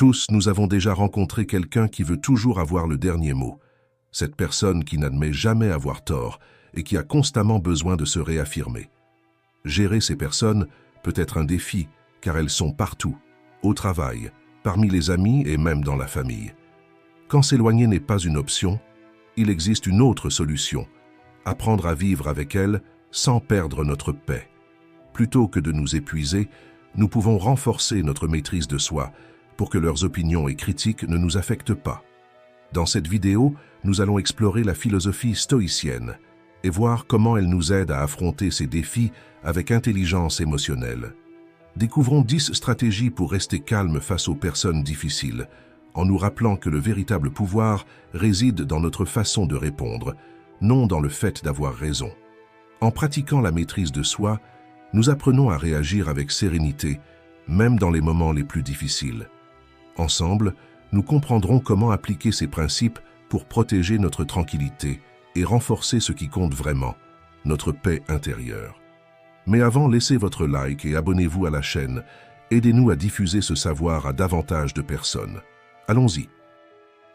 Tous, nous avons déjà rencontré quelqu'un qui veut toujours avoir le dernier mot. Cette personne qui n'admet jamais avoir tort et qui a constamment besoin de se réaffirmer. Gérer ces personnes peut être un défi, car elles sont partout, au travail, parmi les amis et même dans la famille. Quand s'éloigner n'est pas une option, il existe une autre solution, apprendre à vivre avec elles sans perdre notre paix. Plutôt que de nous épuiser, nous pouvons renforcer notre maîtrise de soi pour que leurs opinions et critiques ne nous affectent pas. Dans cette vidéo, nous allons explorer la philosophie stoïcienne et voir comment elle nous aide à affronter ces défis avec intelligence émotionnelle. Découvrons 10 stratégies pour rester calme face aux personnes difficiles, en nous rappelant que le véritable pouvoir réside dans notre façon de répondre, non dans le fait d'avoir raison. En pratiquant la maîtrise de soi, nous apprenons à réagir avec sérénité, même dans les moments les plus difficiles. Ensemble, nous comprendrons comment appliquer ces principes pour protéger notre tranquillité et renforcer ce qui compte vraiment, notre paix intérieure. Mais avant, laissez votre like et abonnez-vous à la chaîne. Aidez-nous à diffuser ce savoir à davantage de personnes. Allons-y.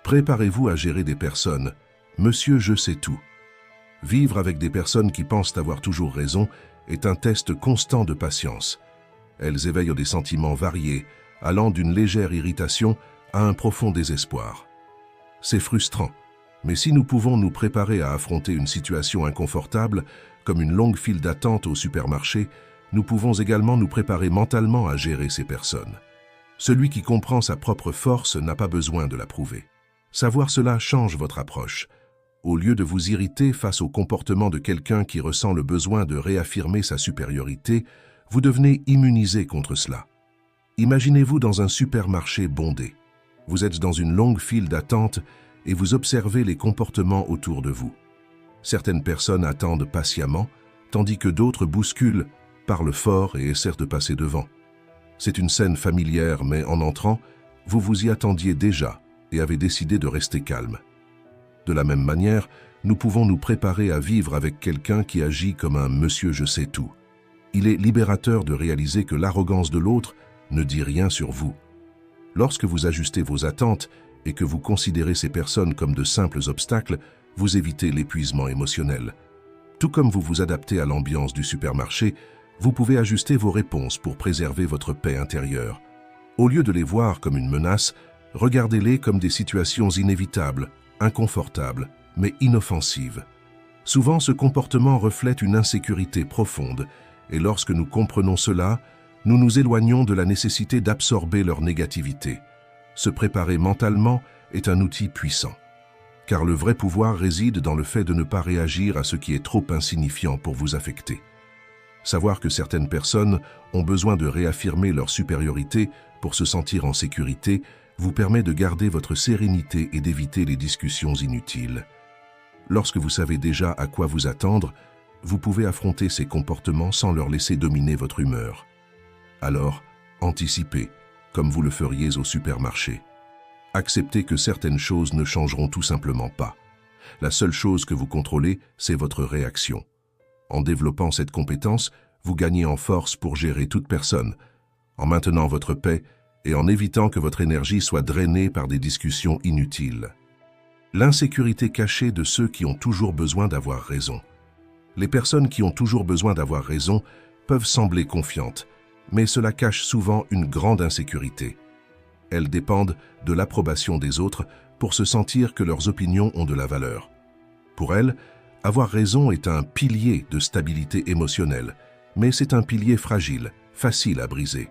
Préparez-vous à gérer des personnes. Monsieur, je sais tout. Vivre avec des personnes qui pensent avoir toujours raison est un test constant de patience. Elles éveillent des sentiments variés, allant d'une légère irritation à un profond désespoir. C'est frustrant, mais si nous pouvons nous préparer à affronter une situation inconfortable, comme une longue file d'attente au supermarché, nous pouvons également nous préparer mentalement à gérer ces personnes. Celui qui comprend sa propre force n'a pas besoin de la prouver. Savoir cela change votre approche. Au lieu de vous irriter face au comportement de quelqu'un qui ressent le besoin de réaffirmer sa supériorité, vous devenez immunisé contre cela. Imaginez-vous dans un supermarché bondé. Vous êtes dans une longue file d'attente et vous observez les comportements autour de vous. Certaines personnes attendent patiemment, tandis que d'autres bousculent, parlent fort et essaient de passer devant. C'est une scène familière, mais en entrant, vous vous y attendiez déjà et avez décidé de rester calme. De la même manière, nous pouvons nous préparer à vivre avec quelqu'un qui agit comme un « monsieur je sais tout ». Il est libérateur de réaliser que l'arrogance de l'autre ne dit rien sur vous. Lorsque vous ajustez vos attentes et que vous considérez ces personnes comme de simples obstacles, vous évitez l'épuisement émotionnel. Tout comme vous vous adaptez à l'ambiance du supermarché, vous pouvez ajuster vos réponses pour préserver votre paix intérieure. Au lieu de les voir comme une menace, regardez-les comme des situations inévitables, inconfortables, mais inoffensives. Souvent, ce comportement reflète une insécurité profonde, et lorsque nous comprenons cela, nous nous éloignons de la nécessité d'absorber leur négativité. Se préparer mentalement est un outil puissant. Car le vrai pouvoir réside dans le fait de ne pas réagir à ce qui est trop insignifiant pour vous affecter. Savoir que certaines personnes ont besoin de réaffirmer leur supériorité pour se sentir en sécurité vous permet de garder votre sérénité et d'éviter les discussions inutiles. Lorsque vous savez déjà à quoi vous attendre, vous pouvez affronter ces comportements sans leur laisser dominer votre humeur. Alors, anticipez, comme vous le feriez au supermarché. Acceptez que certaines choses ne changeront tout simplement pas. La seule chose que vous contrôlez, c'est votre réaction. En développant cette compétence, vous gagnez en force pour gérer toute personne, en maintenant votre paix et en évitant que votre énergie soit drainée par des discussions inutiles. L'insécurité cachée de ceux qui ont toujours besoin d'avoir raison. Les personnes qui ont toujours besoin d'avoir raison peuvent sembler confiantes, mais cela cache souvent une grande insécurité. Elles dépendent de l'approbation des autres pour se sentir que leurs opinions ont de la valeur. Pour elles, avoir raison est un pilier de stabilité émotionnelle, mais c'est un pilier fragile, facile à briser.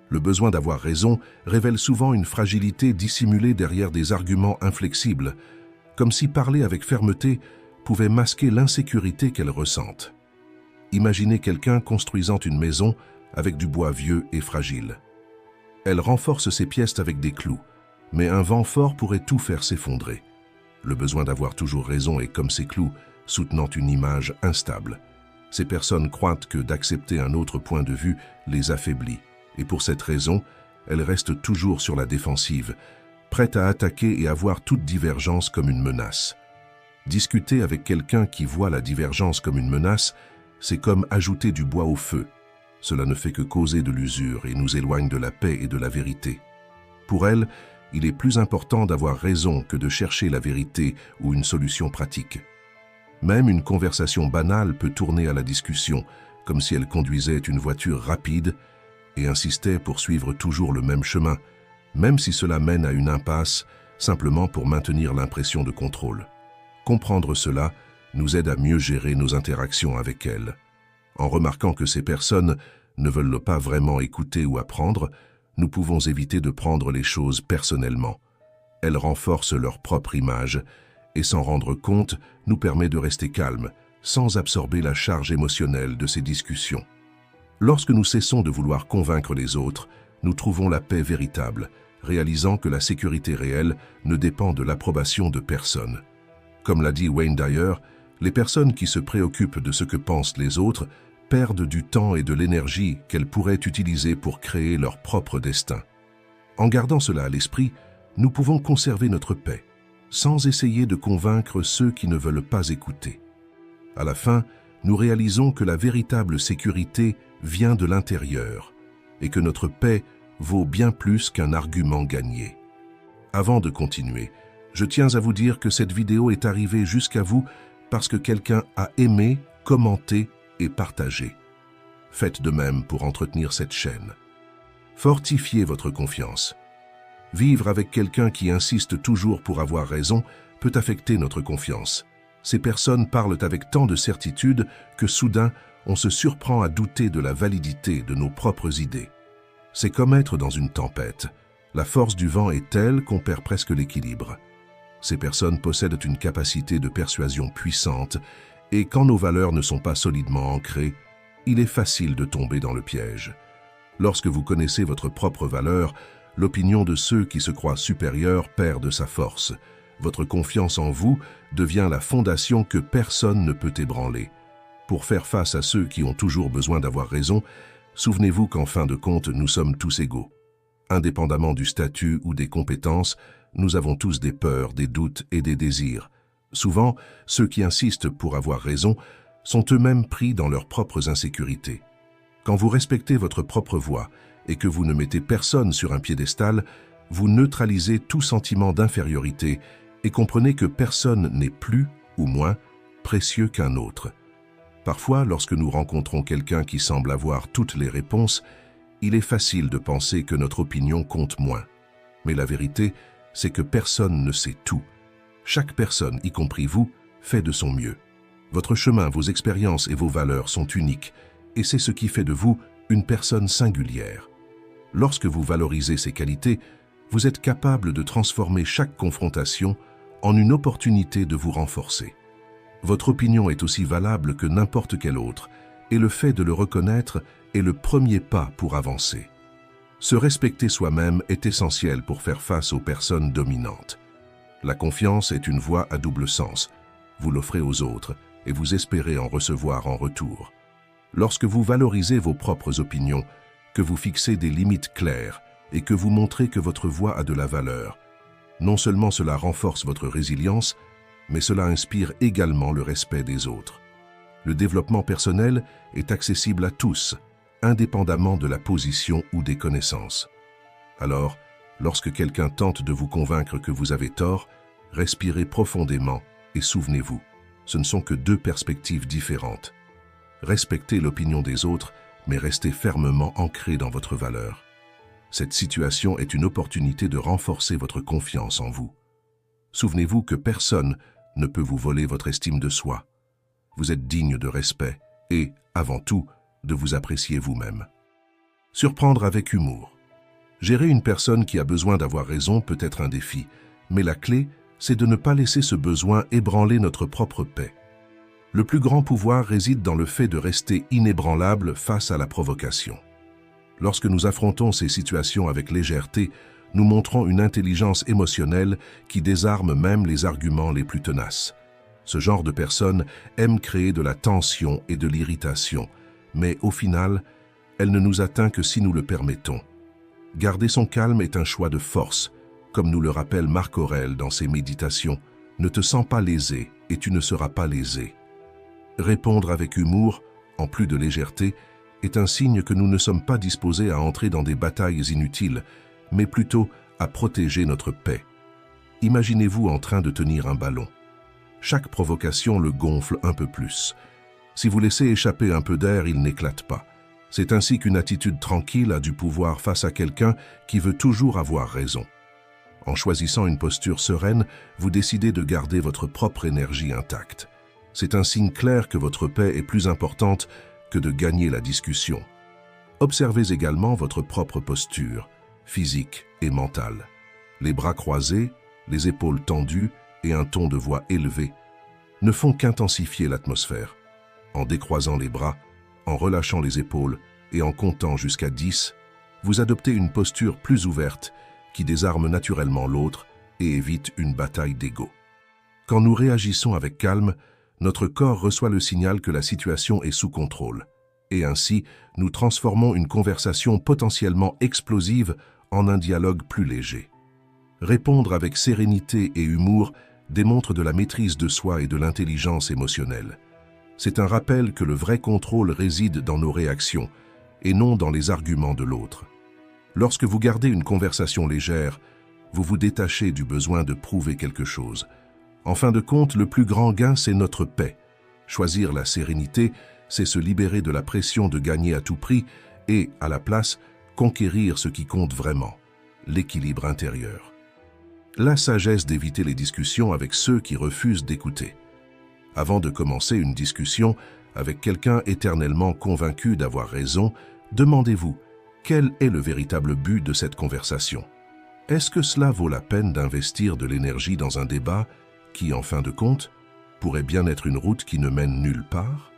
Le besoin d'avoir raison révèle souvent une fragilité dissimulée derrière des arguments inflexibles, comme si parler avec fermeté pouvait masquer l'insécurité qu'elles ressentent. Imaginez quelqu'un construisant une maison avec du bois vieux et fragile. Elle renforce ses pièces avec des clous, mais un vent fort pourrait tout faire s'effondrer. Le besoin d'avoir toujours raison est comme ces clous, soutenant une image instable. Ces personnes croient que d'accepter un autre point de vue les affaiblit, et pour cette raison, elles restent toujours sur la défensive, prêtes à attaquer et à voir toute divergence comme une menace. Discuter avec quelqu'un qui voit la divergence comme une menace, c'est comme ajouter du bois au feu. Cela ne fait que causer de l'usure et nous éloigne de la paix et de la vérité. Pour elles, il est plus important d'avoir raison que de chercher la vérité ou une solution pratique. Même une conversation banale peut tourner à la discussion, comme si elle conduisait une voiture rapide et insistait pour suivre toujours le même chemin, même si cela mène à une impasse, simplement pour maintenir l'impression de contrôle. Comprendre cela nous aide à mieux gérer nos interactions avec elles. En remarquant que ces personnes ne veulent pas vraiment écouter ou apprendre, nous pouvons éviter de prendre les choses personnellement. Elles renforcent leur propre image et s'en rendre compte nous permet de rester calmes, sans absorber la charge émotionnelle de ces discussions. Lorsque nous cessons de vouloir convaincre les autres, nous trouvons la paix véritable, réalisant que la sécurité réelle ne dépend de l'approbation de personne. Comme l'a dit Wayne Dyer, les personnes qui se préoccupent de ce que pensent les autres perdent du temps et de l'énergie qu'elles pourraient utiliser pour créer leur propre destin. En gardant cela à l'esprit, nous pouvons conserver notre paix, sans essayer de convaincre ceux qui ne veulent pas écouter. À la fin, nous réalisons que la véritable sécurité vient de l'intérieur et que notre paix vaut bien plus qu'un argument gagné. Avant de continuer, je tiens à vous dire que cette vidéo est arrivée jusqu'à vous parce que quelqu'un a aimé, commenté et partagé. Faites de même pour entretenir cette chaîne. Fortifiez votre confiance. Vivre avec quelqu'un qui insiste toujours pour avoir raison peut affecter notre confiance. Ces personnes parlent avec tant de certitude que soudain, on se surprend à douter de la validité de nos propres idées. C'est comme être dans une tempête. La force du vent est telle qu'on perd presque l'équilibre. Ces personnes possèdent une capacité de persuasion puissante et quand nos valeurs ne sont pas solidement ancrées, il est facile de tomber dans le piège. Lorsque vous connaissez votre propre valeur, l'opinion de ceux qui se croient supérieurs perd de sa force. Votre confiance en vous devient la fondation que personne ne peut ébranler. Pour faire face à ceux qui ont toujours besoin d'avoir raison, souvenez-vous qu'en fin de compte, nous sommes tous égaux. Indépendamment du statut ou des compétences, nous avons tous des peurs, des doutes et des désirs. Souvent, ceux qui insistent pour avoir raison sont eux-mêmes pris dans leurs propres insécurités. Quand vous respectez votre propre voix et que vous ne mettez personne sur un piédestal, vous neutralisez tout sentiment d'infériorité et comprenez que personne n'est plus, ou moins, précieux qu'un autre. Parfois, lorsque nous rencontrons quelqu'un qui semble avoir toutes les réponses, il est facile de penser que notre opinion compte moins. Mais la vérité, c'est que personne ne sait tout. Chaque personne, y compris vous, fait de son mieux. Votre chemin, vos expériences et vos valeurs sont uniques, et c'est ce qui fait de vous une personne singulière. Lorsque vous valorisez ces qualités, vous êtes capable de transformer chaque confrontation en une opportunité de vous renforcer. Votre opinion est aussi valable que n'importe quelle autre, et le fait de le reconnaître est le premier pas pour avancer. Se respecter soi-même est essentiel pour faire face aux personnes dominantes. La confiance est une voie à double sens. Vous l'offrez aux autres et vous espérez en recevoir en retour. Lorsque vous valorisez vos propres opinions, que vous fixez des limites claires et que vous montrez que votre voix a de la valeur, non seulement cela renforce votre résilience, mais cela inspire également le respect des autres. Le développement personnel est accessible à tous, indépendamment de la position ou des connaissances. Alors, lorsque quelqu'un tente de vous convaincre que vous avez tort, respirez profondément et souvenez-vous, ce ne sont que deux perspectives différentes. Respectez l'opinion des autres, mais restez fermement ancré dans votre valeur. Cette situation est une opportunité de renforcer votre confiance en vous. Souvenez-vous que personne ne peut vous voler votre estime de soi. Vous êtes digne de respect et, avant tout, de vous apprécier vous-même. Surprendre avec humour. Gérer une personne qui a besoin d'avoir raison peut être un défi, mais la clé, c'est de ne pas laisser ce besoin ébranler notre propre paix. Le plus grand pouvoir réside dans le fait de rester inébranlable face à la provocation. Lorsque nous affrontons ces situations avec légèreté, nous montrons une intelligence émotionnelle qui désarme même les arguments les plus tenaces. Ce genre de personne aime créer de la tension et de l'irritation, mais au final, elle ne nous atteint que si nous le permettons. Garder son calme est un choix de force, comme nous le rappelle Marc Aurèle dans ses méditations. Ne te sens pas lésé et tu ne seras pas lésé. Répondre avec humour, en plus de légèreté, est un signe que nous ne sommes pas disposés à entrer dans des batailles inutiles, mais plutôt à protéger notre paix. Imaginez-vous en train de tenir un ballon. Chaque provocation le gonfle un peu plus. Si vous laissez échapper un peu d'air, il n'éclate pas. C'est ainsi qu'une attitude tranquille a du pouvoir face à quelqu'un qui veut toujours avoir raison. En choisissant une posture sereine, vous décidez de garder votre propre énergie intacte. C'est un signe clair que votre paix est plus importante que de gagner la discussion. Observez également votre propre posture, physique et mentale. Les bras croisés, les épaules tendues et un ton de voix élevé ne font qu'intensifier l'atmosphère. En décroisant les bras, en relâchant les épaules et en comptant jusqu'à 10, vous adoptez une posture plus ouverte qui désarme naturellement l'autre et évite une bataille d'ego. Quand nous réagissons avec calme, notre corps reçoit le signal que la situation est sous contrôle. Et ainsi, nous transformons une conversation potentiellement explosive en un dialogue plus léger. Répondre avec sérénité et humour démontre de la maîtrise de soi et de l'intelligence émotionnelle. C'est un rappel que le vrai contrôle réside dans nos réactions et non dans les arguments de l'autre. Lorsque vous gardez une conversation légère, vous vous détachez du besoin de prouver quelque chose. En fin de compte, le plus grand gain, c'est notre paix. Choisir la sérénité, c'est se libérer de la pression de gagner à tout prix et, à la place, conquérir ce qui compte vraiment, l'équilibre intérieur. La sagesse d'éviter les discussions avec ceux qui refusent d'écouter. Avant de commencer une discussion avec quelqu'un éternellement convaincu d'avoir raison, demandez-vous quel est le véritable but de cette conversation. Est-ce que cela vaut la peine d'investir de l'énergie dans un débat qui, en fin de compte, pourrait bien être une route qui ne mène nulle part?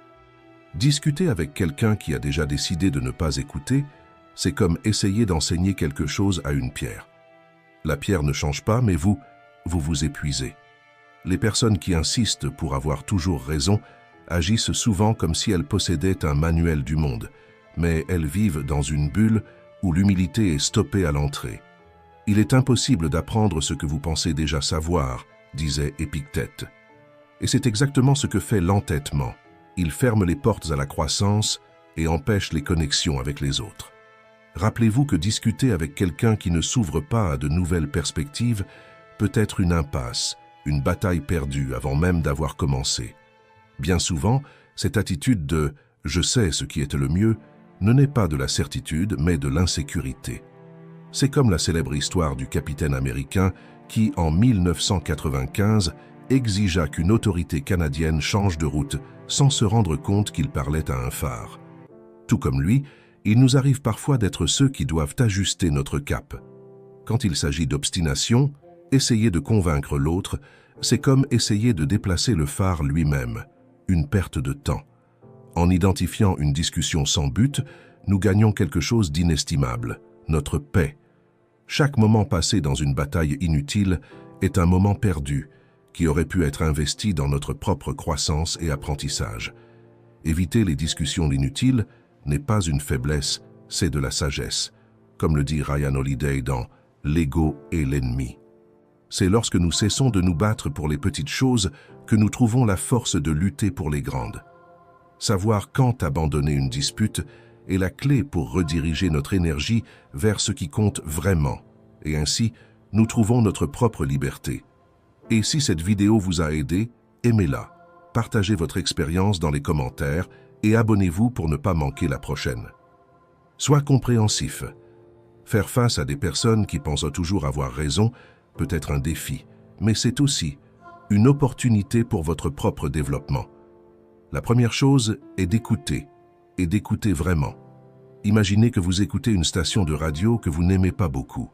Discuter avec quelqu'un qui a déjà décidé de ne pas écouter, c'est comme essayer d'enseigner quelque chose à une pierre. La pierre ne change pas, mais vous vous épuisez. Les personnes qui insistent pour avoir toujours raison agissent souvent comme si elles possédaient un manuel du monde, mais elles vivent dans une bulle où l'humilité est stoppée à l'entrée. Il est impossible d'apprendre ce que vous pensez déjà savoir, disait Épictète. Et c'est exactement ce que fait l'entêtement. Il ferme les portes à la croissance et empêche les connexions avec les autres. Rappelez-vous que discuter avec quelqu'un qui ne s'ouvre pas à de nouvelles perspectives peut être une impasse, une bataille perdue avant même d'avoir commencé. Bien souvent, cette attitude de « je sais ce qui est le mieux » ne naît pas de la certitude, mais de l'insécurité. C'est comme la célèbre histoire du capitaine américain qui, en 1995, exigea qu'une autorité canadienne change de route sans se rendre compte qu'il parlait à un phare. Tout comme lui, il nous arrive parfois d'être ceux qui doivent ajuster notre cap. Quand il s'agit d'obstination, essayer de convaincre l'autre, c'est comme essayer de déplacer le phare lui-même, une perte de temps. En identifiant une discussion sans but, nous gagnons quelque chose d'inestimable, notre paix. Chaque moment passé dans une bataille inutile est un moment perdu, qui aurait pu être investi dans notre propre croissance et apprentissage. Éviter les discussions inutiles n'est pas une faiblesse, c'est de la sagesse, comme le dit Ryan Holiday dans « L'ego est l'ennemi ». C'est lorsque nous cessons de nous battre pour les petites choses que nous trouvons la force de lutter pour les grandes. Savoir quand abandonner une dispute est la clé pour rediriger notre énergie vers ce qui compte vraiment, et ainsi, nous trouvons notre propre liberté. Et si cette vidéo vous a aidé, aimez-la, partagez votre expérience dans les commentaires et abonnez-vous pour ne pas manquer la prochaine. Sois compréhensif. Faire face à des personnes qui pensent toujours avoir raison peut être un défi, mais c'est aussi une opportunité pour votre propre développement. La première chose est d'écouter, et d'écouter vraiment. Imaginez que vous écoutez une station de radio que vous n'aimez pas beaucoup.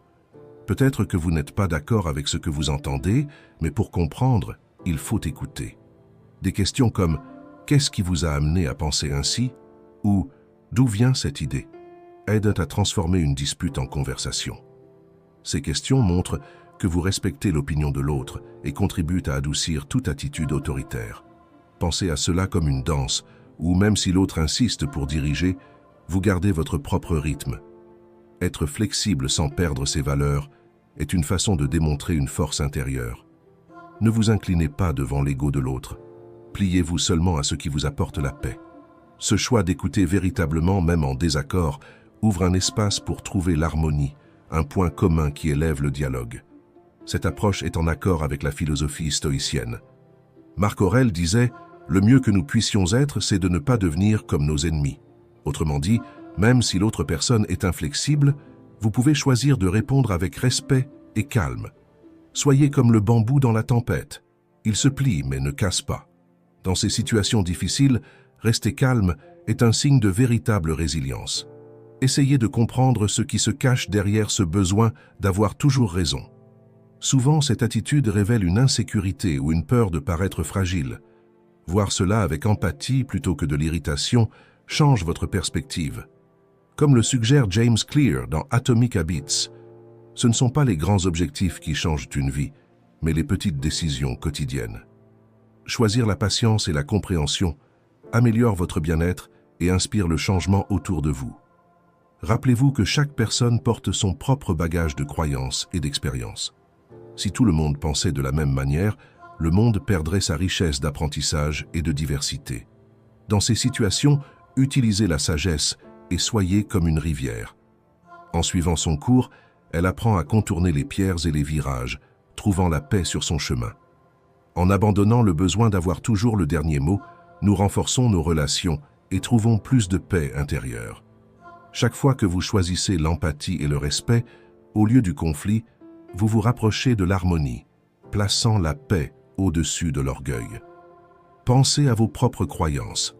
Peut-être que vous n'êtes pas d'accord avec ce que vous entendez, mais pour comprendre, il faut écouter. Des questions comme « Qu'est-ce qui vous a amené à penser ainsi ?» ou « D'où vient cette idée ?» aident à transformer une dispute en conversation. Ces questions montrent que vous respectez l'opinion de l'autre et contribuent à adoucir toute attitude autoritaire. Pensez à cela comme une danse, où même si l'autre insiste pour diriger, vous gardez votre propre rythme. Être flexible sans perdre ses valeurs est une façon de démontrer une force intérieure. Ne vous inclinez pas devant l'ego de l'autre. Pliez-vous seulement à ce qui vous apporte la paix. Ce choix d'écouter véritablement, même en désaccord, ouvre un espace pour trouver l'harmonie, un point commun qui élève le dialogue. Cette approche est en accord avec la philosophie stoïcienne. Marc Aurèle disait « Le mieux que nous puissions être, c'est de ne pas devenir comme nos ennemis ». Autrement dit, même si l'autre personne est inflexible, vous pouvez choisir de répondre avec respect et calme. Soyez comme le bambou dans la tempête. Il se plie mais ne casse pas. Dans ces situations difficiles, rester calme est un signe de véritable résilience. Essayez de comprendre ce qui se cache derrière ce besoin d'avoir toujours raison. Souvent, cette attitude révèle une insécurité ou une peur de paraître fragile. Voir cela avec empathie plutôt que de l'irritation change votre perspective. Comme le suggère James Clear dans Atomic Habits, ce ne sont pas les grands objectifs qui changent une vie, mais les petites décisions quotidiennes. Choisir la patience et la compréhension améliore votre bien-être et inspire le changement autour de vous. Rappelez-vous que chaque personne porte son propre bagage de croyances et d'expériences. Si tout le monde pensait de la même manière, le monde perdrait sa richesse d'apprentissage et de diversité. Dans ces situations, utilisez la sagesse et soyez comme une rivière. En suivant son cours, elle apprend à contourner les pierres et les virages, trouvant la paix sur son chemin. En abandonnant le besoin d'avoir toujours le dernier mot, nous renforçons nos relations et trouvons plus de paix intérieure. Chaque fois que vous choisissez l'empathie et le respect, au lieu du conflit, vous vous rapprochez de l'harmonie, plaçant la paix au-dessus de l'orgueil. Pensez à vos propres croyances.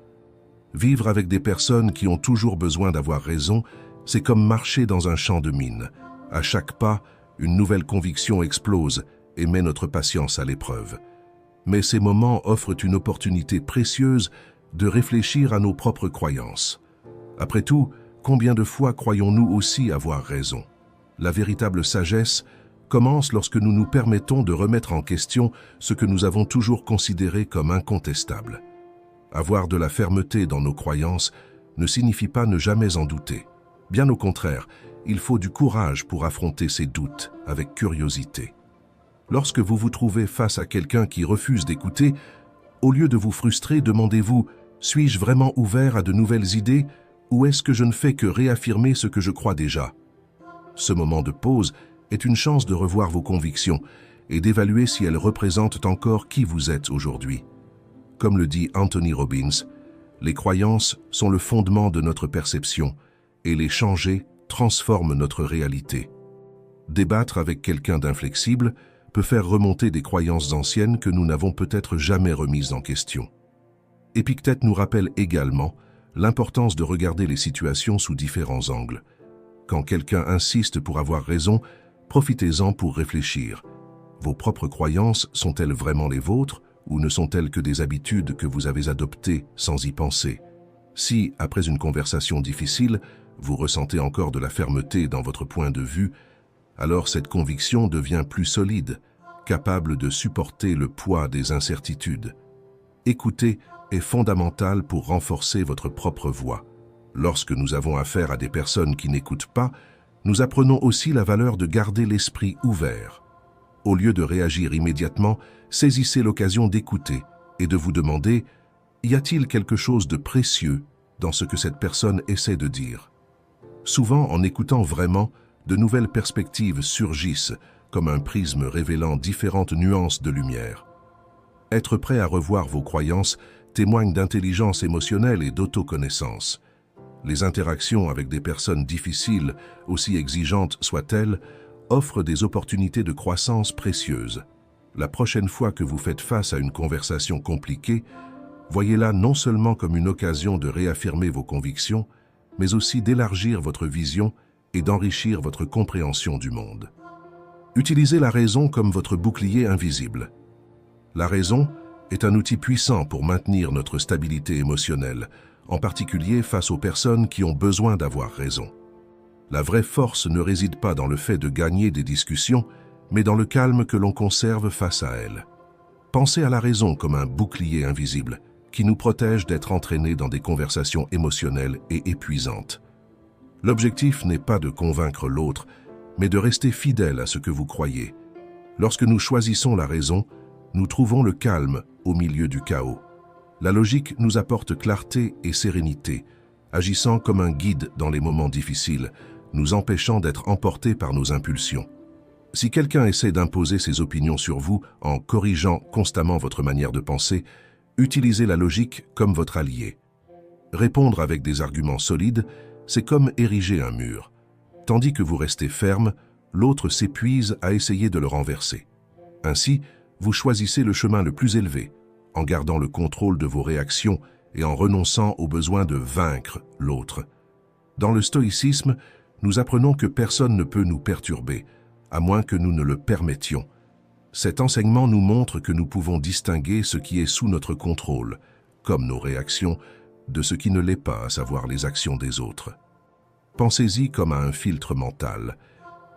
Vivre avec des personnes qui ont toujours besoin d'avoir raison, c'est comme marcher dans un champ de mines. À chaque pas, une nouvelle conviction explose et met notre patience à l'épreuve. Mais ces moments offrent une opportunité précieuse de réfléchir à nos propres croyances. Après tout, combien de fois croyons-nous aussi avoir raison? La véritable sagesse commence lorsque nous nous permettons de remettre en question ce que nous avons toujours considéré comme incontestable. Avoir de la fermeté dans nos croyances ne signifie pas ne jamais en douter. Bien au contraire, il faut du courage pour affronter ces doutes avec curiosité. Lorsque vous vous trouvez face à quelqu'un qui refuse d'écouter, au lieu de vous frustrer, demandez-vous « Suis-je vraiment ouvert à de nouvelles idées ou est-ce que je ne fais que réaffirmer ce que je crois déjà ?» Ce moment de pause est une chance de revoir vos convictions et d'évaluer si elles représentent encore qui vous êtes aujourd'hui. Comme le dit Anthony Robbins, les croyances sont le fondement de notre perception et les changer transforme notre réalité. Débattre avec quelqu'un d'inflexible peut faire remonter des croyances anciennes que nous n'avons peut-être jamais remises en question. Épictète nous rappelle également l'importance de regarder les situations sous différents angles. Quand quelqu'un insiste pour avoir raison, profitez-en pour réfléchir. Vos propres croyances sont-elles vraiment les vôtres ou ne sont-elles que des habitudes que vous avez adoptées sans y penser? Si, après une conversation difficile, vous ressentez encore de la fermeté dans votre point de vue, alors cette conviction devient plus solide, capable de supporter le poids des incertitudes. Écouter est fondamental pour renforcer votre propre voix. Lorsque nous avons affaire à des personnes qui n'écoutent pas, nous apprenons aussi la valeur de garder l'esprit ouvert. Au lieu de réagir immédiatement, saisissez l'occasion d'écouter et de vous demander « Y a-t-il quelque chose de précieux dans ce que cette personne essaie de dire ?» Souvent, en écoutant vraiment, de nouvelles perspectives surgissent, comme un prisme révélant différentes nuances de lumière. Être prêt à revoir vos croyances témoigne d'intelligence émotionnelle et d'autoconnaissance. Les interactions avec des personnes difficiles, aussi exigeantes soient-elles, offrent des opportunités de croissance précieuses. La prochaine fois que vous faites face à une conversation compliquée, voyez-la non seulement comme une occasion de réaffirmer vos convictions, mais aussi d'élargir votre vision et d'enrichir votre compréhension du monde. Utilisez la raison comme votre bouclier invisible. La raison est un outil puissant pour maintenir notre stabilité émotionnelle, en particulier face aux personnes qui ont besoin d'avoir raison. La vraie force ne réside pas dans le fait de gagner des discussions, mais dans le calme que l'on conserve face à elles. Pensez à la raison comme un bouclier invisible qui nous protège d'être entraînés dans des conversations émotionnelles et épuisantes. L'objectif n'est pas de convaincre l'autre, mais de rester fidèle à ce que vous croyez. Lorsque nous choisissons la raison, nous trouvons le calme au milieu du chaos. La logique nous apporte clarté et sérénité, agissant comme un guide dans les moments difficiles, nous empêchant d'être emportés par nos impulsions. Si quelqu'un essaie d'imposer ses opinions sur vous en corrigeant constamment votre manière de penser, utilisez la logique comme votre allié. Répondre avec des arguments solides, c'est comme ériger un mur. Tandis que vous restez ferme, l'autre s'épuise à essayer de le renverser. Ainsi, vous choisissez le chemin le plus élevé, en gardant le contrôle de vos réactions et en renonçant au besoin de vaincre l'autre. Dans le stoïcisme, nous apprenons que personne ne peut nous perturber, à moins que nous ne le permettions. Cet enseignement nous montre que nous pouvons distinguer ce qui est sous notre contrôle, comme nos réactions, de ce qui ne l'est pas, à savoir les actions des autres. Pensez-y comme à un filtre mental.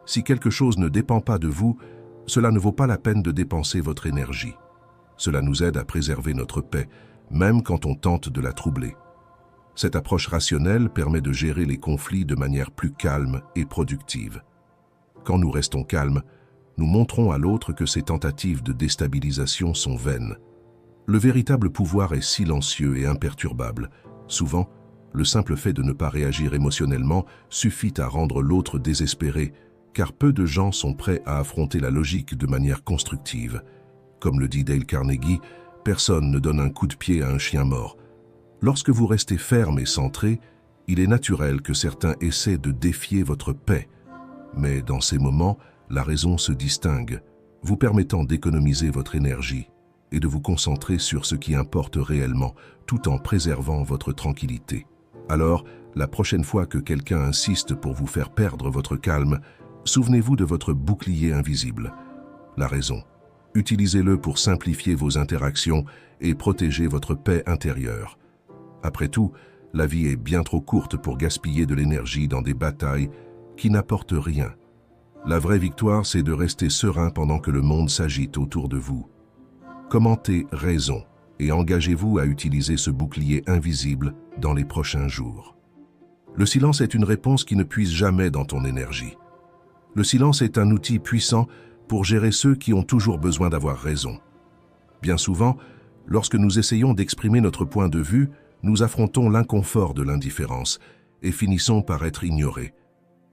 Si quelque chose ne dépend pas de vous, cela ne vaut pas la peine de dépenser votre énergie. Cela nous aide à préserver notre paix, même quand on tente de la troubler. Cette approche rationnelle permet de gérer les conflits de manière plus calme et productive. Quand nous restons calmes, nous montrons à l'autre que ces tentatives de déstabilisation sont vaines. Le véritable pouvoir est silencieux et imperturbable. Souvent, le simple fait de ne pas réagir émotionnellement suffit à rendre l'autre désespéré, car peu de gens sont prêts à affronter la logique de manière constructive. Comme le dit Dale Carnegie, personne ne donne un coup de pied à un chien mort. Lorsque vous restez ferme et centré, il est naturel que certains essaient de défier votre paix. Mais dans ces moments, la raison se distingue, vous permettant d'économiser votre énergie et de vous concentrer sur ce qui importe réellement, tout en préservant votre tranquillité. Alors, la prochaine fois que quelqu'un insiste pour vous faire perdre votre calme, souvenez-vous de votre bouclier invisible, la raison. Utilisez-le pour simplifier vos interactions et protéger votre paix intérieure. Après tout, la vie est bien trop courte pour gaspiller de l'énergie dans des batailles qui n'apportent rien. La vraie victoire, c'est de rester serein pendant que le monde s'agite autour de vous. Commentez raison et engagez-vous à utiliser ce bouclier invisible dans les prochains jours. Le silence est une réponse qui ne puise jamais dans ton énergie. Le silence est un outil puissant pour gérer ceux qui ont toujours besoin d'avoir raison. Bien souvent, lorsque nous essayons d'exprimer notre point de vue, nous affrontons l'inconfort de l'indifférence et finissons par être ignorés.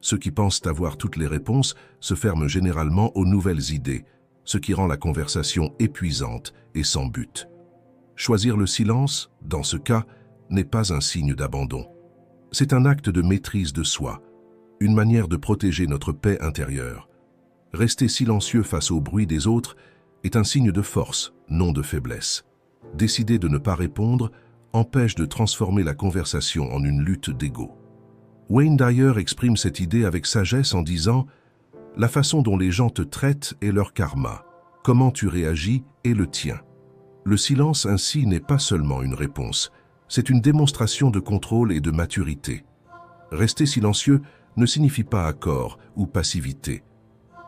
Ceux qui pensent avoir toutes les réponses se ferment généralement aux nouvelles idées, ce qui rend la conversation épuisante et sans but. Choisir le silence, dans ce cas, n'est pas un signe d'abandon. C'est un acte de maîtrise de soi, une manière de protéger notre paix intérieure. Rester silencieux face au bruit des autres est un signe de force, non de faiblesse. Décider de ne pas répondre empêche de transformer la conversation en une lutte d'ego. Wayne Dyer exprime cette idée avec sagesse en disant « La façon dont les gens te traitent est leur karma. Comment tu réagis est le tien. » Le silence ainsi n'est pas seulement une réponse, c'est une démonstration de contrôle et de maturité. Rester silencieux ne signifie pas accord ou passivité.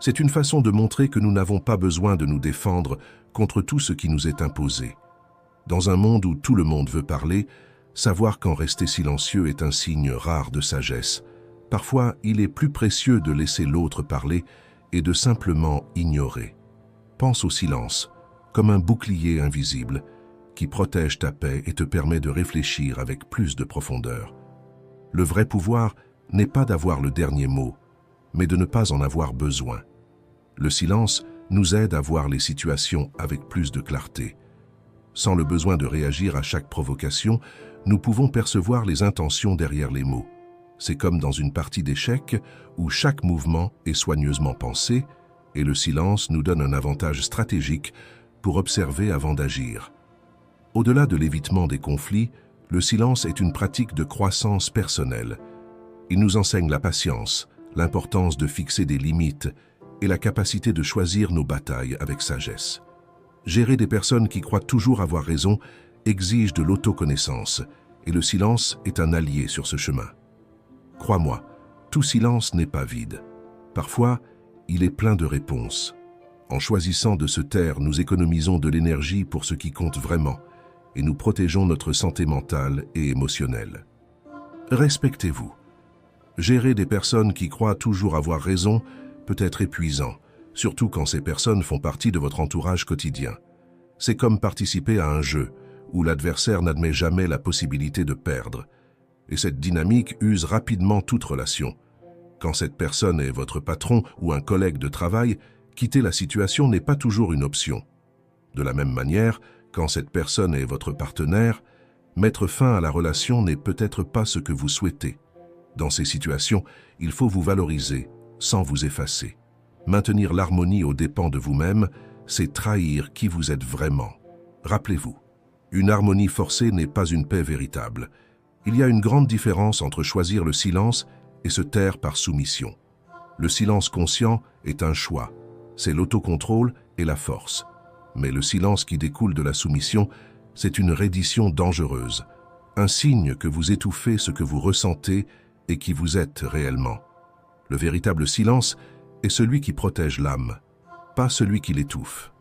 C'est une façon de montrer que nous n'avons pas besoin de nous défendre contre tout ce qui nous est imposé. Dans un monde où tout le monde veut parler, savoir qu'en rester silencieux est un signe rare de sagesse. Parfois, il est plus précieux de laisser l'autre parler et de simplement ignorer. Pense au silence, comme un bouclier invisible, qui protège ta paix et te permet de réfléchir avec plus de profondeur. Le vrai pouvoir n'est pas d'avoir le dernier mot, mais de ne pas en avoir besoin. Le silence nous aide à voir les situations avec plus de clarté. Sans le besoin de réagir à chaque provocation, nous pouvons percevoir les intentions derrière les mots. C'est comme dans une partie d'échecs où chaque mouvement est soigneusement pensé et le silence nous donne un avantage stratégique pour observer avant d'agir. Au-delà de l'évitement des conflits, le silence est une pratique de croissance personnelle. Il nous enseigne la patience, l'importance de fixer des limites et la capacité de choisir nos batailles avec sagesse. Gérer des personnes qui croient toujours avoir raison exige de l'autoconnaissance et le silence est un allié sur ce chemin. Crois-moi, tout silence n'est pas vide. Parfois, il est plein de réponses. En choisissant de se taire, nous économisons de l'énergie pour ce qui compte vraiment et nous protégeons notre santé mentale et émotionnelle. Respectez-vous. Gérer des personnes qui croient toujours avoir raison peut être épuisant, surtout quand ces personnes font partie de votre entourage quotidien. C'est comme participer à un jeu où l'adversaire n'admet jamais la possibilité de perdre. Et cette dynamique use rapidement toute relation. Quand cette personne est votre patron ou un collègue de travail, quitter la situation n'est pas toujours une option. De la même manière, quand cette personne est votre partenaire, mettre fin à la relation n'est peut-être pas ce que vous souhaitez. Dans ces situations, il faut vous valoriser sans vous effacer. Maintenir l'harmonie aux dépens de vous-même, c'est trahir qui vous êtes vraiment. Rappelez-vous, une harmonie forcée n'est pas une paix véritable. Il y a une grande différence entre choisir le silence et se taire par soumission. Le silence conscient est un choix, c'est l'autocontrôle et la force. Mais le silence qui découle de la soumission, c'est une reddition dangereuse, un signe que vous étouffez ce que vous ressentez et qui vous êtes réellement. Le véritable silence est celui qui protège l'âme, pas celui qui l'étouffe.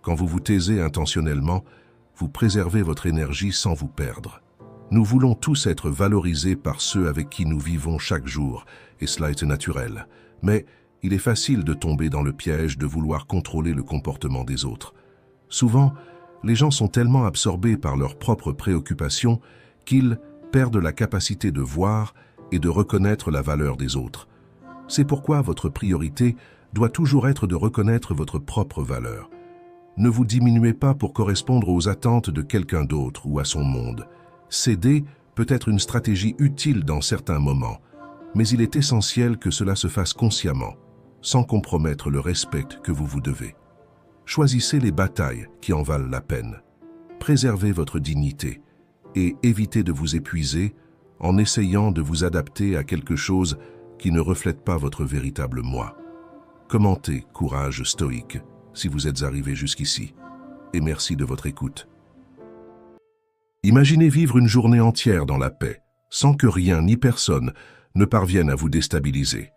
Quand vous vous taisez intentionnellement, vous préservez votre énergie sans vous perdre. Nous voulons tous être valorisés par ceux avec qui nous vivons chaque jour, et cela est naturel. Mais il est facile de tomber dans le piège de vouloir contrôler le comportement des autres. Souvent, les gens sont tellement absorbés par leurs propres préoccupations qu'ils perdent la capacité de voir et de reconnaître la valeur des autres. C'est pourquoi votre priorité doit toujours être de reconnaître votre propre valeur. Ne vous diminuez pas pour correspondre aux attentes de quelqu'un d'autre ou à son monde. Céder peut être une stratégie utile dans certains moments, mais il est essentiel que cela se fasse consciemment, sans compromettre le respect que vous vous devez. Choisissez les batailles qui en valent la peine. Préservez votre dignité et évitez de vous épuiser en essayant de vous adapter à quelque chose qui ne reflète pas votre véritable moi. Commentez Courage stoïque si vous êtes arrivé jusqu'ici, et merci de votre écoute. Imaginez vivre une journée entière dans la paix, sans que rien ni personne ne parvienne à vous déstabiliser.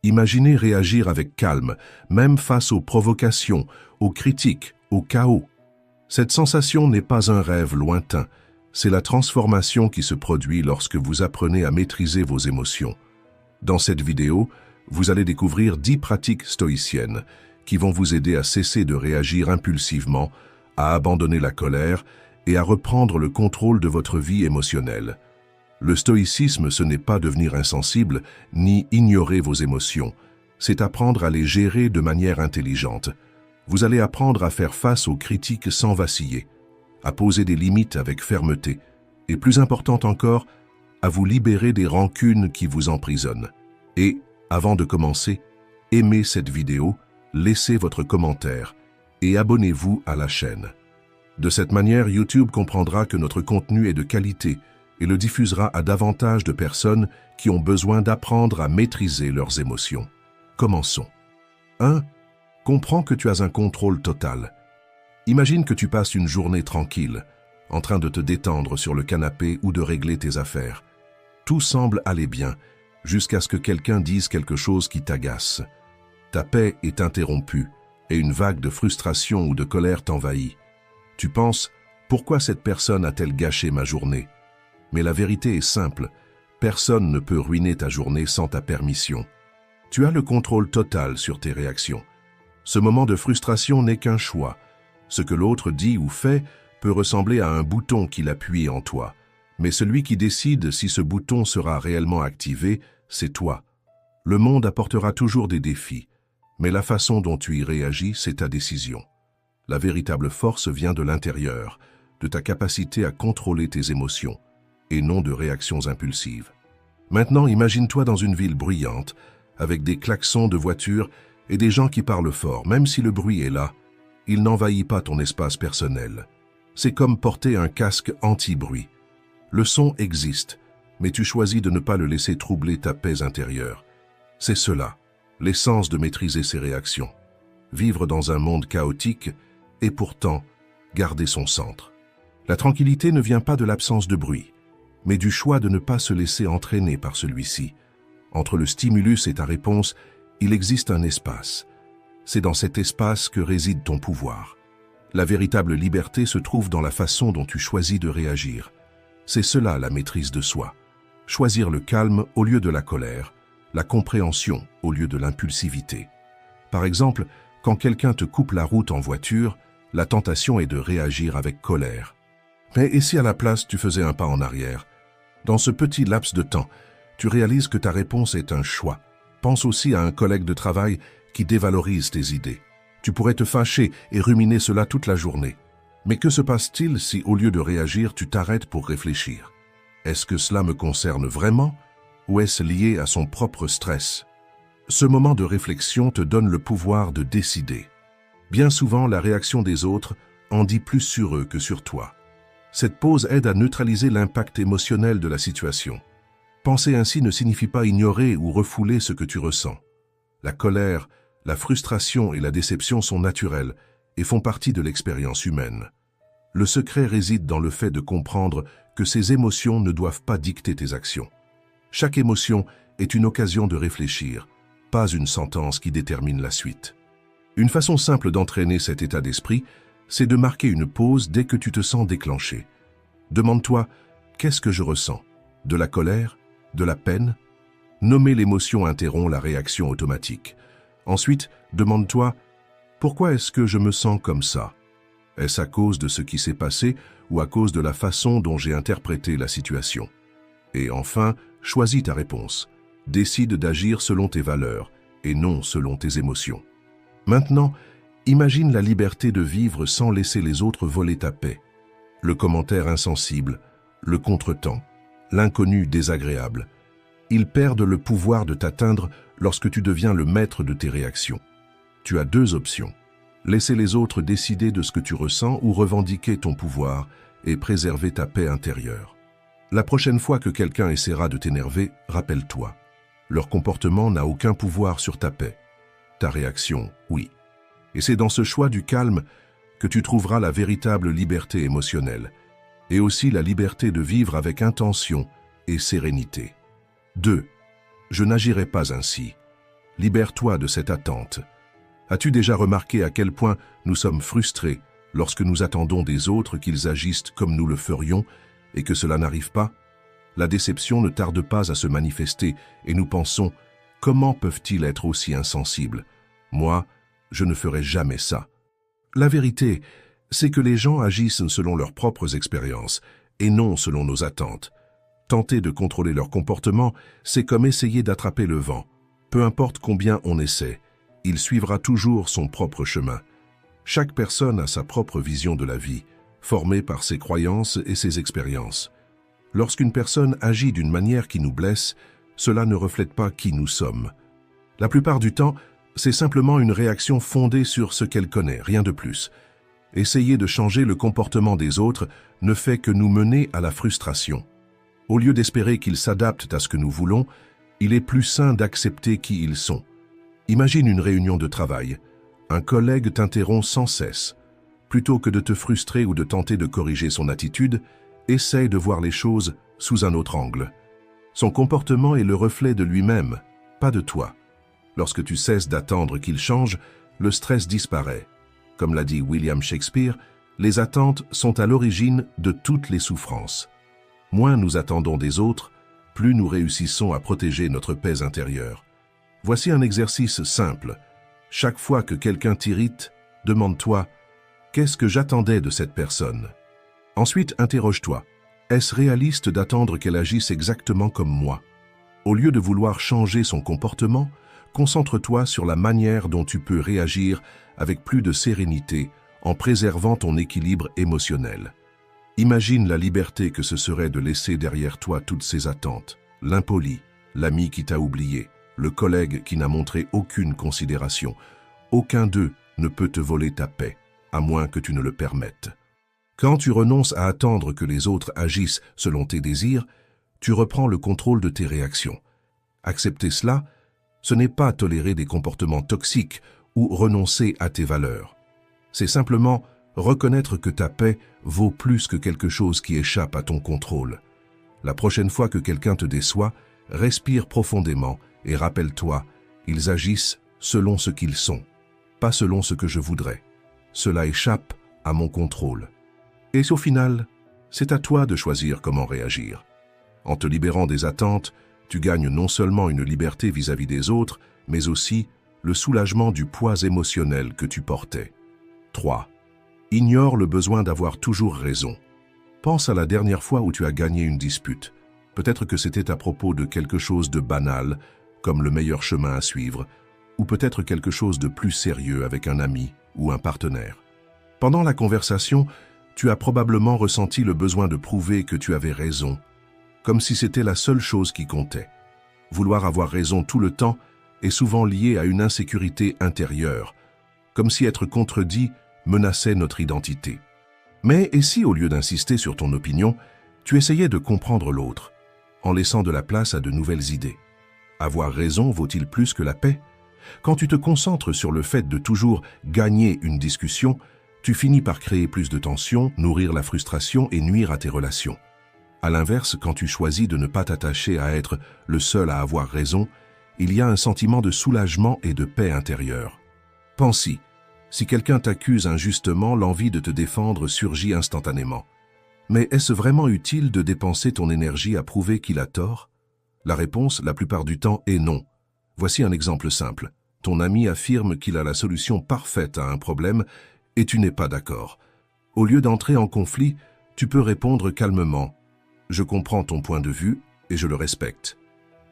Imaginez réagir avec calme, même face aux provocations, aux critiques, au chaos. Cette sensation n'est pas un rêve lointain, c'est la transformation qui se produit lorsque vous apprenez à maîtriser vos émotions. Dans cette vidéo, vous allez découvrir 10 pratiques stoïciennes qui vont vous aider à cesser de réagir impulsivement, à abandonner la colère et à reprendre le contrôle de votre vie émotionnelle. Le stoïcisme, ce n'est pas devenir insensible ni ignorer vos émotions, c'est apprendre à les gérer de manière intelligente. Vous allez apprendre à faire face aux critiques sans vaciller, à poser des limites avec fermeté et, plus important encore, à vous libérer des rancunes qui vous emprisonnent. Et, avant de commencer, aimez cette vidéo, laissez votre commentaire et abonnez-vous à la chaîne. De cette manière, YouTube comprendra que notre contenu est de qualité et le diffusera à davantage de personnes qui ont besoin d'apprendre à maîtriser leurs émotions. Commençons. 1. Comprends que tu as un contrôle total. Imagine que tu passes une journée tranquille, en train de te détendre sur le canapé ou de régler tes affaires. Tout semble aller bien, jusqu'à ce que quelqu'un dise quelque chose qui t'agace. Ta paix est interrompue et une vague de frustration ou de colère t'envahit. Tu penses, pourquoi cette personne a-t-elle gâché ma journée? Mais la vérité est simple, personne ne peut ruiner ta journée sans ta permission. Tu as le contrôle total sur tes réactions. Ce moment de frustration n'est qu'un choix. Ce que l'autre dit ou fait peut ressembler à un bouton qu'il appuie en toi. Mais celui qui décide si ce bouton sera réellement activé, c'est toi. Le monde apportera toujours des défis, mais la façon dont tu y réagis, c'est ta décision. La véritable force vient de l'intérieur, de ta capacité à contrôler tes émotions, et non de réactions impulsives. Maintenant, imagine-toi dans une ville bruyante, avec des klaxons de voitures et des gens qui parlent fort. Même si le bruit est là, il n'envahit pas ton espace personnel. C'est comme porter un casque anti-bruit. Le son existe, mais tu choisis de ne pas le laisser troubler ta paix intérieure. C'est cela, l'essence de maîtriser ses réactions. Vivre dans un monde chaotique et pourtant garder son centre. La tranquillité ne vient pas de l'absence de bruit, mais du choix de ne pas se laisser entraîner par celui-ci. Entre le stimulus et ta réponse, il existe un espace. C'est dans cet espace que réside ton pouvoir. La véritable liberté se trouve dans la façon dont tu choisis de réagir. C'est cela la maîtrise de soi. Choisir le calme au lieu de la colère, la compréhension au lieu de l'impulsivité. Par exemple, quand quelqu'un te coupe la route en voiture, la tentation est de réagir avec colère. Mais et si à la place tu faisais un pas en arrière? Dans ce petit laps de temps, tu réalises que ta réponse est un choix, Pense aussi à un collègue de travail qui dévalorise tes idées. Tu pourrais te fâcher et ruminer cela toute la journée. Mais que se passe-t-il si, au lieu de réagir, tu t'arrêtes pour réfléchir? Est-ce que cela me concerne vraiment ou est-ce lié à son propre stress? Ce moment de réflexion te donne le pouvoir de décider. Bien souvent, la réaction des autres en dit plus sur eux que sur toi. Cette pause aide à neutraliser l'impact émotionnel de la situation. Penser ainsi ne signifie pas ignorer ou refouler ce que tu ressens. La colère, la frustration et la déception sont naturelles et font partie de l'expérience humaine. Le secret réside dans le fait de comprendre que ces émotions ne doivent pas dicter tes actions. Chaque émotion est une occasion de réfléchir, pas une sentence qui détermine la suite. Une façon simple d'entraîner cet état d'esprit, c'est de marquer une pause dès que tu te sens déclenché. Demande-toi, qu'est-ce que je ressens? De la colère? De la peine? Nommer l'émotion interrompt la réaction automatique. Ensuite, demande-toi, pourquoi est-ce que je me sens comme ça? Est-ce à cause de ce qui s'est passé ou à cause de la façon dont j'ai interprété la situation? Et enfin, choisis ta réponse. Décide d'agir selon tes valeurs et non selon tes émotions. Maintenant, imagine la liberté de vivre sans laisser les autres voler ta paix. Le commentaire insensible, le contretemps, l'inconnu désagréable. Ils perdent le pouvoir de t'atteindre lorsque tu deviens le maître de tes réactions. Tu as deux options. Laisser les autres décider de ce que tu ressens ou revendiquer ton pouvoir et préserver ta paix intérieure. La prochaine fois que quelqu'un essaiera de t'énerver, rappelle-toi. Leur comportement n'a aucun pouvoir sur ta paix. Ta réaction, oui. Et c'est dans ce choix du calme que tu trouveras la véritable liberté émotionnelle et aussi la liberté de vivre avec intention et sérénité. 2. Je n'agirai pas ainsi. Libère-toi de cette attente. As-tu déjà remarqué à quel point nous sommes frustrés lorsque nous attendons des autres qu'ils agissent comme nous le ferions et que cela n'arrive pas? La déception ne tarde pas à se manifester et nous pensons « Comment peuvent-ils être aussi insensibles? Moi, je ne ferai jamais ça. » La vérité, c'est que les gens agissent selon leurs propres expériences et non selon nos attentes. Tenter de contrôler leur comportement, c'est comme essayer d'attraper le vent. Peu importe combien on essaie, il suivra toujours son propre chemin. Chaque personne a sa propre vision de la vie, formée par ses croyances et ses expériences. Lorsqu'une personne agit d'une manière qui nous blesse, cela ne reflète pas qui nous sommes. La plupart du temps, c'est simplement une réaction fondée sur ce qu'elle connaît, rien de plus. Essayer de changer le comportement des autres ne fait que nous mener à la frustration. Au lieu d'espérer qu'ils s'adaptent à ce que nous voulons, il est plus sain d'accepter qui ils sont. Imagine une réunion de travail. Un collègue t'interrompt sans cesse. Plutôt que de te frustrer ou de tenter de corriger son attitude, essaye de voir les choses sous un autre angle. Son comportement est le reflet de lui-même, pas de toi. Lorsque tu cesses d'attendre qu'il change, le stress disparaît. Comme l'a dit William Shakespeare, les attentes sont à l'origine de toutes les souffrances. Moins nous attendons des autres, plus nous réussissons à protéger notre paix intérieure. Voici un exercice simple. Chaque fois que quelqu'un t'irrite, demande-toi « Qu'est-ce que j'attendais de cette personne ?» Ensuite, interroge-toi « Est-ce réaliste d'attendre qu'elle agisse exactement comme moi ?» Au lieu de vouloir changer son comportement, concentre-toi sur la manière dont tu peux réagir avec plus de sérénité en préservant ton équilibre émotionnel. Imagine la liberté que ce serait de laisser derrière toi toutes ces attentes, l'impoli, l'ami qui t'a oublié, le collègue qui n'a montré aucune considération. Aucun d'eux ne peut te voler ta paix, à moins que tu ne le permettes. Quand tu renonces à attendre que les autres agissent selon tes désirs, tu reprends le contrôle de tes réactions. Accepter cela, ce n'est pas tolérer des comportements toxiques ou renoncer à tes valeurs. C'est simplement reconnaître que ta paix vaut plus que quelque chose qui échappe à ton contrôle. La prochaine fois que quelqu'un te déçoit, respire profondément et rappelle-toi, ils agissent selon ce qu'ils sont, pas selon ce que je voudrais. Cela échappe à mon contrôle. Et au final, c'est à toi de choisir comment réagir. En te libérant des attentes, tu gagnes non seulement une liberté vis-à-vis des autres, mais aussi le soulagement du poids émotionnel que tu portais. 3. Ignore le besoin d'avoir toujours raison. Pense à la dernière fois où tu as gagné une dispute. Peut-être que c'était à propos de quelque chose de banal, comme le meilleur chemin à suivre, ou peut-être quelque chose de plus sérieux avec un ami ou un partenaire. Pendant la conversation, tu as probablement ressenti le besoin de prouver que tu avais raison, comme si c'était la seule chose qui comptait. Vouloir avoir raison tout le temps est souvent lié à une insécurité intérieure, comme si être contredit menaçait notre identité. Mais et si, au lieu d'insister sur ton opinion, tu essayais de comprendre l'autre, en laissant de la place à de nouvelles idées? Avoir raison vaut-il plus que la paix? Quand tu te concentres sur le fait de toujours gagner une discussion, tu finis par créer plus de tension, nourrir la frustration et nuire à tes relations. À l'inverse, quand tu choisis de ne pas t'attacher à être le seul à avoir raison, il y a un sentiment de soulagement et de paix intérieure. Pense-y, si quelqu'un t'accuse injustement, l'envie de te défendre surgit instantanément. Mais est-ce vraiment utile de dépenser ton énergie à prouver qu'il a tort? La réponse, la plupart du temps, est non. Voici un exemple simple. Ton ami affirme qu'il a la solution parfaite à un problème et tu n'es pas d'accord. Au lieu d'entrer en conflit, tu peux répondre calmement « Je comprends ton point de vue et je le respecte ».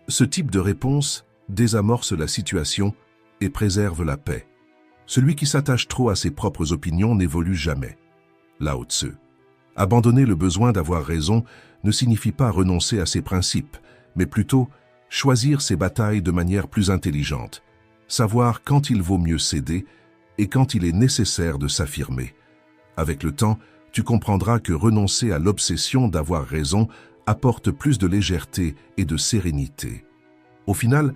Ce type de réponse désamorce la situation et préserve la paix. Celui qui s'attache trop à ses propres opinions n'évolue jamais. Lao Tzu. Abandonner le besoin d'avoir raison ne signifie pas renoncer à ses principes, mais plutôt choisir ses batailles de manière plus intelligente, savoir quand il vaut mieux céder et quand il est nécessaire de s'affirmer. Avec le temps, tu comprendras que renoncer à l'obsession d'avoir raison apporte plus de légèreté et de sérénité. Au final,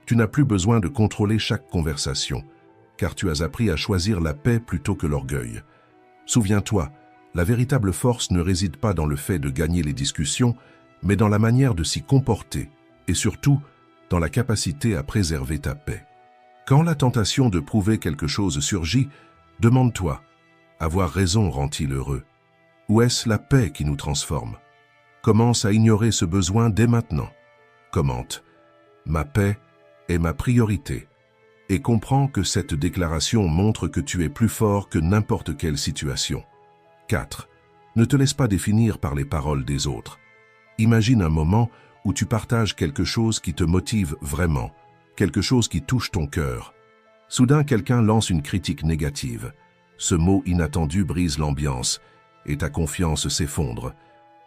tu n'as plus besoin de contrôler chaque conversation, car tu as appris à choisir la paix plutôt que l'orgueil. Souviens-toi, la véritable force ne réside pas dans le fait de gagner les discussions, mais dans la manière de s'y comporter, et surtout, dans la capacité à préserver ta paix. Quand la tentation de prouver quelque chose surgit, demande-toi, avoir raison rend-il heureux? Ou est-ce la paix qui nous transforme? Commence à ignorer ce besoin dès maintenant. Commente, ma paix est ma priorité. Et comprends que cette déclaration montre que tu es plus fort que n'importe quelle situation. 4. Ne te laisse pas définir par les paroles des autres. Imagine un moment où tu partages quelque chose qui te motive vraiment, quelque chose qui touche ton cœur. Soudain, quelqu'un lance une critique négative. Ce mot inattendu brise l'ambiance et ta confiance s'effondre.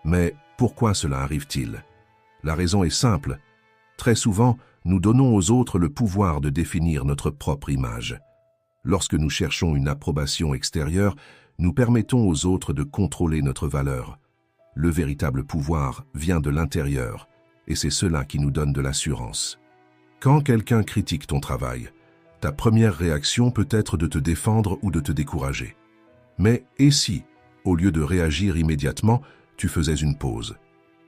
Mais pourquoi cela arrive-t-il? La raison est simple. Très souvent, nous donnons aux autres le pouvoir de définir notre propre image. Lorsque nous cherchons une approbation extérieure, nous permettons aux autres de contrôler notre valeur. Le véritable pouvoir vient de l'intérieur, et c'est cela qui nous donne de l'assurance. Quand quelqu'un critique ton travail, ta première réaction peut être de te défendre ou de te décourager. Mais et si, au lieu de réagir immédiatement, tu faisais une pause?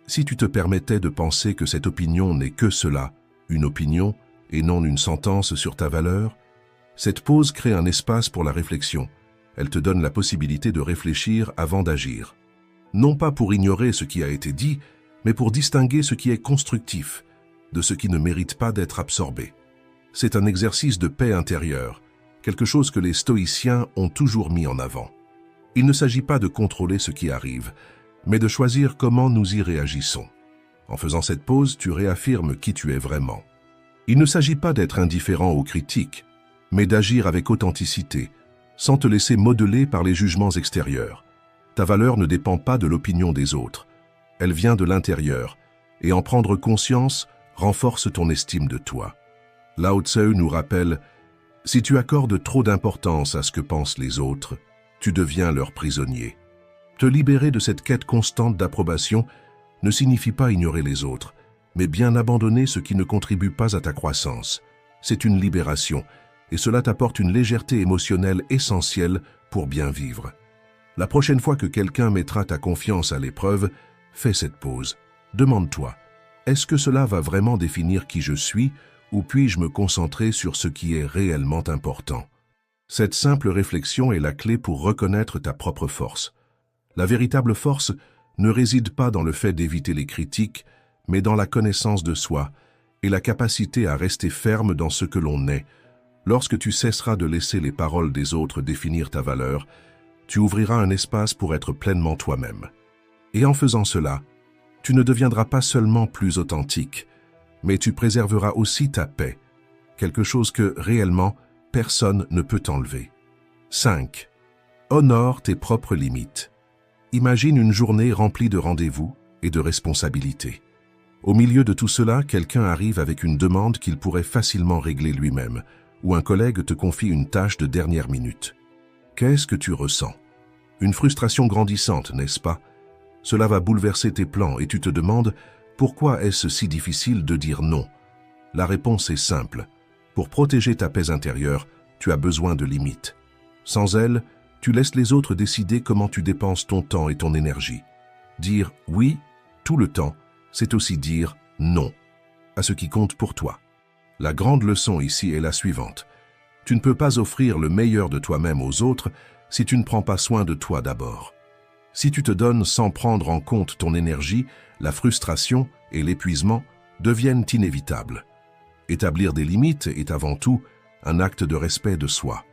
Si tu te permettais de penser que cette opinion n'est que cela, une opinion, et non une sentence sur ta valeur, cette pause crée un espace pour la réflexion. Elle te donne la possibilité de réfléchir avant d'agir. Non pas pour ignorer ce qui a été dit, mais pour distinguer ce qui est constructif de ce qui ne mérite pas d'être absorbé. C'est un exercice de paix intérieure, quelque chose que les stoïciens ont toujours mis en avant. Il ne s'agit pas de contrôler ce qui arrive, mais de choisir comment nous y réagissons. En faisant cette pause, tu réaffirmes qui tu es vraiment. Il ne s'agit pas d'être indifférent aux critiques, mais d'agir avec authenticité, sans te laisser modeler par les jugements extérieurs. Ta valeur ne dépend pas de l'opinion des autres. Elle vient de l'intérieur, et en prendre conscience renforce ton estime de toi. Lao Tzu nous rappelle, « Si tu accordes trop d'importance à ce que pensent les autres, tu deviens leur prisonnier. » Te libérer de cette quête constante d'approbation ne signifie pas ignorer les autres, mais bien abandonner ce qui ne contribue pas à ta croissance. C'est une libération, et cela t'apporte une légèreté émotionnelle essentielle pour bien vivre. La prochaine fois que quelqu'un mettra ta confiance à l'épreuve, fais cette pause. Demande-toi, est-ce que cela va vraiment définir qui je suis ou puis-je me concentrer sur ce qui est réellement important? Cette simple réflexion est la clé pour reconnaître ta propre force. La véritable force ne réside pas dans le fait d'éviter les critiques, mais dans la connaissance de soi et la capacité à rester ferme dans ce que l'on est. Lorsque tu cesseras de laisser les paroles des autres définir ta valeur, tu ouvriras un espace pour être pleinement toi-même. Et en faisant cela, tu ne deviendras pas seulement plus authentique, mais tu préserveras aussi ta paix, quelque chose que, réellement, personne ne peut t'enlever. 5. Honore tes propres limites. Imagine une journée remplie de rendez-vous et de responsabilités. Au milieu de tout cela, quelqu'un arrive avec une demande qu'il pourrait facilement régler lui-même, ou un collègue te confie une tâche de dernière minute. Qu'est-ce que tu ressens? Une frustration grandissante, n'est-ce pas? Cela va bouleverser tes plans et tu te demandes pourquoi est-ce si difficile de dire non? La réponse est simple. Pour protéger ta paix intérieure, tu as besoin de limites. Sans elles, tu laisses les autres décider comment tu dépenses ton temps et ton énergie. Dire oui tout le temps, c'est aussi dire non à ce qui compte pour toi. La grande leçon ici est la suivante. Tu ne peux pas offrir le meilleur de toi-même aux autres si tu ne prends pas soin de toi d'abord. Si tu te donnes sans prendre en compte ton énergie, la frustration et l'épuisement deviennent inévitables. Établir des limites est avant tout un acte de respect de soi.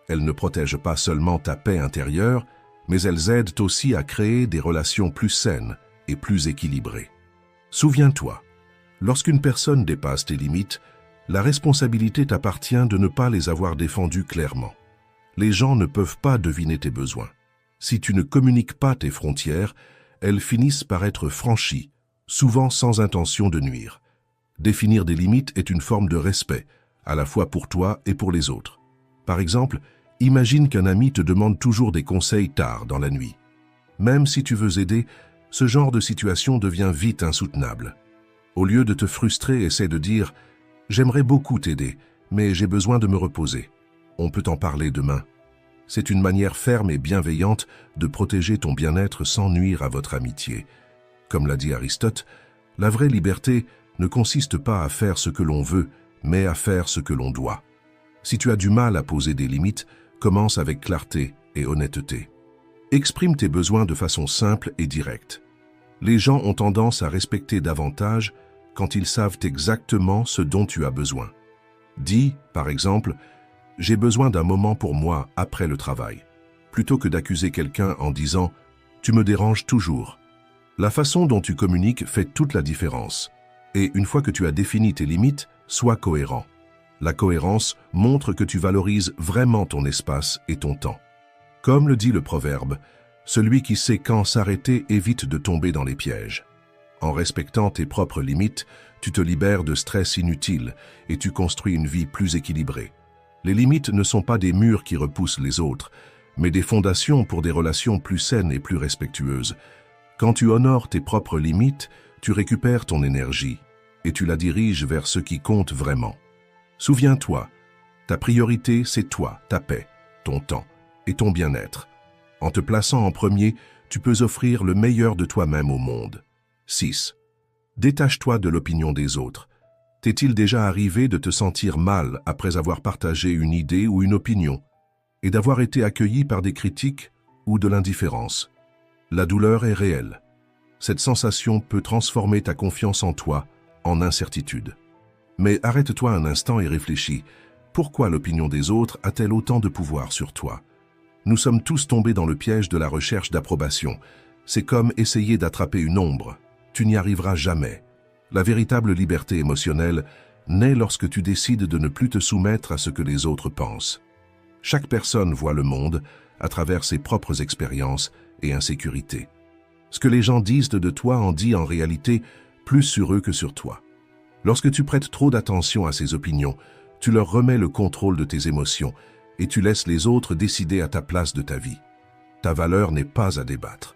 Elles ne protègent pas seulement ta paix intérieure, mais elles aident aussi à créer des relations plus saines et plus équilibrées. Souviens-toi, lorsqu'une personne dépasse tes limites, la responsabilité t'appartient de ne pas les avoir défendues clairement. Les gens ne peuvent pas deviner tes besoins. Si tu ne communiques pas tes frontières, elles finissent par être franchies, souvent sans intention de nuire. Définir des limites est une forme de respect, à la fois pour toi et pour les autres. Par exemple, imagine qu'un ami te demande toujours des conseils tard dans la nuit. Même si tu veux aider, ce genre de situation devient vite insoutenable. Au lieu de te frustrer, essaie de dire « J'aimerais beaucoup t'aider, mais j'ai besoin de me reposer. On peut en parler demain. » C'est une manière ferme et bienveillante de protéger ton bien-être sans nuire à votre amitié. Comme l'a dit Aristote, la vraie liberté ne consiste pas à faire ce que l'on veut, mais à faire ce que l'on doit. Si tu as du mal à poser des limites, commence avec clarté et honnêteté. Exprime tes besoins de façon simple et directe. Les gens ont tendance à respecter davantage quand ils savent exactement ce dont tu as besoin. Dis, par exemple, « J'ai besoin d'un moment pour moi après le travail », plutôt que d'accuser quelqu'un en disant « Tu me déranges toujours ». La façon dont tu communiques fait toute la différence. Et une fois que tu as défini tes limites, sois cohérent. La cohérence montre que tu valorises vraiment ton espace et ton temps. Comme le dit le proverbe, celui qui sait quand s'arrêter évite de tomber dans les pièges. En respectant tes propres limites, tu te libères de stress inutile et tu construis une vie plus équilibrée. Les limites ne sont pas des murs qui repoussent les autres, mais des fondations pour des relations plus saines et plus respectueuses. Quand tu honores tes propres limites, tu récupères ton énergie et tu la diriges vers ce qui compte vraiment. Souviens-toi, ta priorité, c'est toi, ta paix, ton temps et ton bien-être. En te plaçant en premier, tu peux offrir le meilleur de toi-même au monde. 6. Détache-toi de l'opinion des autres. T'est-il déjà arrivé de te sentir mal après avoir partagé une idée ou une opinion et d'avoir été accueilli par des critiques ou de l'indifférence? La douleur est réelle. Cette sensation peut transformer ta confiance en toi en incertitude. Mais arrête-toi un instant et réfléchis. Pourquoi l'opinion des autres a-t-elle autant de pouvoir sur toi? Nous sommes tous tombés dans le piège de la recherche d'approbation. C'est comme essayer d'attraper une ombre. Tu n'y arriveras jamais. La véritable liberté émotionnelle naît lorsque tu décides de ne plus te soumettre à ce que les autres pensent. Chaque personne voit le monde à travers ses propres expériences et insécurités. Ce que les gens disent de toi en dit en réalité plus sur eux que sur toi. Lorsque tu prêtes trop d'attention à ces opinions, tu leur remets le contrôle de tes émotions et tu laisses les autres décider à ta place de ta vie. Ta valeur n'est pas à débattre.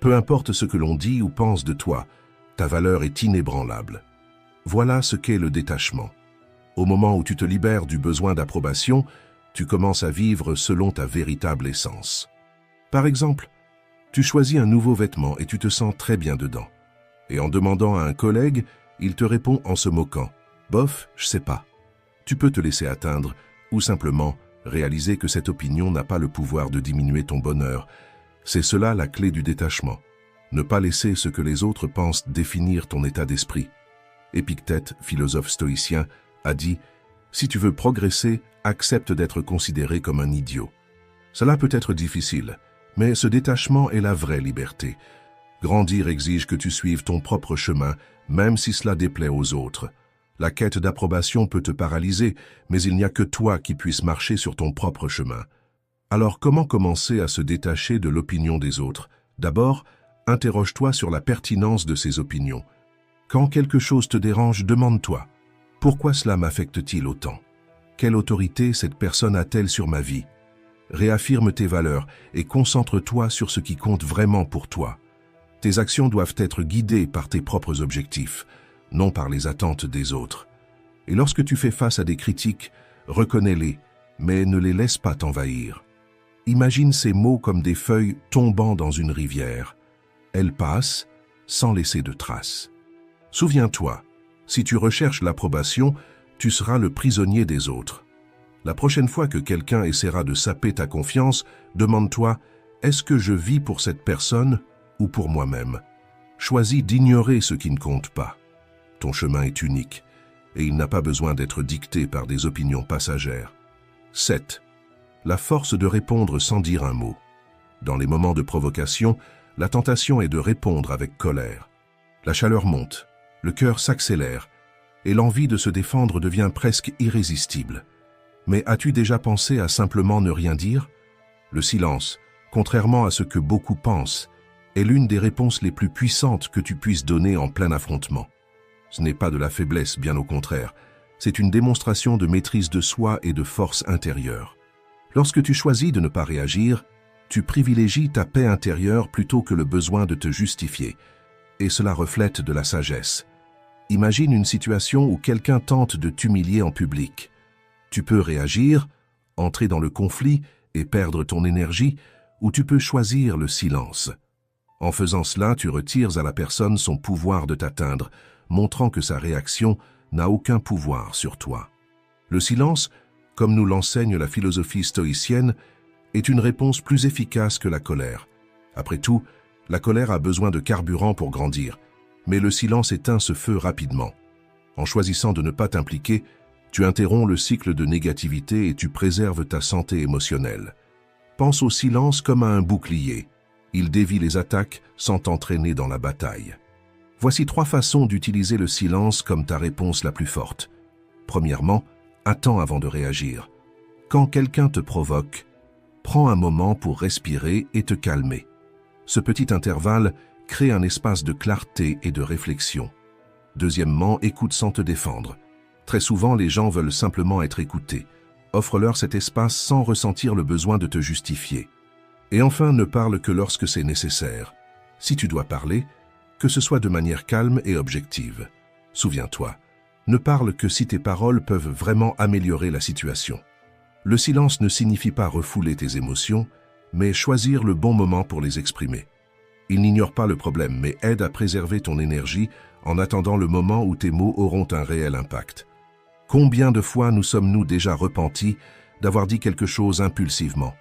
Peu importe ce que l'on dit ou pense de toi, ta valeur est inébranlable. Voilà ce qu'est le détachement. Au moment où tu te libères du besoin d'approbation, tu commences à vivre selon ta véritable essence. Par exemple, tu choisis un nouveau vêtement et tu te sens très bien dedans. Et en demandant à un collègue, il te répond en se moquant « Bof, je sais pas ». Tu peux te laisser atteindre ou simplement réaliser que cette opinion n'a pas le pouvoir de diminuer ton bonheur. C'est cela la clé du détachement. Ne pas laisser ce que les autres pensent définir ton état d'esprit. Épictète, philosophe stoïcien, a dit « Si tu veux progresser, accepte d'être considéré comme un idiot ». Cela peut être difficile, mais ce détachement est la vraie liberté. Grandir exige que tu suives ton propre chemin, même si cela déplaît aux autres. La quête d'approbation peut te paralyser, mais il n'y a que toi qui puisses marcher sur ton propre chemin. Alors comment commencer à se détacher de l'opinion des autres? D'abord, interroge-toi sur la pertinence de ces opinions. Quand quelque chose te dérange, demande-toi, pourquoi cela m'affecte-t-il autant? Quelle autorité cette personne a-t-elle sur ma vie? Réaffirme tes valeurs et concentre-toi sur ce qui compte vraiment pour toi. Tes actions doivent être guidées par tes propres objectifs, non par les attentes des autres. Et lorsque tu fais face à des critiques, reconnais-les, mais ne les laisse pas t'envahir. Imagine ces mots comme des feuilles tombant dans une rivière. Elles passent sans laisser de traces. Souviens-toi, si tu recherches l'approbation, tu seras le prisonnier des autres. La prochaine fois que quelqu'un essaiera de saper ta confiance, demande-toi, est-ce que je vis pour cette personne ou pour moi-même? Choisis d'ignorer ce qui ne compte pas. Ton chemin est unique et il n'a pas besoin d'être dicté par des opinions passagères. 7. La force de répondre sans dire un mot. Dans les moments de provocation, la tentation est de répondre avec colère. La chaleur monte, le cœur s'accélère et l'envie de se défendre devient presque irrésistible. Mais as-tu déjà pensé à simplement ne rien dire? Le silence, contrairement à ce que beaucoup pensent, est l'une des réponses les plus puissantes que tu puisses donner en plein affrontement. Ce n'est pas de la faiblesse, bien au contraire. C'est une démonstration de maîtrise de soi et de force intérieure. Lorsque tu choisis de ne pas réagir, tu privilégies ta paix intérieure plutôt que le besoin de te justifier. Et cela reflète de la sagesse. Imagine une situation où quelqu'un tente de t'humilier en public. Tu peux réagir, entrer dans le conflit et perdre ton énergie, ou tu peux choisir le silence. En faisant cela, tu retires à la personne son pouvoir de t'atteindre, montrant que sa réaction n'a aucun pouvoir sur toi. Le silence, comme nous l'enseigne la philosophie stoïcienne, est une réponse plus efficace que la colère. Après tout, la colère a besoin de carburant pour grandir, mais le silence éteint ce feu rapidement. En choisissant de ne pas t'impliquer, tu interromps le cycle de négativité et tu préserves ta santé émotionnelle. Pense au silence comme à un bouclier. Il dévie les attaques sans t'entraîner dans la bataille. Voici 3 façons d'utiliser le silence comme ta réponse la plus forte. Premièrement, attends avant de réagir. Quand quelqu'un te provoque, prends un moment pour respirer et te calmer. Ce petit intervalle crée un espace de clarté et de réflexion. Deuxièmement, écoute sans te défendre. Très souvent, les gens veulent simplement être écoutés. Offre-leur cet espace sans ressentir le besoin de te justifier. Et enfin, ne parle que lorsque c'est nécessaire. Si tu dois parler, que ce soit de manière calme et objective. Souviens-toi, ne parle que si tes paroles peuvent vraiment améliorer la situation. Le silence ne signifie pas refouler tes émotions, mais choisir le bon moment pour les exprimer. Il n'ignore pas le problème, mais aide à préserver ton énergie en attendant le moment où tes mots auront un réel impact. Combien de fois nous sommes-nous déjà repentis d'avoir dit quelque chose impulsivement?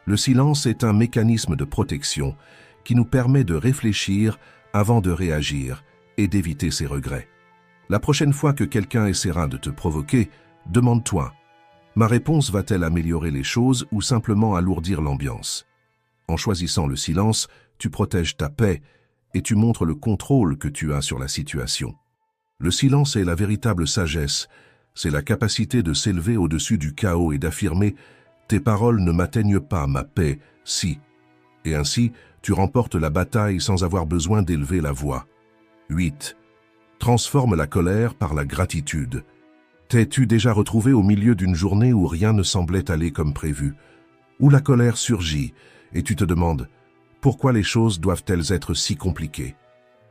Le silence est un mécanisme de protection qui nous permet de réfléchir avant de réagir et d'éviter ces regrets. La prochaine fois que quelqu'un essaiera de te provoquer, demande-toi, ma réponse va-t-elle améliorer les choses ou simplement alourdir l'ambiance? En choisissant le silence, tu protèges ta paix et tu montres le contrôle que tu as sur la situation. Le silence est la véritable sagesse, c'est la capacité de s'élever au-dessus du chaos et d'affirmer « tes paroles ne m'atteignent pas, ma paix, si ». Et ainsi, tu remportes la bataille sans avoir besoin d'élever la voix. 8. Transforme la colère par la gratitude. T'es-tu déjà retrouvé au milieu d'une journée où rien ne semblait aller comme prévu, où la colère surgit et tu te demandes « pourquoi les choses doivent-elles être si compliquées ?»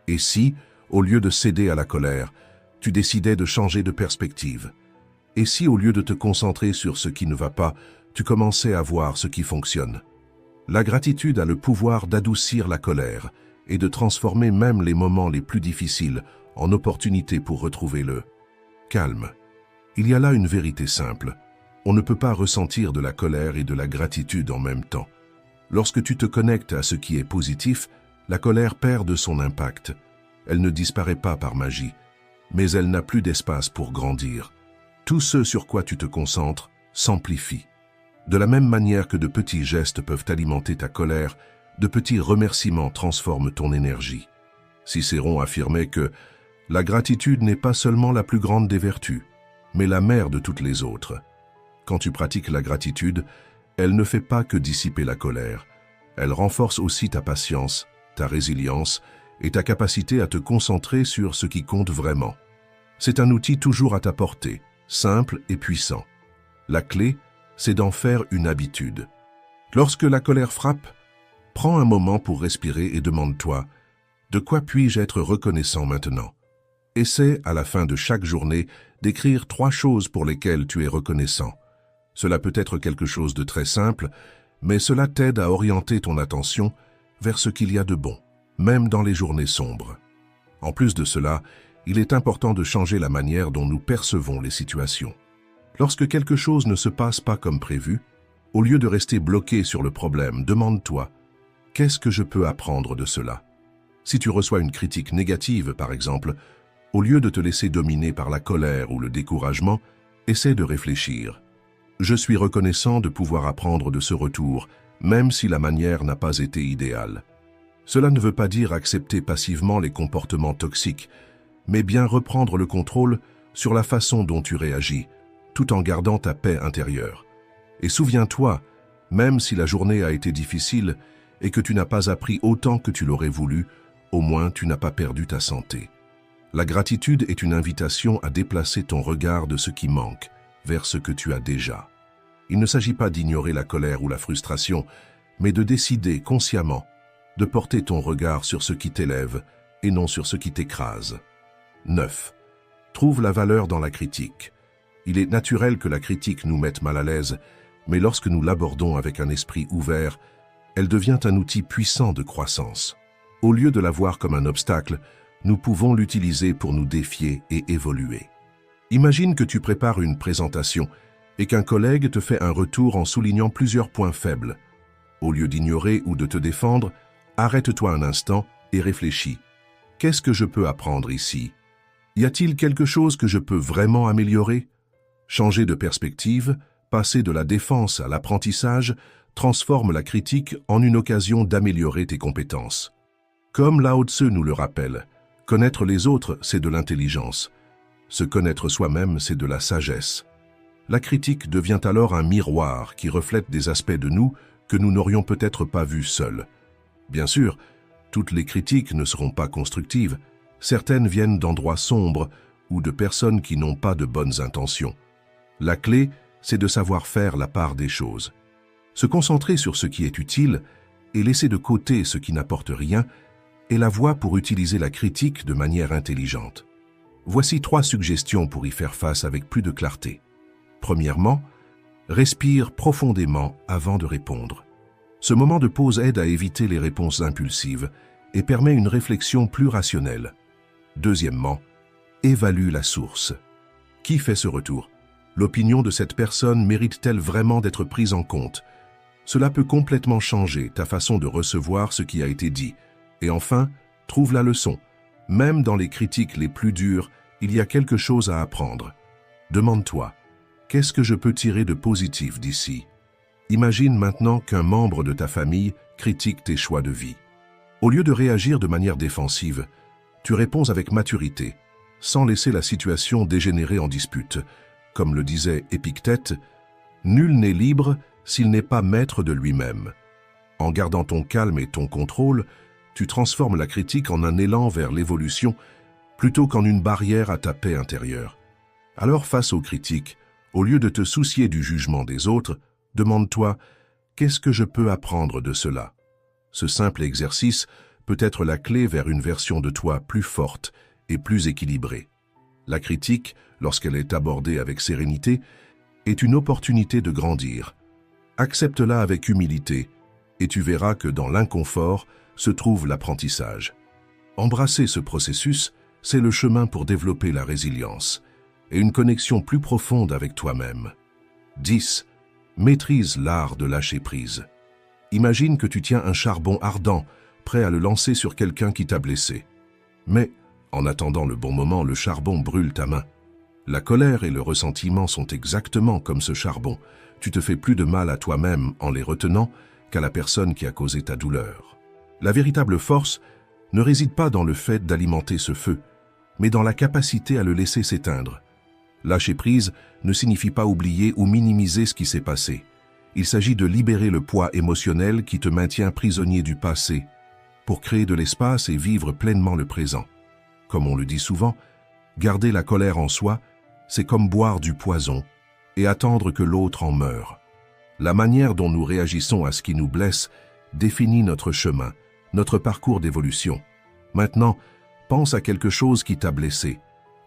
Et si, au lieu de céder à la colère, tu décidais de changer de perspective? Et si, au lieu de te concentrer sur ce qui ne va pas, tu commençais à voir ce qui fonctionne? La gratitude a le pouvoir d'adoucir la colère et de transformer même les moments les plus difficiles en opportunités pour retrouver le calme. Il y a là une vérité simple. On ne peut pas ressentir de la colère et de la gratitude en même temps. Lorsque tu te connectes à ce qui est positif, la colère perd de son impact. Elle ne disparaît pas par magie, mais elle n'a plus d'espace pour grandir. Tout ce sur quoi tu te concentres s'amplifie. De la même manière que de petits gestes peuvent alimenter ta colère, de petits remerciements transforment ton énergie. Cicéron affirmait que La gratitude n'est pas seulement la plus grande des vertus, mais la mère de toutes les autres. Quand tu pratiques la gratitude, elle ne fait pas que dissiper la colère. Elle renforce aussi ta patience, ta résilience et ta capacité à te concentrer sur ce qui compte vraiment. C'est un outil toujours à ta portée, simple et puissant. La clé, c'est d'en faire une habitude. Lorsque la colère frappe, prends un moment pour respirer et demande-toi « De quoi puis-je être reconnaissant maintenant ?» Essaie, à la fin de chaque journée, d'écrire 3 choses pour lesquelles tu es reconnaissant. Cela peut être quelque chose de très simple, mais cela t'aide à orienter ton attention vers ce qu'il y a de bon, même dans les journées sombres. En plus de cela, il est important de changer la manière dont nous percevons les situations. Lorsque quelque chose ne se passe pas comme prévu, au lieu de rester bloqué sur le problème, demande-toi « Qu'est-ce que je peux apprendre de cela ?» Si tu reçois une critique négative, par exemple, au lieu de te laisser dominer par la colère ou le découragement, essaie de réfléchir. Je suis reconnaissant de pouvoir apprendre de ce retour, même si la manière n'a pas été idéale. Cela ne veut pas dire accepter passivement les comportements toxiques, mais bien reprendre le contrôle sur la façon dont tu réagis, tout en gardant ta paix intérieure. Et souviens-toi, même si la journée a été difficile et que tu n'as pas appris autant que tu l'aurais voulu, au moins tu n'as pas perdu ta santé. La gratitude est une invitation à déplacer ton regard de ce qui manque vers ce que tu as déjà. Il ne s'agit pas d'ignorer la colère ou la frustration, mais de décider consciemment de porter ton regard sur ce qui t'élève et non sur ce qui t'écrase. 9. Trouve la valeur dans la critique. Il est naturel que la critique nous mette mal à l'aise, mais lorsque nous l'abordons avec un esprit ouvert, elle devient un outil puissant de croissance. Au lieu de la voir comme un obstacle, nous pouvons l'utiliser pour nous défier et évoluer. Imagine que tu prépares une présentation et qu'un collègue te fait un retour en soulignant plusieurs points faibles. Au lieu d'ignorer ou de te défendre, arrête-toi un instant et réfléchis. Qu'est-ce que je peux apprendre ici? Y a-t-il quelque chose que je peux vraiment améliorer? Changer de perspective, passer de la défense à l'apprentissage, transforme la critique en une occasion d'améliorer tes compétences. Comme Lao Tse nous le rappelle, connaître les autres, c'est de l'intelligence. Se connaître soi-même, c'est de la sagesse. La critique devient alors un miroir qui reflète des aspects de nous que nous n'aurions peut-être pas vus seuls. Bien sûr, toutes les critiques ne seront pas constructives. Certaines viennent d'endroits sombres ou de personnes qui n'ont pas de bonnes intentions. La clé, c'est de savoir faire la part des choses. Se concentrer sur ce qui est utile et laisser de côté ce qui n'apporte rien est la voie pour utiliser la critique de manière intelligente. Voici 3 suggestions pour y faire face avec plus de clarté. Premièrement, respire profondément avant de répondre. Ce moment de pause aide à éviter les réponses impulsives et permet une réflexion plus rationnelle. Deuxièmement, évalue la source. Qui fait ce retour? L'opinion de cette personne mérite-t-elle vraiment d'être prise en compte? Cela peut complètement changer ta façon de recevoir ce qui a été dit. Et enfin, trouve la leçon. Même dans les critiques les plus dures, il y a quelque chose à apprendre. Demande-toi, qu'est-ce que je peux tirer de positif d'ici? Imagine maintenant qu'un membre de ta famille critique tes choix de vie. Au lieu de réagir de manière défensive, tu réponds avec maturité, sans laisser la situation dégénérer en dispute. Comme le disait Épictète, « Nul n'est libre s'il n'est pas maître de lui-même ». En gardant ton calme et ton contrôle, tu transformes la critique en un élan vers l'évolution plutôt qu'en une barrière à ta paix intérieure. Alors face aux critiques, au lieu de te soucier du jugement des autres, demande-toi « Qu'est-ce que je peux apprendre de cela ?» Ce simple exercice peut être la clé vers une version de toi plus forte et plus équilibrée. La critique, lorsqu'elle est abordée avec sérénité, est une opportunité de grandir. Accepte-la avec humilité et tu verras que dans l'inconfort se trouve l'apprentissage. Embrasser ce processus, c'est le chemin pour développer la résilience et une connexion plus profonde avec toi-même. 10. Maîtrise l'art de lâcher prise. Imagine que tu tiens un charbon ardent, prêt à le lancer sur quelqu'un qui t'a blessé. Mais, en attendant le bon moment, le charbon brûle ta main. La colère et le ressentiment sont exactement comme ce charbon. Tu te fais plus de mal à toi-même en les retenant qu'à la personne qui a causé ta douleur. La véritable force ne réside pas dans le fait d'alimenter ce feu, mais dans la capacité à le laisser s'éteindre. Lâcher prise ne signifie pas oublier ou minimiser ce qui s'est passé. Il s'agit de libérer le poids émotionnel qui te maintient prisonnier du passé, pour créer de l'espace et vivre pleinement le présent. Comme on le dit souvent, garder la colère en soi, c'est comme boire du poison et attendre que l'autre en meure. La manière dont nous réagissons à ce qui nous blesse définit notre chemin, notre parcours d'évolution. Maintenant, pense à quelque chose qui t'a blessé.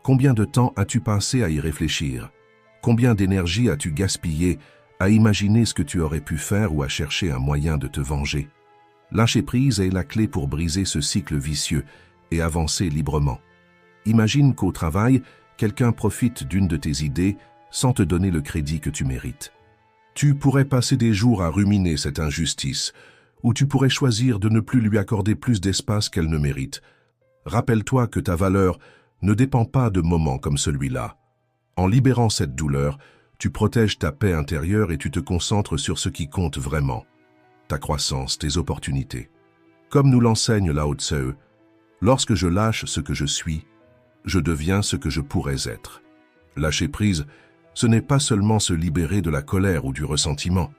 Combien de temps as-tu passé à y réfléchir? Combien d'énergie as-tu gaspillé à imaginer ce que tu aurais pu faire ou à chercher un moyen de te venger? Lâcher prise est la clé pour briser ce cycle vicieux et avancer librement. Imagine qu'au travail, quelqu'un profite d'une de tes idées sans te donner le crédit que tu mérites. Tu pourrais passer des jours à ruminer cette injustice, ou tu pourrais choisir de ne plus lui accorder plus d'espace qu'elle ne mérite. Rappelle-toi que ta valeur ne dépend pas de moments comme celui-là. En libérant cette douleur, tu protèges ta paix intérieure et tu te concentres sur ce qui compte vraiment, ta croissance, tes opportunités. Comme nous l'enseigne Lao Tse, lorsque je lâche ce que je suis, je deviens ce que je pourrais être. Lâcher prise, ce n'est pas seulement se libérer de la colère ou du ressentiment.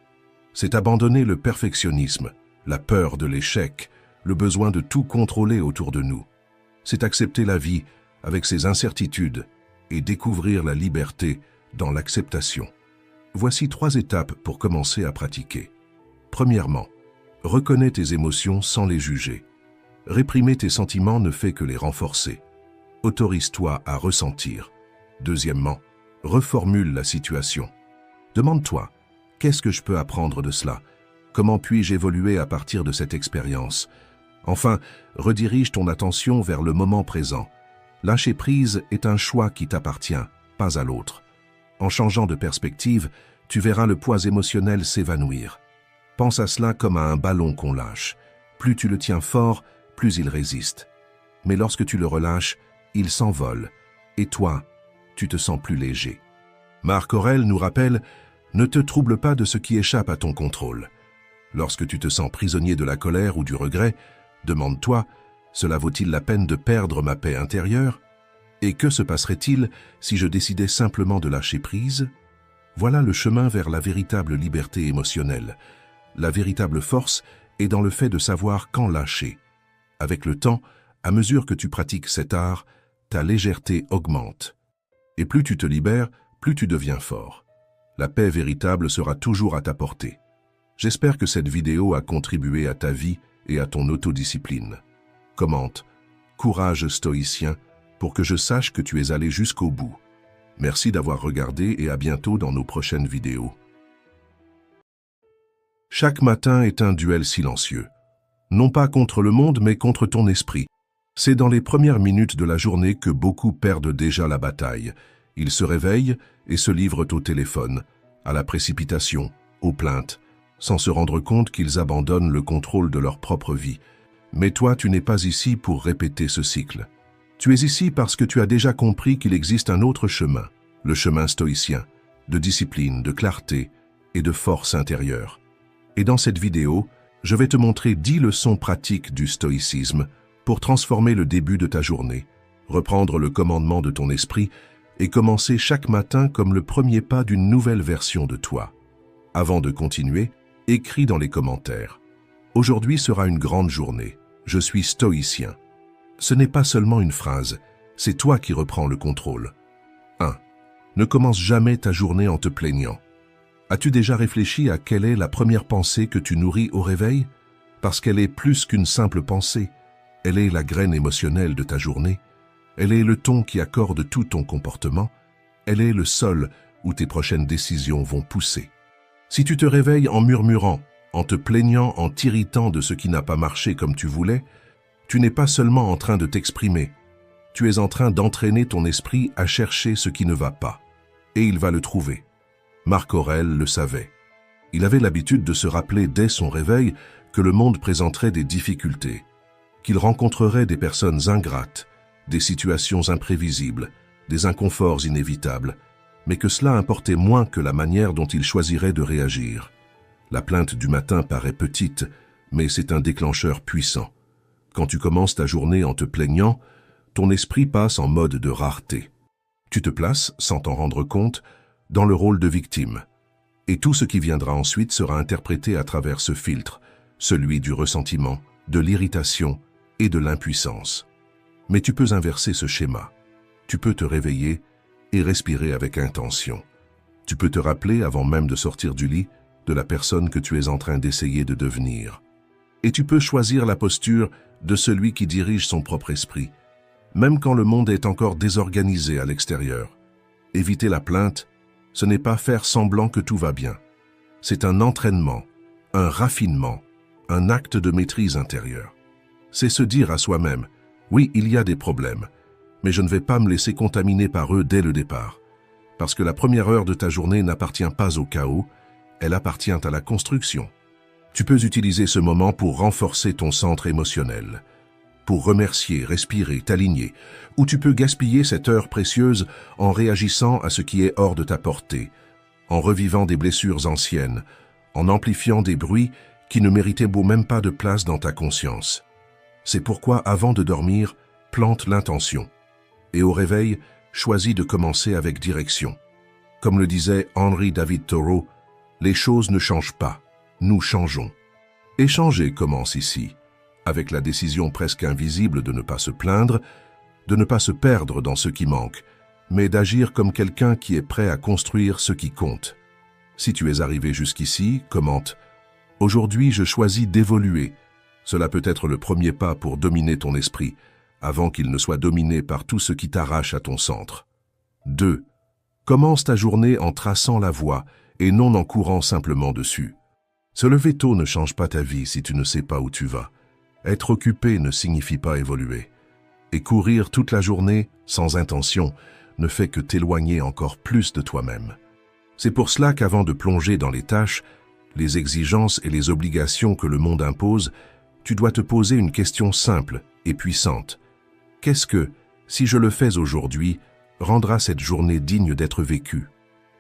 C'est abandonner le perfectionnisme, la peur de l'échec, le besoin de tout contrôler autour de nous. C'est accepter la vie avec ses incertitudes et découvrir la liberté dans l'acceptation. Voici 3 étapes pour commencer à pratiquer. Premièrement, reconnais tes émotions sans les juger. Réprimer tes sentiments ne fait que les renforcer. Autorise-toi à ressentir. Deuxièmement, reformule la situation. Demande-toi, qu'est-ce que je peux apprendre de cela? Comment puis-je évoluer à partir de cette expérience? Enfin, redirige ton attention vers le moment présent. Lâcher prise est un choix qui t'appartient, pas à l'autre. En changeant de perspective, tu verras le poids émotionnel s'évanouir. Pense à cela comme à un ballon qu'on lâche. Plus tu le tiens fort, plus il résiste. Mais lorsque tu le relâches, il s'envole. Et toi, tu te sens plus léger. Marc Aurèle nous rappelle « Ne te trouble pas de ce qui échappe à ton contrôle ». Lorsque tu te sens prisonnier de la colère ou du regret, demande-toi « Cela vaut-il la peine de perdre ma paix intérieure ? Et que se passerait-il si je décidais simplement de lâcher prise ?» Voilà le chemin vers la véritable liberté émotionnelle. La véritable force est dans le fait de savoir quand lâcher. Avec le temps, à mesure que tu pratiques cet art, ta légèreté augmente. Et plus tu te libères, plus tu deviens fort. La paix véritable sera toujours à ta portée. J'espère que cette vidéo a contribué à ta vie et à ton autodiscipline. Commente « Courage stoïcien » pour que je sache que tu es allé jusqu'au bout. Merci d'avoir regardé et à bientôt dans nos prochaines vidéos. Chaque matin est un duel silencieux. Non pas contre le monde, mais contre ton esprit. C'est dans les premières minutes de la journée que beaucoup perdent déjà la bataille. Ils se réveillent et se livrent au téléphone, à la précipitation, aux plaintes, sans se rendre compte qu'ils abandonnent le contrôle de leur propre vie. Mais toi, tu n'es pas ici pour répéter ce cycle. Tu es ici parce que tu as déjà compris qu'il existe un autre chemin, le chemin stoïcien, de discipline, de clarté et de force intérieure. Et dans cette vidéo, je vais te montrer 10 leçons pratiques du stoïcisme pour transformer le début de ta journée, reprendre le commandement de ton esprit et commencer chaque matin comme le premier pas d'une nouvelle version de toi. Avant de continuer, écris dans les commentaires. Aujourd'hui sera une grande journée. Je suis stoïcien. Ce n'est pas seulement une phrase, c'est toi qui reprends le contrôle. 1. Ne commence jamais ta journée en te plaignant. As-tu déjà réfléchi à quelle est la première pensée que tu nourris au réveil? Parce qu'elle est plus qu'une simple pensée. Elle est la graine émotionnelle de ta journée. Elle est le ton qui accorde tout ton comportement. Elle est le sol où tes prochaines décisions vont pousser. Si tu te réveilles en murmurant, en te plaignant, en t'irritant de ce qui n'a pas marché comme tu voulais, tu n'es pas seulement en train de t'exprimer, tu es en train d'entraîner ton esprit à chercher ce qui ne va pas. Et il va le trouver. Marc Aurèle le savait. Il avait l'habitude de se rappeler dès son réveil que le monde présenterait des difficultés, qu'il rencontrerait des personnes ingrates, des situations imprévisibles, des inconforts inévitables, mais que cela importait moins que la manière dont il choisirait de réagir. La plainte du matin paraît petite, mais c'est un déclencheur puissant. Quand tu commences ta journée en te plaignant, ton esprit passe en mode de rareté. Tu te places, sans t'en rendre compte, dans le rôle de victime. Et tout ce qui viendra ensuite sera interprété à travers ce filtre, celui du ressentiment, de l'irritation et de l'impuissance. Mais tu peux inverser ce schéma. Tu peux te réveiller et respirer avec intention. Tu peux te rappeler, avant même de sortir du lit, de la personne que tu es en train d'essayer de devenir. Et tu peux choisir la posture de celui qui dirige son propre esprit, même quand le monde est encore désorganisé à l'extérieur. Éviter la plainte, ce n'est pas faire semblant que tout va bien. C'est un entraînement, un raffinement, un acte de maîtrise intérieure. C'est se dire à soi-même, oui, il y a des problèmes, mais je ne vais pas me laisser contaminer par eux dès le départ. Parce que la première heure de ta journée n'appartient pas au chaos, elle appartient à la construction. Tu peux utiliser ce moment pour renforcer ton centre émotionnel, pour remercier, respirer, t'aligner, ou tu peux gaspiller cette heure précieuse en réagissant à ce qui est hors de ta portée, en revivant des blessures anciennes, en amplifiant des bruits qui ne méritaient même pas de place dans ta conscience. C'est pourquoi, avant de dormir, plante l'intention. Et au réveil, choisis de commencer avec direction. Comme le disait Henry David Thoreau, les choses ne changent pas, nous changeons. Et changer commence ici, avec la décision presque invisible de ne pas se plaindre, de ne pas se perdre dans ce qui manque, mais d'agir comme quelqu'un qui est prêt à construire ce qui compte. Si tu es arrivé jusqu'ici, commente « Aujourd'hui, je choisis d'évoluer ». Cela peut être le premier pas pour dominer ton esprit, avant qu'il ne soit dominé par tout ce qui t'arrache à ton centre. 2. Commence ta journée en traçant la voie et non en courant simplement dessus. Se lever tôt ne change pas ta vie si tu ne sais pas où tu vas. Être occupé ne signifie pas évoluer. Et courir toute la journée, sans intention, ne fait que t'éloigner encore plus de toi-même. C'est pour cela qu'avant de plonger dans les tâches, les exigences et les obligations que le monde impose, tu dois te poser une question simple et puissante. Qu'est-ce que, si je le fais aujourd'hui, rendra cette journée digne d'être vécue?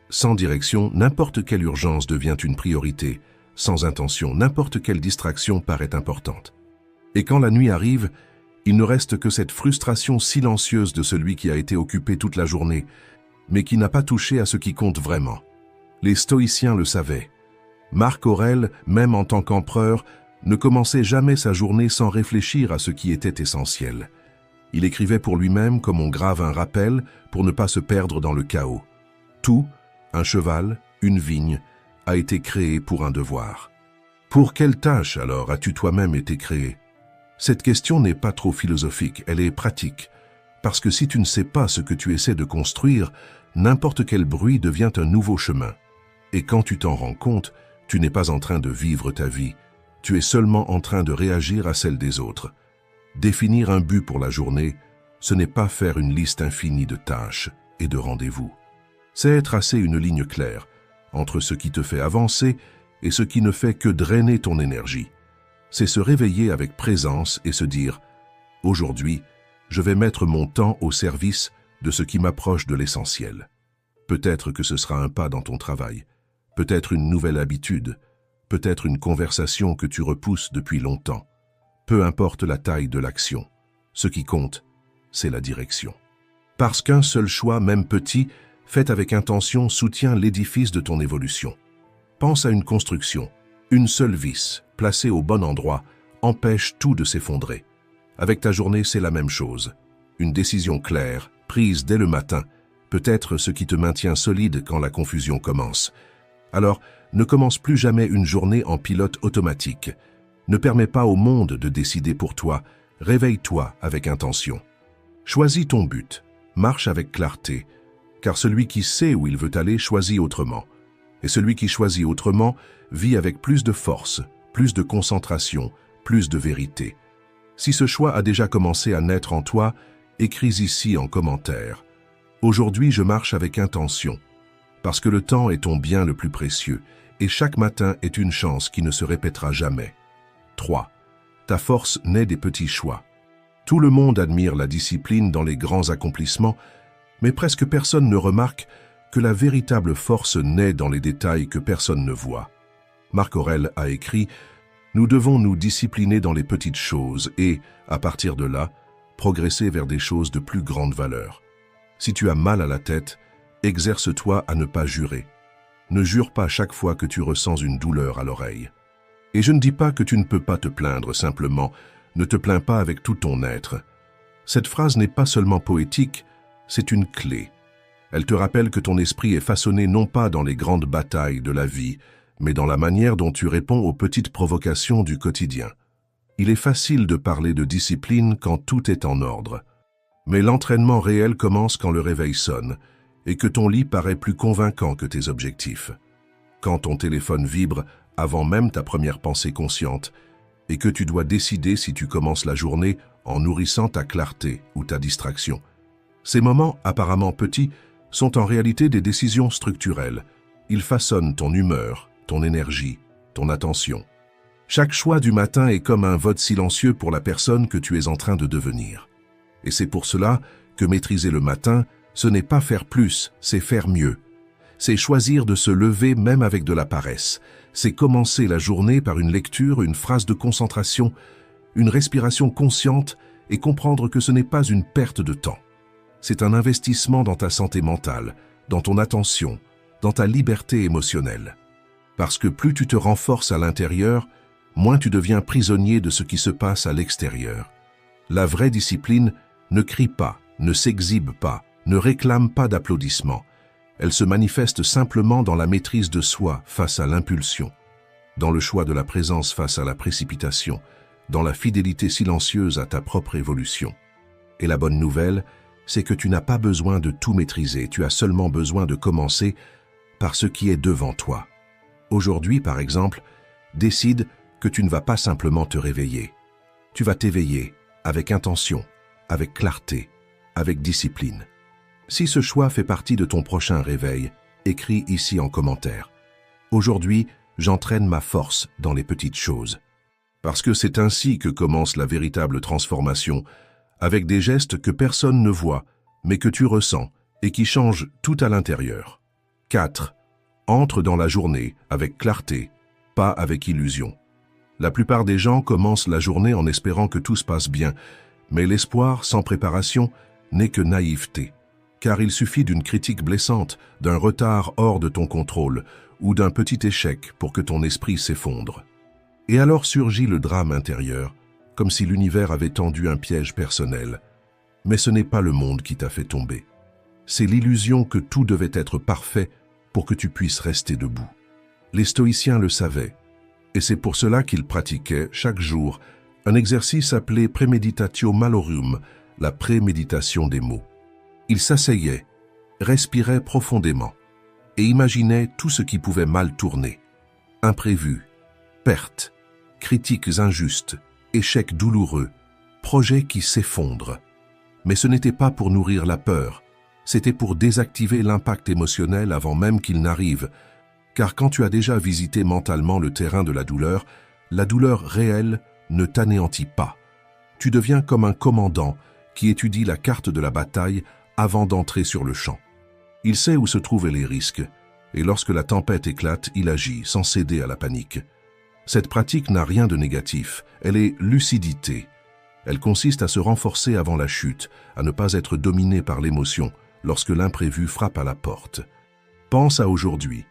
Sans direction, n'importe quelle urgence devient une priorité. Sans intention, n'importe quelle distraction paraît importante. Et quand la nuit arrive, il ne reste que cette frustration silencieuse de celui qui a été occupé toute la journée, mais qui n'a pas touché à ce qui compte vraiment. Les stoïciens le savaient. Marc Aurèle, même en tant qu'empereur, ne commençait jamais sa journée sans réfléchir à ce qui était essentiel. Il écrivait pour lui-même comme on grave un rappel pour ne pas se perdre dans le chaos. Tout, un cheval, une vigne, a été créé pour un devoir. Pour quelle tâche alors as-tu toi-même été créé? Cette question n'est pas trop philosophique, elle est pratique. Parce que si tu ne sais pas ce que tu essaies de construire, n'importe quel bruit devient un nouveau chemin. Et quand tu t'en rends compte, tu n'es pas en train de vivre ta vie, tu es seulement en train de réagir à celle des autres. Définir un but pour la journée, ce n'est pas faire une liste infinie de tâches et de rendez-vous. C'est tracer une ligne claire entre ce qui te fait avancer et ce qui ne fait que drainer ton énergie. C'est se réveiller avec présence et se dire « Aujourd'hui, je vais mettre mon temps au service de ce qui m'approche de l'essentiel. » Peut-être que ce sera un pas dans ton travail, peut-être une nouvelle habitude, peut-être une conversation que tu repousses depuis longtemps. Peu importe la taille de l'action, ce qui compte, c'est la direction. Parce qu'un seul choix, même petit, fait avec intention, soutient l'édifice de ton évolution. Pense à une construction. Une seule vis, placée au bon endroit, empêche tout de s'effondrer. Avec ta journée, c'est la même chose. Une décision claire, prise dès le matin, peut être ce qui te maintient solide quand la confusion commence. Alors, ne commence plus jamais une journée en pilote automatique. Ne permets pas au monde de décider pour toi. Réveille-toi avec intention. Choisis ton but. Marche avec clarté. Car celui qui sait où il veut aller choisit autrement. Et celui qui choisit autrement vit avec plus de force, plus de concentration, plus de vérité. Si ce choix a déjà commencé à naître en toi, écris ici en commentaire. Aujourd'hui, je marche avec intention. Parce que le temps est ton bien le plus précieux, et chaque matin est une chance qui ne se répétera jamais. 3. Ta force naît des petits choix. Tout le monde admire la discipline dans les grands accomplissements, mais presque personne ne remarque que la véritable force naît dans les détails que personne ne voit. Marc Aurèle a écrit « Nous devons nous discipliner dans les petites choses et, à partir de là, progresser vers des choses de plus grande valeur. Si tu as mal à la tête, exerce-toi à ne pas jurer. Ne jure pas chaque fois que tu ressens une douleur à l'oreille. Et je ne dis pas que tu ne peux pas te plaindre, simplement, ne te plains pas avec tout ton être. Cette phrase n'est pas seulement poétique, c'est une clé. Elle te rappelle que ton esprit est façonné non pas dans les grandes batailles de la vie, mais dans la manière dont tu réponds aux petites provocations du quotidien. Il est facile de parler de discipline quand tout est en ordre. Mais l'entraînement réel commence quand le réveil sonne et que ton lit paraît plus convaincant que tes objectifs. Quand ton téléphone vibre avant même ta première pensée consciente et que tu dois décider si tu commences la journée en nourrissant ta clarté ou ta distraction. Ces moments, apparemment petits, sont en réalité des décisions structurelles. Ils façonnent ton humeur, ton énergie, ton attention. Chaque choix du matin est comme un vote silencieux pour la personne que tu es en train de devenir. Et c'est pour cela que maîtriser le matin, ce n'est pas faire plus, c'est faire mieux. C'est choisir de se lever même avec de la paresse. C'est commencer la journée par une lecture, une phrase de concentration, une respiration consciente et comprendre que ce n'est pas une perte de temps. C'est un investissement dans ta santé mentale, dans ton attention, dans ta liberté émotionnelle. Parce que plus tu te renforces à l'intérieur, moins tu deviens prisonnier de ce qui se passe à l'extérieur. La vraie discipline ne crie pas, ne s'exhibe pas, ne réclame pas d'applaudissements. Elle se manifeste simplement dans la maîtrise de soi face à l'impulsion, dans le choix de la présence face à la précipitation, dans la fidélité silencieuse à ta propre évolution. Et la bonne nouvelle, c'est que tu n'as pas besoin de tout maîtriser, tu as seulement besoin de commencer par ce qui est devant toi. Aujourd'hui, par exemple, décide que tu ne vas pas simplement te réveiller. Tu vas t'éveiller avec intention, avec clarté, avec discipline. Si ce choix fait partie de ton prochain réveil, écris ici en commentaire. Aujourd'hui, j'entraîne ma force dans les petites choses. Parce que c'est ainsi que commence la véritable transformation, avec des gestes que personne ne voit, mais que tu ressens et qui changent tout à l'intérieur. 4. Entre dans la journée avec clarté, pas avec illusion. La plupart des gens commencent la journée en espérant que tout se passe bien, mais l'espoir sans préparation n'est que naïveté. Car il suffit d'une critique blessante, d'un retard hors de ton contrôle ou d'un petit échec pour que ton esprit s'effondre. Et alors surgit le drame intérieur, comme si l'univers avait tendu un piège personnel. Mais ce n'est pas le monde qui t'a fait tomber. C'est l'illusion que tout devait être parfait pour que tu puisses rester debout. Les stoïciens le savaient, et c'est pour cela qu'ils pratiquaient chaque jour un exercice appelé Praemeditatio Malorum, la préméditation des mots. Ils s'asseyaient, respiraient profondément et imaginaient tout ce qui pouvait mal tourner. Imprévus, pertes, critiques injustes, échecs douloureux, projets qui s'effondrent. Mais ce n'était pas pour nourrir la peur, c'était pour désactiver l'impact émotionnel avant même qu'il n'arrive, car quand tu as déjà visité mentalement le terrain de la douleur réelle ne t'anéantit pas. Tu deviens comme un commandant qui étudie la carte de la bataille avant d'entrer sur le champ. Il sait où se trouvaient les risques, et lorsque la tempête éclate, il agit sans céder à la panique. Cette pratique n'a rien de négatif, elle est lucidité. Elle consiste à se renforcer avant la chute, à ne pas être dominé par l'émotion lorsque l'imprévu frappe à la porte. Pense à aujourd'hui.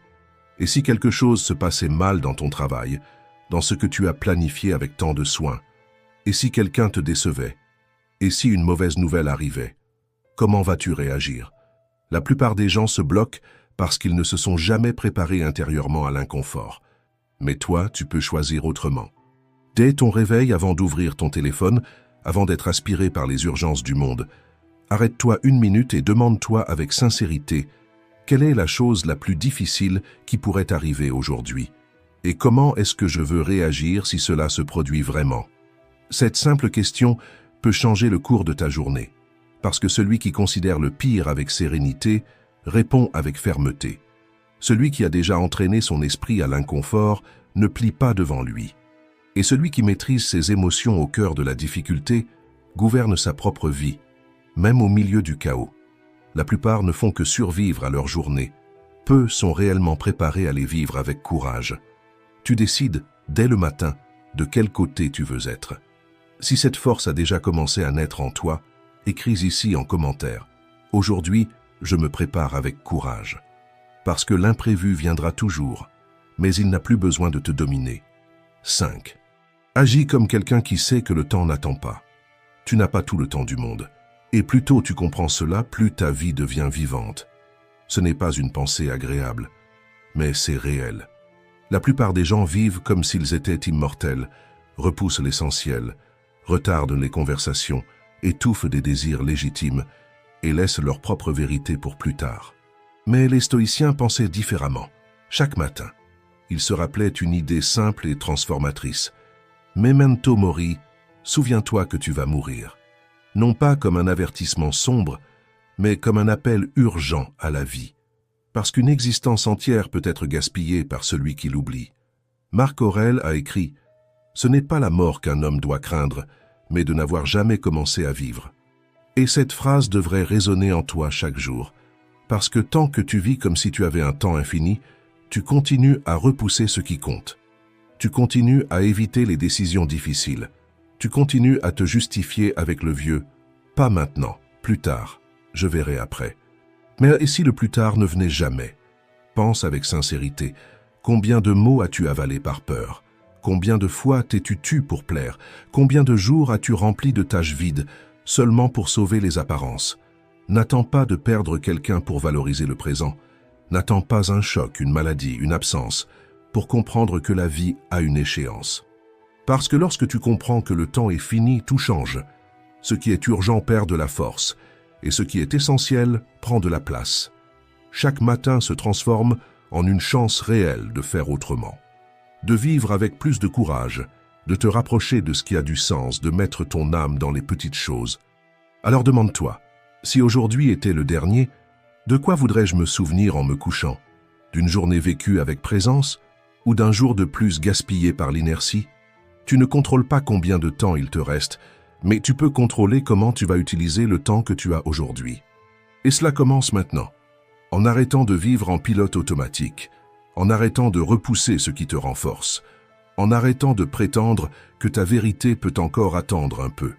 Et si quelque chose se passait mal dans ton travail, dans ce que tu as planifié avec tant de soin, et si quelqu'un te décevait, et si une mauvaise nouvelle arrivait, comment vas-tu réagir? La plupart des gens se bloquent parce qu'ils ne se sont jamais préparés intérieurement à l'inconfort. Mais toi, tu peux choisir autrement. Dès ton réveil, avant d'ouvrir ton téléphone, avant d'être aspiré par les urgences du monde, arrête-toi 1 minute et demande-toi avec sincérité quelle est la chose la plus difficile qui pourrait arriver aujourd'hui et comment est-ce que je veux réagir si cela se produit vraiment. Cette simple question peut changer le cours de ta journée, parce que celui qui considère le pire avec sérénité répond avec fermeté. Celui qui a déjà entraîné son esprit à l'inconfort ne plie pas devant lui. Et celui qui maîtrise ses émotions au cœur de la difficulté gouverne sa propre vie, même au milieu du chaos. La plupart ne font que survivre à leur journée. Peu sont réellement préparés à les vivre avec courage. Tu décides, dès le matin, de quel côté tu veux être. Si cette force a déjà commencé à naître en toi, écris ici en commentaire. Aujourd'hui, je me prépare avec courage. Parce que l'imprévu viendra toujours, mais il n'a plus besoin de te dominer. 5. Agis comme quelqu'un qui sait que le temps n'attend pas. Tu n'as pas tout le temps du monde. Et plus tôt tu comprends cela, plus ta vie devient vivante. Ce n'est pas une pensée agréable, mais c'est réel. La plupart des gens vivent comme s'ils étaient immortels, repoussent l'essentiel, retardent les conversations, étouffent des désirs légitimes et laissent leur propre vérité pour plus tard. Mais les stoïciens pensaient différemment. Chaque matin, ils se rappelaient une idée simple et transformatrice. Memento mori, souviens-toi que tu vas mourir. Non pas comme un avertissement sombre, mais comme un appel urgent à la vie. Parce qu'une existence entière peut être gaspillée par celui qui l'oublie. Marc Aurèle a écrit « Ce n'est pas la mort qu'un homme doit craindre, mais de n'avoir jamais commencé à vivre. » Et cette phrase devrait résonner en toi chaque jour, parce que tant que tu vis comme si tu avais un temps infini, tu continues à repousser ce qui compte. Tu continues à éviter les décisions difficiles. Tu continues à te justifier avec le vieux « pas maintenant, plus tard, je verrai après ». Mais et si le plus tard ne venait jamais? Pense avec sincérité. Combien de mots as-tu avalé par peur? Combien de fois t'es-tu tu pour plaire? Combien de jours as-tu rempli de tâches vides, seulement pour sauver les apparences? N'attends pas de perdre quelqu'un pour valoriser le présent. N'attends pas un choc, une maladie, une absence, pour comprendre que la vie a une échéance. Parce que lorsque tu comprends que le temps est fini, tout change. Ce qui est urgent perd de la force, et ce qui est essentiel prend de la place. Chaque matin se transforme en une chance réelle de faire autrement. De vivre avec plus de courage, de te rapprocher de ce qui a du sens, de mettre ton âme dans les petites choses. Alors demande-toi, si aujourd'hui était le dernier, de quoi voudrais-je me souvenir en me couchant? D'une journée vécue avec présence ou d'un jour de plus gaspillé par l'inertie? Tu ne contrôles pas combien de temps il te reste, mais tu peux contrôler comment tu vas utiliser le temps que tu as aujourd'hui. Et cela commence maintenant, en arrêtant de vivre en pilote automatique, en arrêtant de repousser ce qui te renforce, en arrêtant de prétendre que ta vérité peut encore attendre un peu.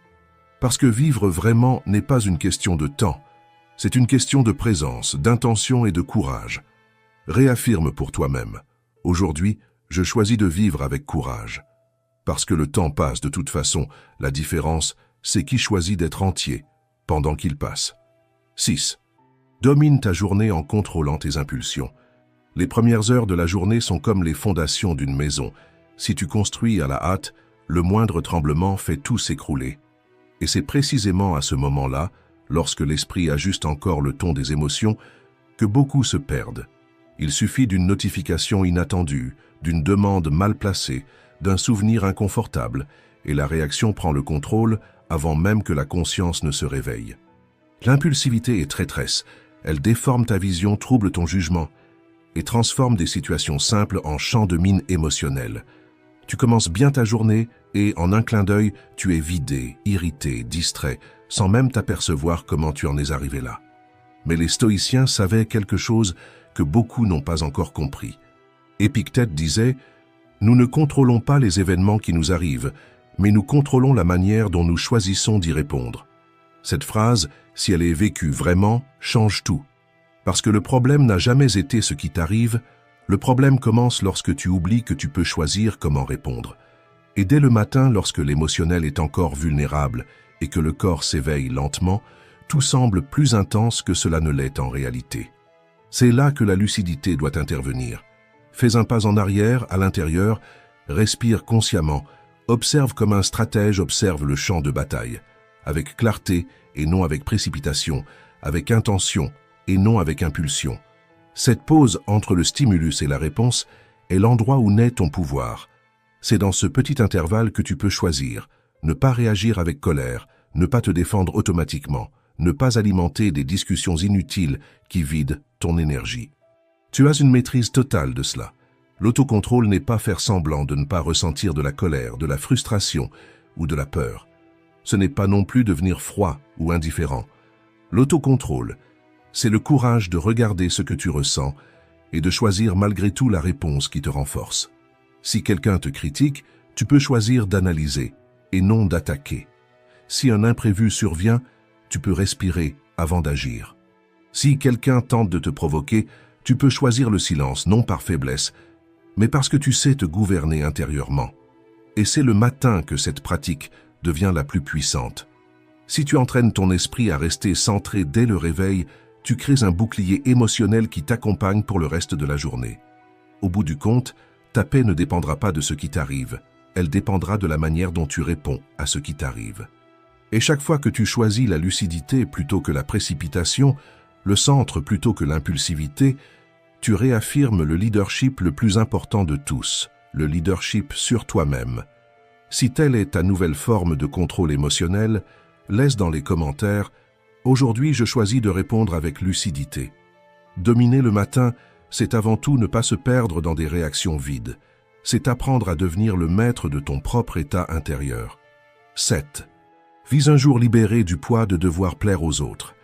Parce que vivre vraiment n'est pas une question de temps, c'est une question de présence, d'intention et de courage. Réaffirme pour toi-même, aujourd'hui, je choisis de vivre avec courage. Parce que le temps passe de toute façon, la différence, c'est qui choisit d'être entier pendant qu'il passe. 6. Domine ta journée en contrôlant tes impulsions. Les premières heures de la journée sont comme les fondations d'une maison. Si tu construis à la hâte, le moindre tremblement fait tout s'écrouler. Et c'est précisément à ce moment-là, lorsque l'esprit ajuste encore le ton des émotions, que beaucoup se perdent. Il suffit d'une notification inattendue, d'une demande mal placée, d'un souvenir inconfortable, et la réaction prend le contrôle avant même que la conscience ne se réveille. L'impulsivité est traîtresse, elle déforme ta vision, trouble ton jugement, et transforme des situations simples en champs de mine émotionnels. Tu commences bien ta journée et, en un clin d'œil, tu es vidé, irrité, distrait, sans même t'apercevoir comment tu en es arrivé là. Mais les stoïciens savaient quelque chose que beaucoup n'ont pas encore compris. Épictète disait « Nous ne contrôlons pas les événements qui nous arrivent, mais nous contrôlons la manière dont nous choisissons d'y répondre. » Cette phrase, si elle est vécue vraiment, change tout. Parce que le problème n'a jamais été ce qui t'arrive, le problème commence lorsque tu oublies que tu peux choisir comment répondre. Et dès le matin, lorsque l'émotionnel est encore vulnérable et que le corps s'éveille lentement, tout semble plus intense que cela ne l'est en réalité. C'est là que la lucidité doit intervenir. Fais un pas en arrière, à l'intérieur, respire consciemment, observe comme un stratège observe le champ de bataille, avec clarté et non avec précipitation, avec intention et non avec impulsion. Cette pause entre le stimulus et la réponse est l'endroit où naît ton pouvoir. C'est dans ce petit intervalle que tu peux choisir, ne pas réagir avec colère, ne pas te défendre automatiquement, ne pas alimenter des discussions inutiles qui vident ton énergie. Tu as une maîtrise totale de cela. L'autocontrôle n'est pas faire semblant de ne pas ressentir de la colère, de la frustration ou de la peur. Ce n'est pas non plus devenir froid ou indifférent. L'autocontrôle, c'est le courage de regarder ce que tu ressens et de choisir malgré tout la réponse qui te renforce. Si quelqu'un te critique, tu peux choisir d'analyser et non d'attaquer. Si un imprévu survient, tu peux respirer avant d'agir. Si quelqu'un tente de te provoquer, tu peux choisir le silence, non par faiblesse, mais parce que tu sais te gouverner intérieurement. Et c'est le matin que cette pratique devient la plus puissante. Si tu entraînes ton esprit à rester centré dès le réveil, tu crées un bouclier émotionnel qui t'accompagne pour le reste de la journée. Au bout du compte, ta paix ne dépendra pas de ce qui t'arrive, elle dépendra de la manière dont tu réponds à ce qui t'arrive. Et chaque fois que tu choisis la lucidité plutôt que la précipitation, le centre plutôt que l'impulsivité, tu réaffirmes le leadership le plus important de tous, le leadership sur toi-même. Si telle est ta nouvelle forme de contrôle émotionnel, laisse dans les commentaires « Aujourd'hui, je choisis de répondre avec lucidité ». Dominer le matin, c'est avant tout ne pas se perdre dans des réactions vides. C'est apprendre à devenir le maître de ton propre état intérieur. 7. Vis un jour libéré du poids de devoir plaire aux autres.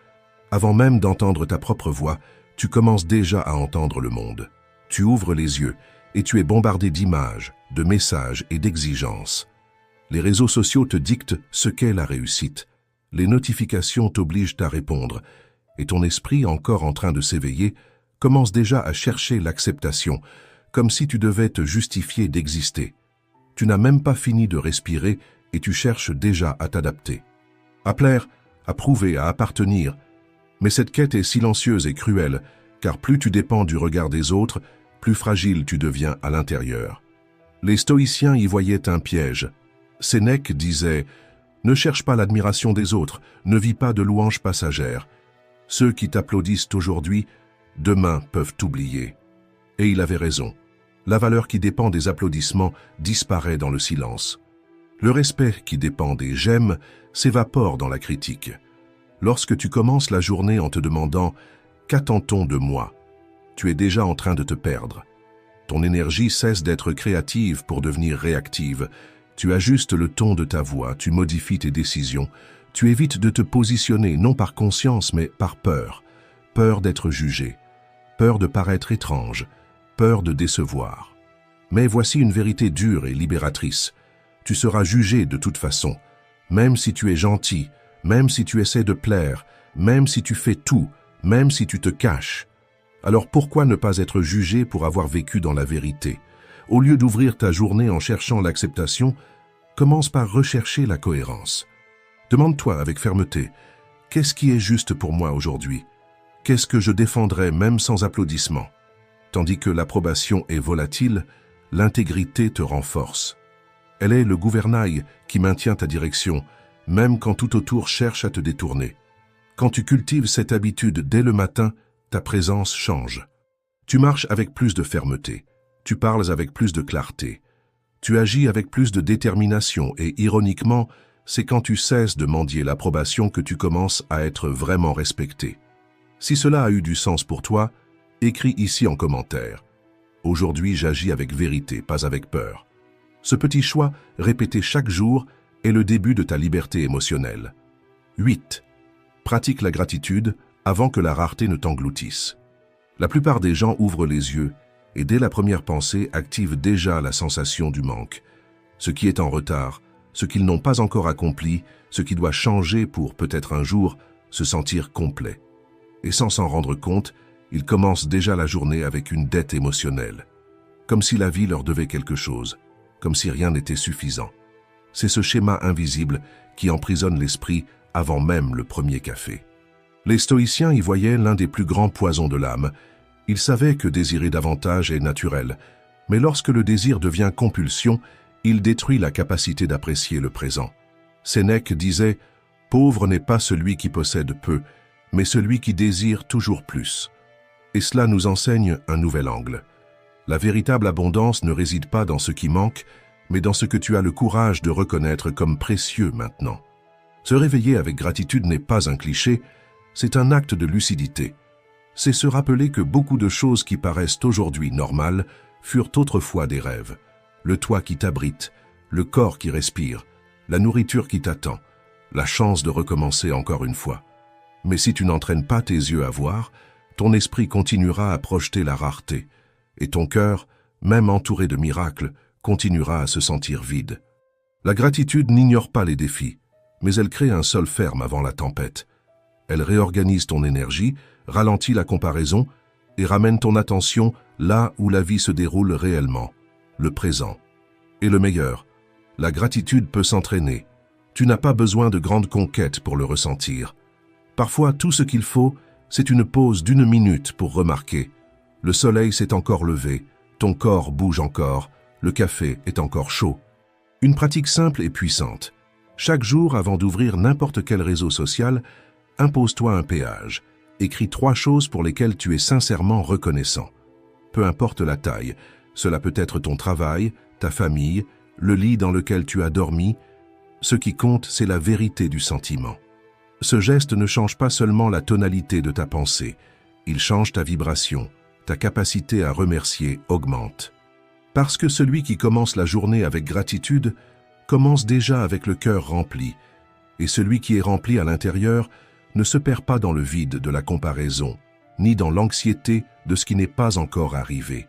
Avant même d'entendre ta propre voix, tu commences déjà à entendre le monde. Tu ouvres les yeux et tu es bombardé d'images, de messages et d'exigences. Les réseaux sociaux te dictent ce qu'est la réussite. Les notifications t'obligent à répondre et ton esprit, encore en train de s'éveiller, commence déjà à chercher l'acceptation, comme si tu devais te justifier d'exister. Tu n'as même pas fini de respirer et tu cherches déjà à t'adapter. À plaire, à prouver, à appartenir. Mais cette quête est silencieuse et cruelle, car plus tu dépends du regard des autres, plus fragile tu deviens à l'intérieur. Les stoïciens y voyaient un piège. Sénèque disait « Ne cherche pas l'admiration des autres, ne vis pas de louanges passagères. Ceux qui t'applaudissent aujourd'hui, demain peuvent t'oublier. » Et il avait raison. La valeur qui dépend des applaudissements disparaît dans le silence. Le respect qui dépend des « j'aime » s'évapore dans la critique. Lorsque tu commences la journée en te demandant « Qu'attend-on de moi ?» tu es déjà en train de te perdre. Ton énergie cesse d'être créative pour devenir réactive. Tu ajustes le ton de ta voix, tu modifies tes décisions. Tu évites de te positionner non par conscience mais par peur. Peur d'être jugé, peur de paraître étrange, peur de décevoir. Mais voici une vérité dure et libératrice. Tu seras jugé de toute façon, même si tu es gentil, même si tu essaies de plaire, même si tu fais tout, même si tu te caches. Alors pourquoi ne pas être jugé pour avoir vécu dans la vérité? Au lieu d'ouvrir ta journée en cherchant l'acceptation, commence par rechercher la cohérence. Demande-toi avec fermeté, qu'est-ce qui est juste pour moi aujourd'hui? Qu'est-ce que je défendrais même sans applaudissements? Tandis que l'approbation est volatile, l'intégrité te renforce. Elle est le gouvernail qui maintient ta direction, même quand tout autour cherche à te détourner. Quand tu cultives cette habitude dès le matin, ta présence change. Tu marches avec plus de fermeté, tu parles avec plus de clarté, tu agis avec plus de détermination et ironiquement, c'est quand tu cesses de mendier l'approbation que tu commences à être vraiment respecté. Si cela a eu du sens pour toi, écris ici en commentaire. Aujourd'hui, j'agis avec vérité, pas avec peur. Ce petit choix, répété chaque jour, est le début de ta liberté émotionnelle. 8. Pratique la gratitude avant que la rareté ne t'engloutisse. La plupart des gens ouvrent les yeux et dès la première pensée activent déjà la sensation du manque. Ce qui est en retard, ce qu'ils n'ont pas encore accompli, ce qui doit changer pour peut-être un jour se sentir complet. Et sans s'en rendre compte, ils commencent déjà la journée avec une dette émotionnelle. Comme si la vie leur devait quelque chose, comme si rien n'était suffisant. C'est ce schéma invisible qui emprisonne l'esprit avant même le premier café. Les stoïciens y voyaient l'un des plus grands poisons de l'âme. Ils savaient que désirer davantage est naturel, mais lorsque le désir devient compulsion, il détruit la capacité d'apprécier le présent. Sénèque disait « Pauvre n'est pas celui qui possède peu, mais celui qui désire toujours plus ». Et cela nous enseigne un nouvel angle. La véritable abondance ne réside pas dans ce qui manque, mais dans ce que tu as le courage de reconnaître comme précieux maintenant. Se réveiller avec gratitude n'est pas un cliché, c'est un acte de lucidité. C'est se rappeler que beaucoup de choses qui paraissent aujourd'hui normales furent autrefois des rêves. Le toit qui t'abrite, le corps qui respire, la nourriture qui t'attend, la chance de recommencer encore une fois. Mais si tu n'entraînes pas tes yeux à voir, ton esprit continuera à projeter la rareté, et ton cœur, même entouré de miracles, continuera à se sentir vide. La gratitude n'ignore pas les défis, mais elle crée un sol ferme avant la tempête. Elle réorganise ton énergie, ralentit la comparaison et ramène ton attention là où la vie se déroule réellement, le présent. Et le meilleur, la gratitude peut s'entraîner. Tu n'as pas besoin de grandes conquêtes pour le ressentir. Parfois, tout ce qu'il faut, c'est une pause d'1 minute pour remarquer. Le soleil s'est encore levé, ton corps bouge encore, le café est encore chaud. Une pratique simple et puissante. Chaque jour, avant d'ouvrir n'importe quel réseau social, impose-toi un péage. Écris 3 choses pour lesquelles tu es sincèrement reconnaissant. Peu importe la taille, cela peut être ton travail, ta famille, le lit dans lequel tu as dormi. Ce qui compte, c'est la vérité du sentiment. Ce geste ne change pas seulement la tonalité de ta pensée, il change ta vibration, ta capacité à remercier augmente. Parce que celui qui commence la journée avec gratitude commence déjà avec le cœur rempli, et celui qui est rempli à l'intérieur ne se perd pas dans le vide de la comparaison, ni dans l'anxiété de ce qui n'est pas encore arrivé.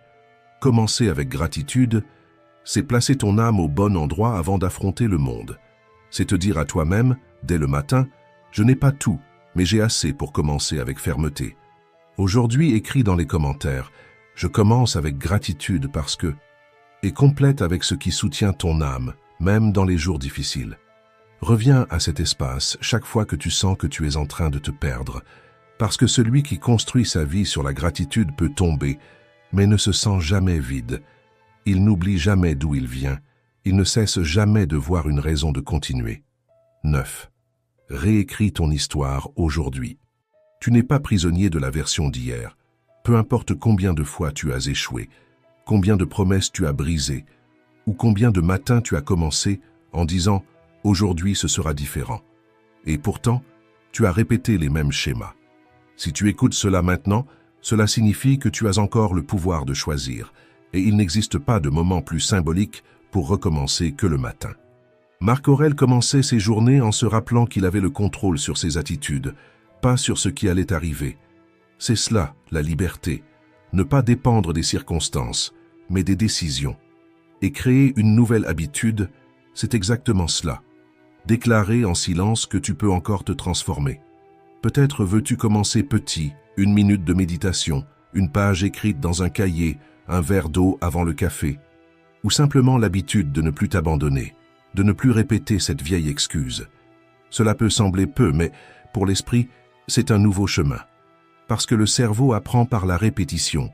Commencer avec gratitude, c'est placer ton âme au bon endroit avant d'affronter le monde. C'est te dire à toi-même, dès le matin, « Je n'ai pas tout, mais j'ai assez pour commencer avec fermeté. » Aujourd'hui, écris dans les commentaires, « Je commence avec gratitude parce que… » et complète avec ce qui soutient ton âme, même dans les jours difficiles. Reviens à cet espace chaque fois que tu sens que tu es en train de te perdre, parce que celui qui construit sa vie sur la gratitude peut tomber, mais ne se sent jamais vide. Il n'oublie jamais d'où il vient, il ne cesse jamais de voir une raison de continuer. 9. Réécris ton histoire aujourd'hui. Tu n'es pas prisonnier de la version d'hier. Peu importe combien de fois tu as échoué, combien de promesses tu as brisées, ou combien de matins tu as commencé en disant « Aujourd'hui ce sera différent ». Et pourtant, tu as répété les mêmes schémas. Si tu écoutes cela maintenant, cela signifie que tu as encore le pouvoir de choisir, et il n'existe pas de moment plus symbolique pour recommencer que le matin. Marc Aurèle commençait ses journées en se rappelant qu'il avait le contrôle sur ses attitudes, pas sur ce qui allait arriver. C'est cela, la liberté. Ne pas dépendre des circonstances, mais des décisions. Et créer une nouvelle habitude, c'est exactement cela. Déclarer en silence que tu peux encore te transformer. Peut-être veux-tu commencer petit, 1 minute de méditation, une page écrite dans un cahier, un verre d'eau avant le café, ou simplement l'habitude de ne plus t'abandonner, de ne plus répéter cette vieille excuse. Cela peut sembler peu, mais pour l'esprit, c'est un nouveau chemin. Parce que le cerveau apprend par la répétition,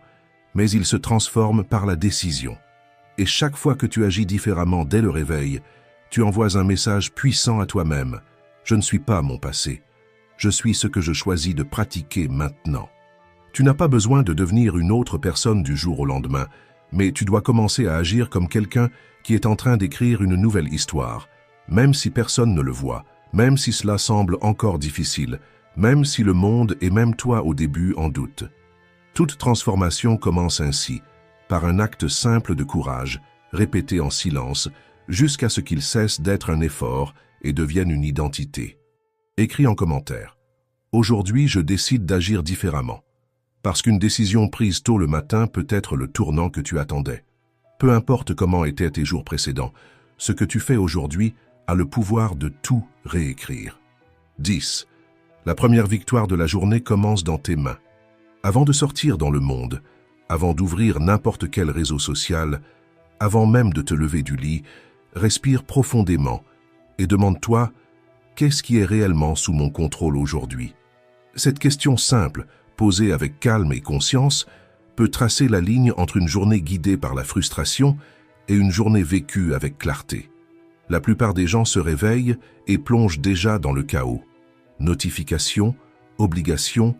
mais il se transforme par la décision. Et chaque fois que tu agis différemment dès le réveil, tu envoies un message puissant à toi-même. Je ne suis pas mon passé. Je suis ce que je choisis de pratiquer maintenant. Tu n'as pas besoin de devenir une autre personne du jour au lendemain, mais tu dois commencer à agir comme quelqu'un qui est en train d'écrire une nouvelle histoire, même si personne ne le voit, même si cela semble encore difficile, même si le monde et même toi au début en doutent. Toute transformation commence ainsi, par un acte simple de courage, répété en silence, jusqu'à ce qu'il cesse d'être un effort et devienne une identité. Écris en commentaire. Aujourd'hui, je décide d'agir différemment. Parce qu'une décision prise tôt le matin peut être le tournant que tu attendais. Peu importe comment étaient tes jours précédents, ce que tu fais aujourd'hui a le pouvoir de tout réécrire. 10. La première victoire de la journée commence dans tes mains. Avant de sortir dans le monde, avant d'ouvrir n'importe quel réseau social, avant même de te lever du lit, respire profondément et demande-toi « Qu'est-ce qui est réellement sous mon contrôle aujourd'hui ?» Cette question simple, posée avec calme et conscience, peut tracer la ligne entre une journée guidée par la frustration et une journée vécue avec clarté. La plupart des gens se réveillent et plongent déjà dans le chaos. Notifications, obligations,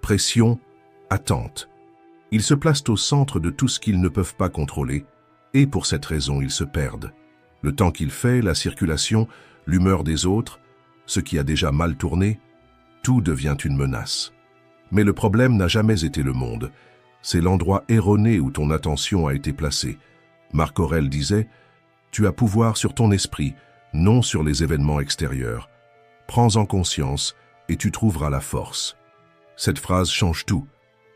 pression, attente. Ils se placent au centre de tout ce qu'ils ne peuvent pas contrôler, et pour cette raison ils se perdent. Le temps qu'il fait, la circulation, l'humeur des autres, ce qui a déjà mal tourné, tout devient une menace. Mais le problème n'a jamais été le monde. C'est l'endroit erroné où ton attention a été placée. Marc Aurèle disait « Tu as pouvoir sur ton esprit, non sur les événements extérieurs. Prends-en conscience et tu trouveras la force. » Cette phrase change tout,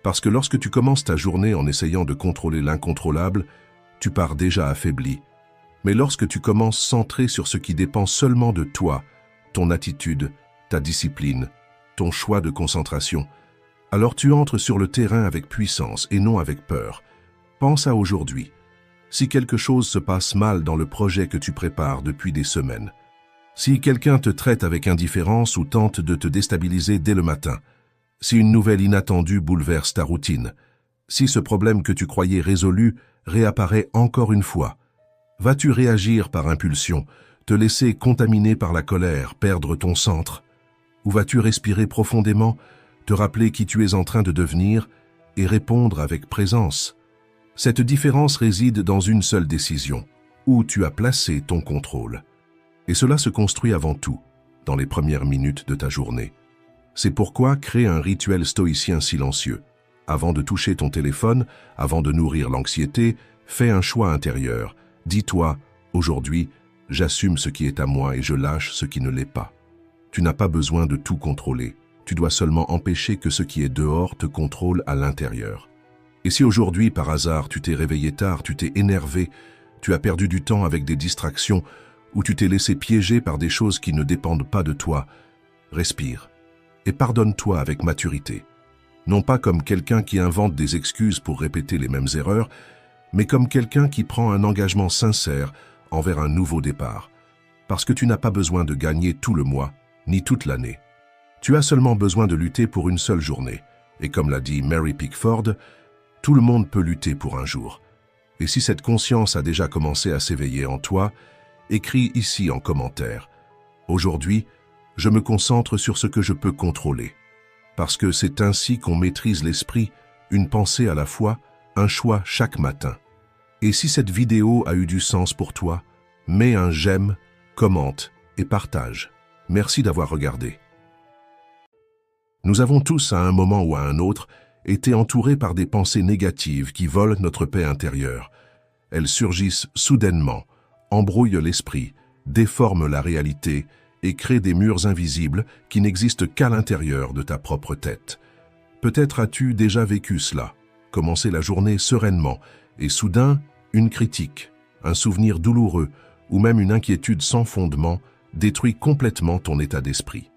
parce que lorsque tu commences ta journée en essayant de contrôler l'incontrôlable, tu pars déjà affaibli. Mais lorsque tu commences centré sur ce qui dépend seulement de toi, ton attitude, ta discipline, ton choix de concentration, alors tu entres sur le terrain avec puissance et non avec peur. Pense à aujourd'hui. Si quelque chose se passe mal dans le projet que tu prépares depuis des semaines, si quelqu'un te traite avec indifférence ou tente de te déstabiliser dès le matin, si une nouvelle inattendue bouleverse ta routine, si ce problème que tu croyais résolu réapparaît encore une fois, vas-tu réagir par impulsion, te laisser contaminer par la colère, perdre ton centre? Ou vas-tu respirer profondément, te rappeler qui tu es en train de devenir et répondre avec présence? Cette différence réside dans une seule décision, où tu as placé ton contrôle. Et cela se construit avant tout, dans les premières minutes de ta journée. C'est pourquoi crée un rituel stoïcien silencieux. Avant de toucher ton téléphone, avant de nourrir l'anxiété, fais un choix intérieur. Dis-toi, aujourd'hui, j'assume ce qui est à moi et je lâche ce qui ne l'est pas. Tu n'as pas besoin de tout contrôler. Tu dois seulement empêcher que ce qui est dehors te contrôle à l'intérieur. Et si aujourd'hui, par hasard, tu t'es réveillé tard, tu t'es énervé, tu as perdu du temps avec des distractions, ou tu t'es laissé piéger par des choses qui ne dépendent pas de toi, respire et pardonne-toi avec maturité. Non pas comme quelqu'un qui invente des excuses pour répéter les mêmes erreurs, mais comme quelqu'un qui prend un engagement sincère envers un nouveau départ. Parce que tu n'as pas besoin de gagner tout le mois, ni toute l'année. Tu as seulement besoin de lutter pour une seule journée. Et comme l'a dit Mary Pickford, tout le monde peut lutter pour un jour. Et si cette conscience a déjà commencé à s'éveiller en toi, écris ici en commentaire. Aujourd'hui, je me concentre sur ce que je peux contrôler. Parce que c'est ainsi qu'on maîtrise l'esprit, une pensée à la fois, un choix chaque matin. Et si cette vidéo a eu du sens pour toi, mets un j'aime, commente et partage. Merci d'avoir regardé. Nous avons tous, à un moment ou à un autre, été entourés par des pensées négatives qui volent notre paix intérieure. Elles surgissent soudainement, embrouillent l'esprit, déforment la réalité et créent des murs invisibles qui n'existent qu'à l'intérieur de ta propre tête. Peut-être as-tu déjà vécu cela, commencer la journée sereinement, et soudain, une critique, un souvenir douloureux ou même une inquiétude sans fondement détruit complètement ton état d'esprit.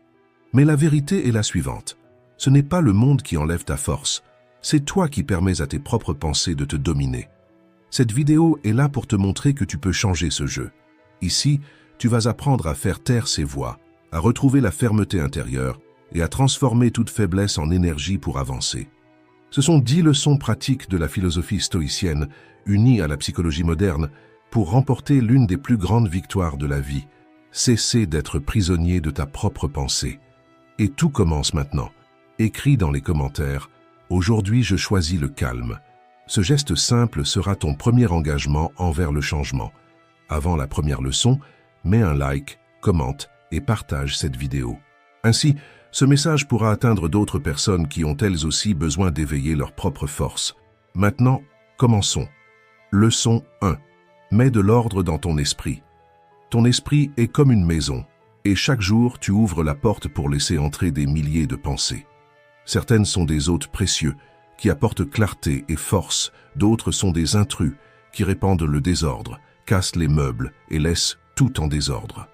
Mais la vérité est la suivante. Ce n'est pas le monde qui enlève ta force, c'est toi qui permets à tes propres pensées de te dominer. Cette vidéo est là pour te montrer que tu peux changer ce jeu. Ici, tu vas apprendre à faire taire ces voix, à retrouver la fermeté intérieure et à transformer toute faiblesse en énergie pour avancer. Ce sont 10 leçons pratiques de la philosophie stoïcienne, unies à la psychologie moderne, pour remporter l'une des plus grandes victoires de la vie, cesser d'être prisonnier de ta propre pensée. Et tout commence maintenant. Écris dans les commentaires « Aujourd'hui, je choisis le calme ». Ce geste simple sera ton premier engagement envers le changement. Avant la première leçon, mets un like, commente et partage cette vidéo. Ainsi, ce message pourra atteindre d'autres personnes qui ont elles aussi besoin d'éveiller leur propre force. Maintenant, commençons. Leçon 1. Mets de l'ordre dans ton esprit. Ton esprit est comme une maison, et chaque jour tu ouvres la porte pour laisser entrer des milliers de pensées. Certaines sont des hôtes précieux, qui apportent clarté et force, d'autres sont des intrus, qui répandent le désordre, cassent les meubles et laissent tout en désordre.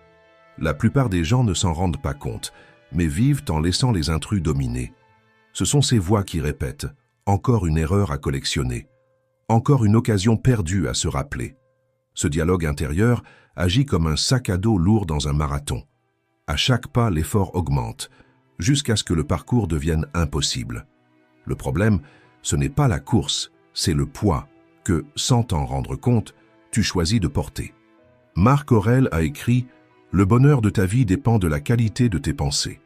La plupart des gens ne s'en rendent pas compte, mais vivent en laissant les intrus dominer. Ce sont ces voix qui répètent « encore une erreur à collectionner », encore une occasion perdue à se rappeler. Ce dialogue intérieur agit comme un sac à dos lourd dans un marathon. À chaque pas, l'effort augmente, jusqu'à ce que le parcours devienne impossible. Le problème, ce n'est pas la course, c'est le poids que, sans t'en rendre compte, tu choisis de porter. Marc Aurèle a écrit « Le bonheur de ta vie dépend de la qualité de tes pensées ».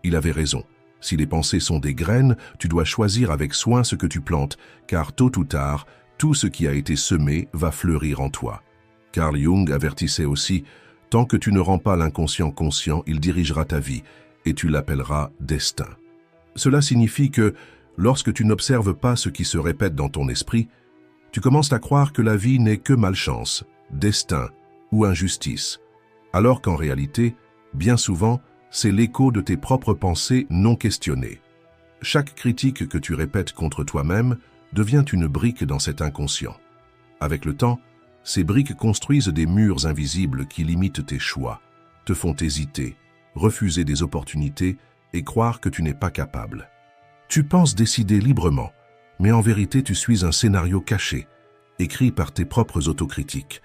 Il avait raison. Si les pensées sont des graines, tu dois choisir avec soin ce que tu plantes, car tôt ou tard, tout ce qui a été semé va fleurir en toi. Carl Jung avertissait aussi « Tant que tu ne rends pas l'inconscient conscient, il dirigera ta vie, et tu l'appelleras destin ». Cela signifie que, lorsque tu n'observes pas ce qui se répète dans ton esprit, tu commences à croire que la vie n'est que malchance, destin ou injustice, alors qu'en réalité, bien souvent, c'est l'écho de tes propres pensées non questionnées. Chaque critique que tu répètes contre toi-même devient une brique dans cet inconscient. Avec le temps, Ces briques construisent des murs invisibles qui limitent tes choix, te font hésiter, refuser des opportunités et croire que tu n'es pas capable. Tu penses décider librement, mais en vérité tu suis un scénario caché, écrit par tes propres autocritiques.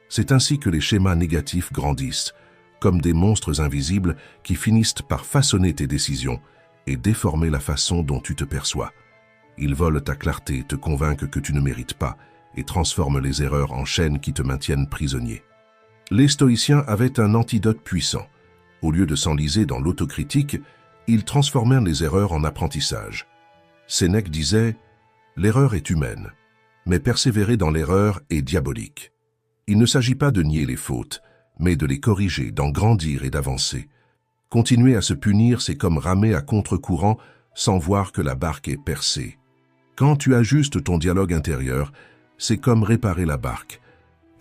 C'est ainsi que les schémas négatifs grandissent, comme des monstres invisibles qui finissent par façonner tes décisions et déformer la façon dont tu te perçois. Ils volent ta clarté, te convainquent que tu ne mérites pas et transforment les erreurs en chaînes qui te maintiennent prisonnier. Les stoïciens avaient un antidote puissant. Au lieu de s'enliser dans l'autocritique, ils transformèrent les erreurs en apprentissage. Sénèque disait « L'erreur est humaine, mais persévérer dans l'erreur est diabolique. » Il ne s'agit pas de nier les fautes, mais de les corriger, d'en grandir et d'avancer. Continuer à se punir, c'est comme ramer à contre-courant sans voir que la barque est percée. Quand tu ajustes ton dialogue intérieur, c'est comme réparer la barque.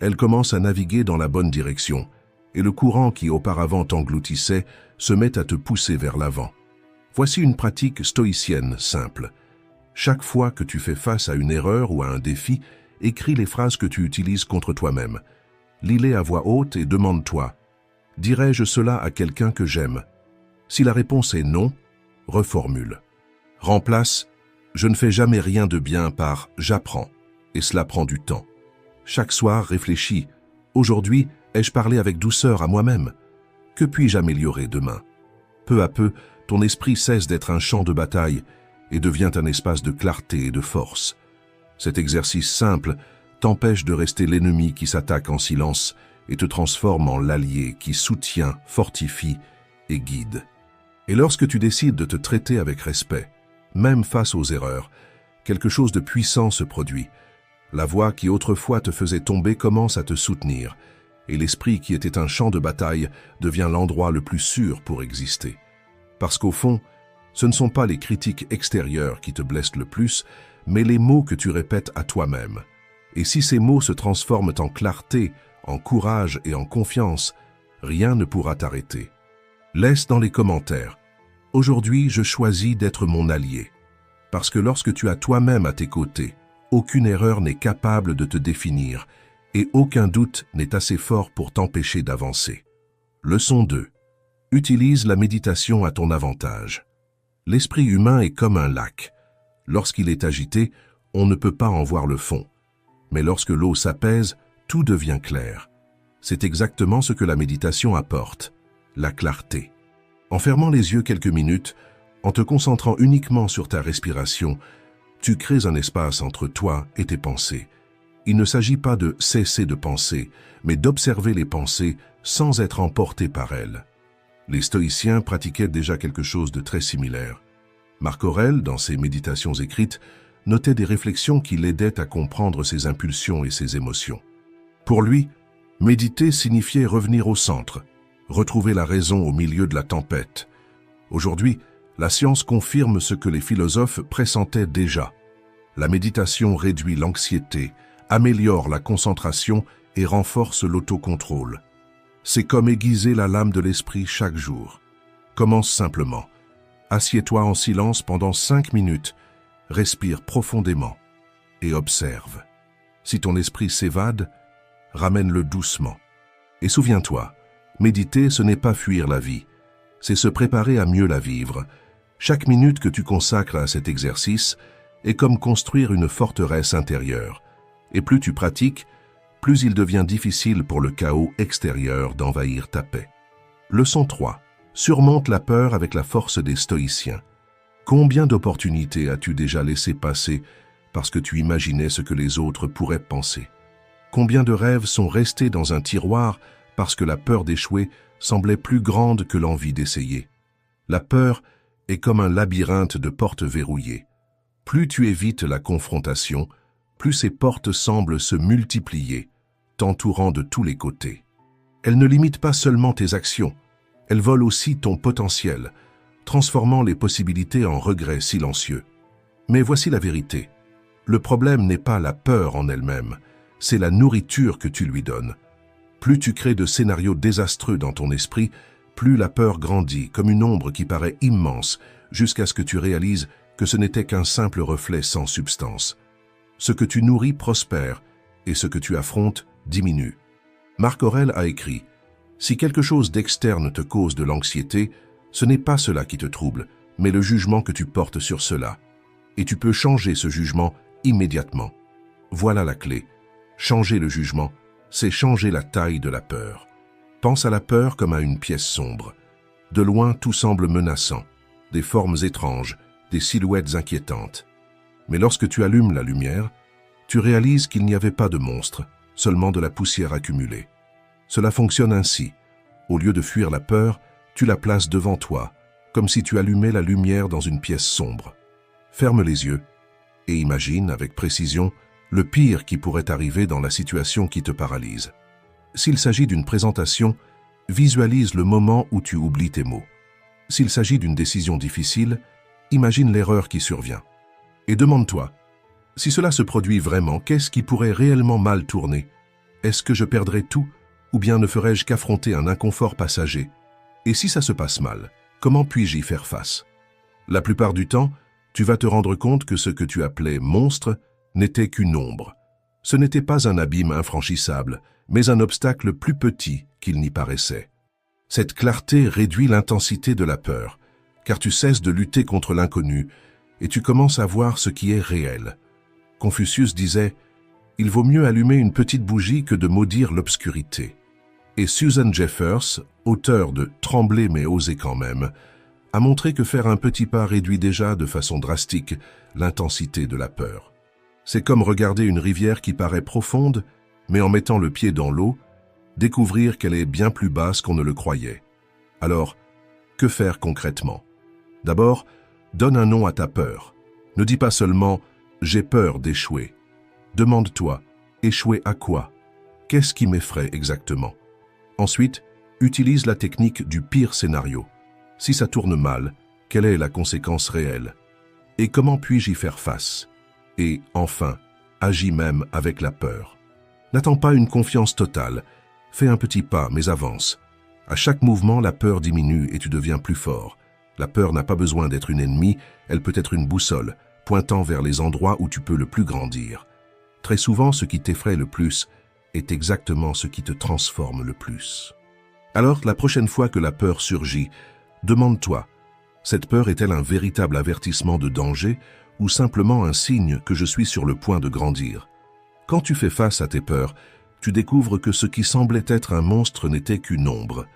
Elle commence à naviguer dans la bonne direction, et le courant qui auparavant t'engloutissait se met à te pousser vers l'avant. Voici une pratique stoïcienne simple. Chaque fois que tu fais face à une erreur ou à un défi, écris les phrases que tu utilises contre toi-même. Lis-les à voix haute et demande-toi « Dirais-je cela à quelqu'un que j'aime ?» Si la réponse est non, reformule. Remplace « Je ne fais jamais rien de bien » par « J'apprends » et cela prend du temps. Chaque soir, réfléchis « Aujourd'hui, ai-je parlé avec douceur à moi-même? Que puis-je améliorer demain ?» Peu à peu, ton esprit cesse d'être un champ de bataille et devient un espace de clarté et de force. Cet exercice simple t'empêche de rester l'ennemi qui s'attaque en silence et te transforme en l'allié qui soutient, fortifie et guide. Et lorsque tu décides de te traiter avec respect, même face aux erreurs, quelque chose de puissant se produit. La voix qui autrefois te faisait tomber commence à te soutenir, et l'esprit qui était un champ de bataille devient l'endroit le plus sûr pour exister. Parce qu'au fond, ce ne sont pas les critiques extérieures qui te blessent le plus, mais les mots que tu répètes à toi-même. Et si ces mots se transforment en clarté, en courage et en confiance, rien ne pourra t'arrêter. Laisse dans les commentaires « Aujourd'hui, je choisis d'être mon allié ». Parce que lorsque tu as toi-même à tes côtés, aucune erreur n'est capable de te définir et aucun doute n'est assez fort pour t'empêcher d'avancer. Leçon 2. Utilise la méditation à ton avantage. L'esprit humain est comme un lac. Lorsqu'il est agité, on ne peut pas en voir le fond. Mais lorsque l'eau s'apaise, tout devient clair. C'est exactement ce que la méditation apporte, la clarté. En fermant les yeux quelques minutes, en te concentrant uniquement sur ta respiration, tu crées un espace entre toi et tes pensées. Il ne s'agit pas de cesser de penser, mais d'observer les pensées sans être emporté par elles. Les stoïciens pratiquaient déjà quelque chose de très similaire. Marc Aurèle, dans ses méditations écrites, notait des réflexions qui l'aidaient à comprendre ses impulsions et ses émotions. Pour lui, méditer signifiait revenir au centre, retrouver la raison au milieu de la tempête. Aujourd'hui, la science confirme ce que les philosophes pressentaient déjà. La méditation réduit l'anxiété, améliore la concentration et renforce l'autocontrôle. C'est comme aiguiser la lame de l'esprit chaque jour. Commence simplement. Assieds-toi en silence pendant 5 minutes, respire profondément et observe. Si ton esprit s'évade, ramène-le doucement. Et souviens-toi, méditer, ce n'est pas fuir la vie, c'est se préparer à mieux la vivre. Chaque minute que tu consacres à cet exercice est comme construire une forteresse intérieure. Et plus tu pratiques, plus il devient difficile pour le chaos extérieur d'envahir ta paix. Leçon 3. Surmonte la peur avec la force des stoïciens. Combien d'opportunités as-tu déjà laissé passer parce que tu imaginais ce que les autres pourraient penser? Combien de rêves sont restés dans un tiroir parce que la peur d'échouer semblait plus grande que l'envie d'essayer? La peur est comme un labyrinthe de portes verrouillées. Plus tu évites la confrontation, plus ces portes semblent se multiplier, t'entourant de tous les côtés. Elles ne limitent pas seulement tes actions, elles volent aussi ton potentiel, transformant les possibilités en regrets silencieux. Mais voici la vérité. Le problème n'est pas la peur en elle-même, c'est la nourriture que tu lui donnes. Plus tu crées de scénarios désastreux dans ton esprit, plus la peur grandit comme une ombre qui paraît immense, jusqu'à ce que tu réalises que ce n'était qu'un simple reflet sans substance. Ce que tu nourris prospère, et ce que tu affrontes diminue. Marc Aurèle a écrit « Si quelque chose d'externe te cause de l'anxiété, ce n'est pas cela qui te trouble, mais le jugement que tu portes sur cela. Et tu peux changer ce jugement immédiatement. » Voilà la clé. Changer le jugement, c'est changer la taille de la peur. Pense à la peur comme à une pièce sombre. De loin, tout semble menaçant. Des formes étranges, des silhouettes inquiétantes. Mais lorsque tu allumes la lumière, tu réalises qu'il n'y avait pas de monstre, seulement de la poussière accumulée. Cela fonctionne ainsi. Au lieu de fuir la peur, tu la places devant toi, comme si tu allumais la lumière dans une pièce sombre. Ferme les yeux et imagine avec précision le pire qui pourrait arriver dans la situation qui te paralyse. S'il s'agit d'une présentation, visualise le moment où tu oublies tes mots. S'il s'agit d'une décision difficile, imagine l'erreur qui survient. Et demande-toi, si cela se produit vraiment, qu'est-ce qui pourrait réellement mal tourner? Est-ce que je perdrai tout, ou bien ne ferai-je qu'affronter un inconfort passager? Et si ça se passe mal, comment puis-je y faire face? La plupart du temps, tu vas te rendre compte que ce que tu appelais monstre n'était qu'une ombre. Ce n'était pas un abîme infranchissable, mais un obstacle plus petit qu'il n'y paraissait. Cette clarté réduit l'intensité de la peur, car tu cesses de lutter contre l'inconnu et tu commences à voir ce qui est réel. Confucius disait « Il vaut mieux allumer une petite bougie que de maudire l'obscurité ». Et Susan Jeffers, auteure de « Trembler mais oser quand même », a montré que faire un petit pas réduit déjà de façon drastique l'intensité de la peur. C'est comme regarder une rivière qui paraît profonde, mais en mettant le pied dans l'eau, découvrir qu'elle est bien plus basse qu'on ne le croyait. Alors, que faire concrètement? D'abord, donne un nom à ta peur. Ne dis pas seulement « j'ai peur d'échouer ». Demande-toi « échouer à quoi? Qu'est-ce qui m'effraie exactement ?» Ensuite, utilise la technique du pire scénario. Si ça tourne mal, quelle est la conséquence réelle? Et comment puis-je y faire face? Et, enfin, agis même avec la peur. N'attends pas une confiance totale. Fais un petit pas, mais avance. À chaque mouvement, la peur diminue et tu deviens plus fort. La peur n'a pas besoin d'être une ennemie, elle peut être une boussole, pointant vers les endroits où tu peux le plus grandir. Très souvent, ce qui t'effraie le plus est exactement ce qui te transforme le plus. Alors, la prochaine fois que la peur surgit, demande-toi, cette peur est-elle un véritable avertissement de danger ou simplement un signe que je suis sur le point de grandir? Quand tu fais face à tes peurs, tu découvres que ce qui semblait être un monstre n'était qu'une ombre,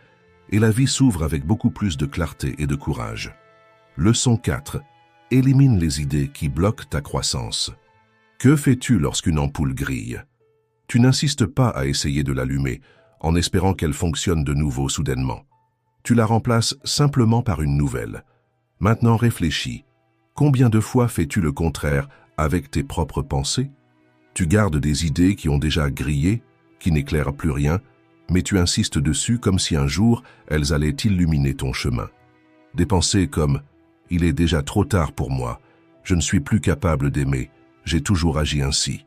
et la vie s'ouvre avec beaucoup plus de clarté et de courage. Leçon 4. Élimine les idées qui bloquent ta croissance. Que fais-tu lorsqu'une ampoule grille? Tu n'insistes pas à essayer de l'allumer, en espérant qu'elle fonctionne de nouveau soudainement. Tu la remplaces simplement par une nouvelle. Maintenant réfléchis. Combien de fois fais-tu le contraire avec tes propres pensées? Tu gardes des idées qui ont déjà grillé, qui n'éclairent plus rien, mais tu insistes dessus comme si un jour elles allaient illuminer ton chemin. Des pensées comme « il est déjà trop tard pour moi, je ne suis plus capable d'aimer, j'ai toujours agi ainsi ».